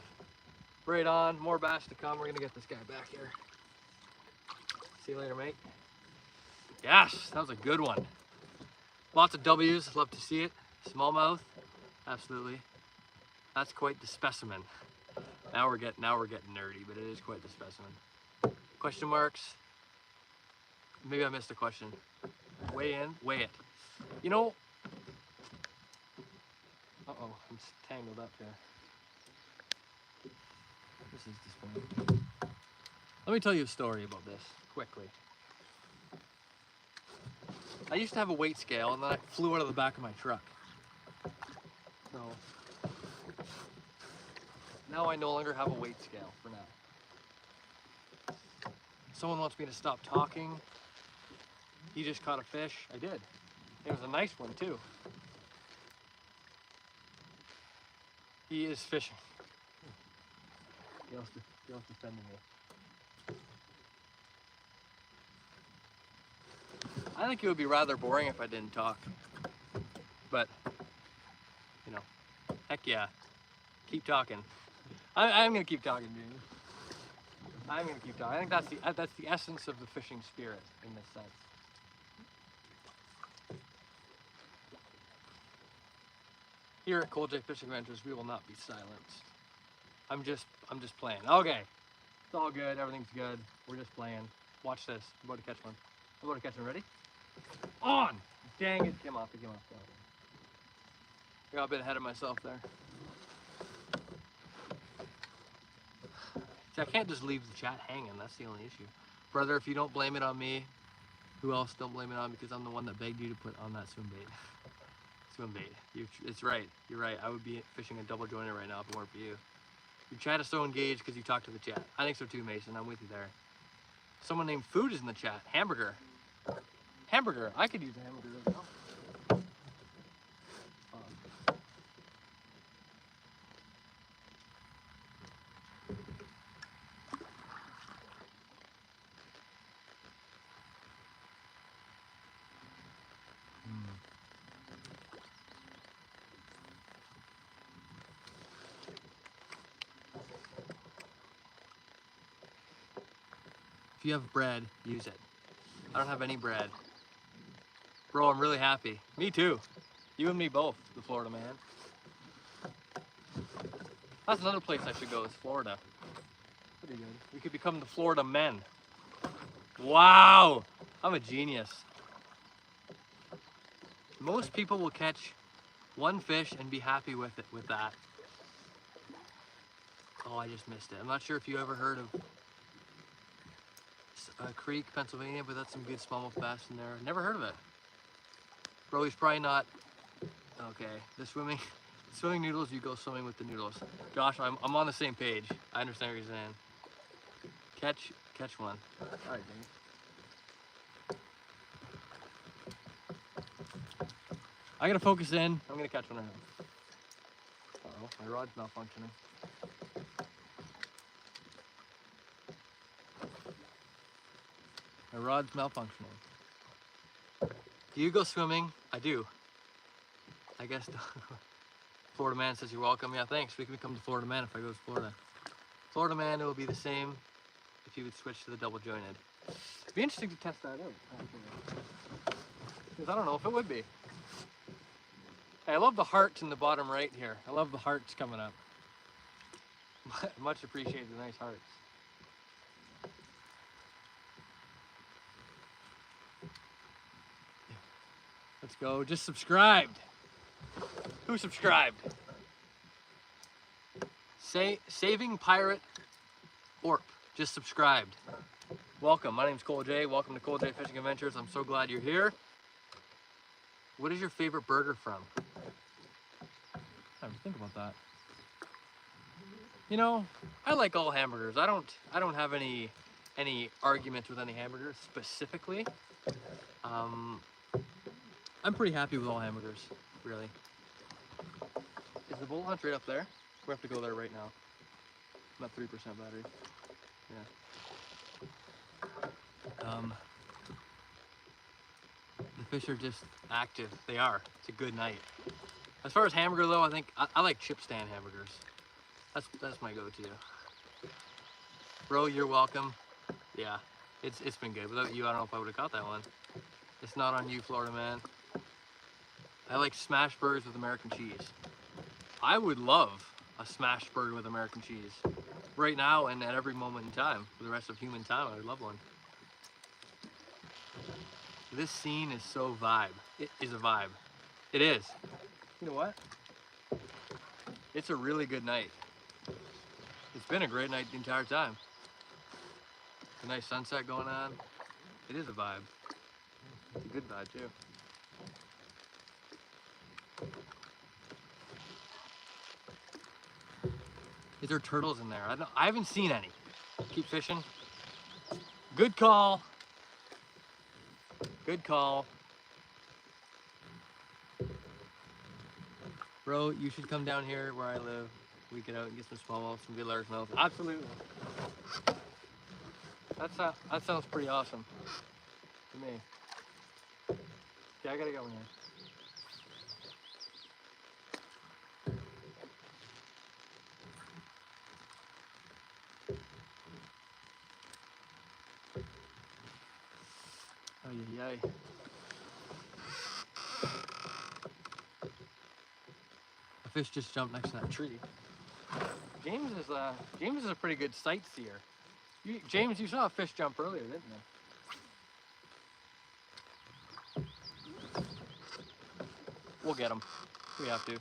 A: Right on. More bass to come. We're gonna get this guy back here. See you later, mate. Yes, that was a good one. Lots of W's. Love to see it. Smallmouth. Absolutely. That's quite the specimen. Now we're getting nerdy, but it is quite the specimen. Question marks. Maybe I missed a question. Weigh in. Weigh it. You know. Uh-oh, I'm tangled up here. This is disappointing. Let me tell you a story about this, quickly. I used to have a weight scale, and then I flew out of the back of my truck. So, now I no longer have a weight scale, for now. Someone wants me to stop talking. He just caught a fish. I did. It was a nice one, too. He is fishing. Gail's defending me. I think it would be rather boring if I didn't talk. But, you know, heck yeah. Keep talking. I'm gonna keep talking, Jamie. I'm gonna keep talking. I think that's the essence of the fishing spirit in this sense. Here at Cold J Fishing Adventures, we will not be silenced. I'm just playing. Okay, it's all good. Everything's good. We're just playing. Watch this. I'm about to catch one. I'm about to catch one. Ready? On! Dang it! Came off. It came off. I got a bit ahead of myself there. See, I can't just leave the chat hanging. That's the only issue. Brother, if you don't blame it on me, who else don't blame it on? Because I'm the one that begged you to put on that swim bait. Swim bait. It's right. You're right. I would be fishing a double joiner right now if it weren't for you. Your chat is so engaged because you talk to the chat. I think so too, Mason. I'm with you there. Someone named Food is in the chat. Hamburger. Hamburger. I could use a hamburger as well. If you have bread, use it. I don't have any bread. Bro, I'm really happy. Me too. You and me both, the Florida man. That's another place I should go, is Florida. Pretty good. We could become the Florida men. Wow! I'm a genius. Most people will catch one fish and be happy with that. Oh, I just missed it. I'm not sure if you ever heard of Creek, Pennsylvania, but that's some good smallmouth bass in there. Never heard of it. Bro, he's probably not. Okay, the swimming noodles, you go swimming with the noodles. Josh, I'm on the same page. I understand what you're saying. Catch one. All right, Dave. I gotta focus in. I'm gonna catch one right now. Uh-oh, my rod's malfunctioning. My rod's malfunctioning. Do you go swimming? I do. I guess. Florida man says you're welcome. Yeah, thanks. We can become the Florida man if I go to Florida. Florida man, it will be the same if you would switch to the double jointed. It'd be interesting to test that out, because I don't know if it would be. Hey, I love the hearts in the bottom right here. I love the hearts coming up. Much appreciated, the nice hearts. Let's go. Just subscribed. Who subscribed? Saving Pirate Orp. Just subscribed. Welcome. My name's Cole J. Welcome to Cole J Fishing Adventures. I'm so glad you're here. What is your favorite burger from? I have to think about that. You know, I like all hamburgers. I don't have any arguments with any hamburgers specifically. I'm pretty happy with all hamburgers, really. Is the bolt launch right up there? We have to go there right now. I'm at 3% battery. Yeah. The fish are just active. They are. It's a good night. As far as hamburger though, I think I like chip stand hamburgers. That's my go-to. Bro, you're welcome. Yeah, it's been good. Without you, I don't know if I would have caught that one. It's not on you, Florida man. I like smashed burgers with American cheese. I would love a smashed burger with American cheese. Right now and at every moment in time. For the rest of human time, I would love one. This scene is so vibe. It is a vibe. It is. You know what? It's a really good night. It's been a great night the entire time. A nice sunset going on. It is a vibe. It's a good vibe too. Is there turtles in there? I haven't seen any. Keep fishing. Good call. Good call. Bro, you should come down here where I live. We get out and get some smallmouth, some good largemouth. Absolutely. That sounds pretty awesome to me. Okay, I gotta go in here. Yay. A fish just jumped next to that tree. James is a pretty good sightseer. James, you saw a fish jump earlier, didn't you? We'll get him. We have to.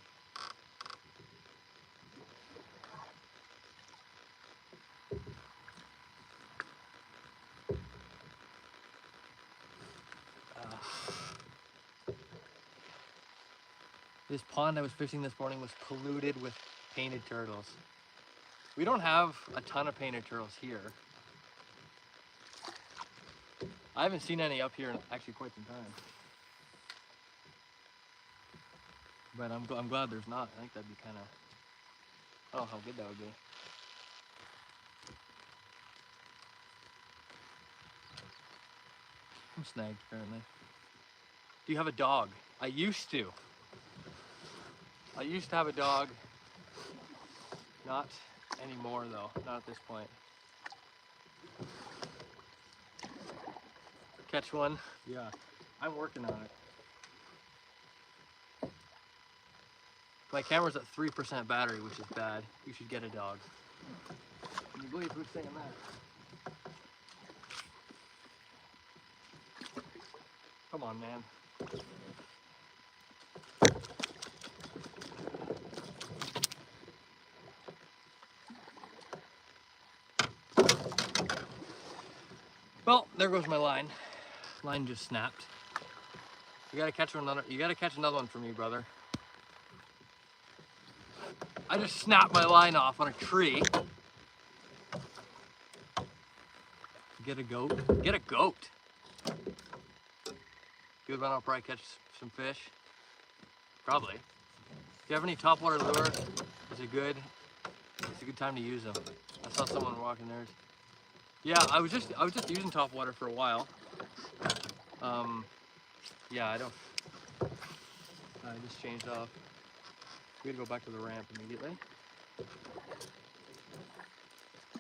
A: This pond I was fishing this morning was polluted with painted turtles. We don't have a ton of painted turtles here. I haven't seen any up here in actually quite some time. But I'm glad there's not. I think that'd be kind of, I don't know how good that would be. I'm snagged apparently. Do you have a dog? I used to. I used to have a dog. Not anymore though, not at this point. Catch one? Yeah, I'm working on it. My camera's at 3% battery, which is bad. You should get a dog. Can you believe who's saying that? Come on, man. Well, there goes my line. Line just snapped. You gotta catch another one for me, brother. I just snapped my line off on a tree. Get a goat. Get a goat. Good one, I'll probably catch some fish. Probably. If you have any topwater lure, it's a good time to use them. I saw someone walking theirs. Yeah, I was just using topwater for a while. Yeah, I just changed off. We gotta go back to the ramp immediately.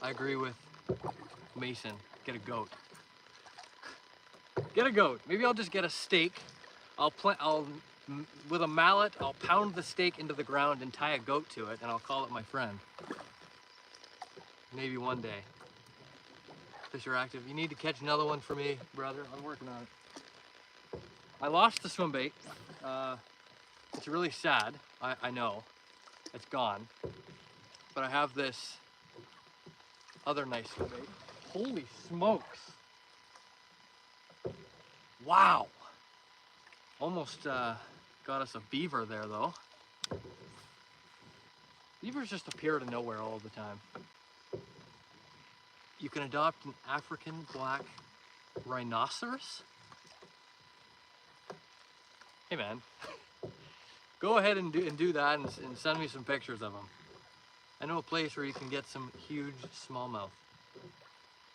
A: I agree with Mason. Get a goat. Get a goat. Maybe I'll just get a stake. With a mallet, I'll pound the stake into the ground and tie a goat to it, and I'll call it my friend. Maybe one day. Fish are active. You need to catch another one for me, brother. I'm working on it. I lost the swim bait. It's really sad. I know. It's gone. But I have this other nice swim bait. Holy smokes. Wow. Almost got us a beaver there though. Beavers just appear out of nowhere all the time. You can adopt an African black rhinoceros. Hey man, go ahead and do that and send me some pictures of them. I know a place where you can get some huge smallmouth.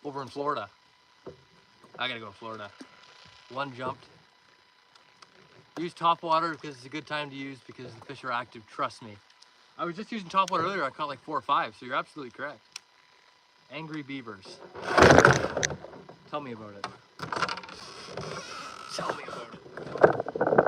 A: Over in Florida. I gotta go to Florida. One jumped. Use topwater because it's a good time to use because the fish are active, trust me. I was just using topwater earlier, I caught like 4 or 5, so you're absolutely correct. Angry beavers. Tell me about it. Tell me about it.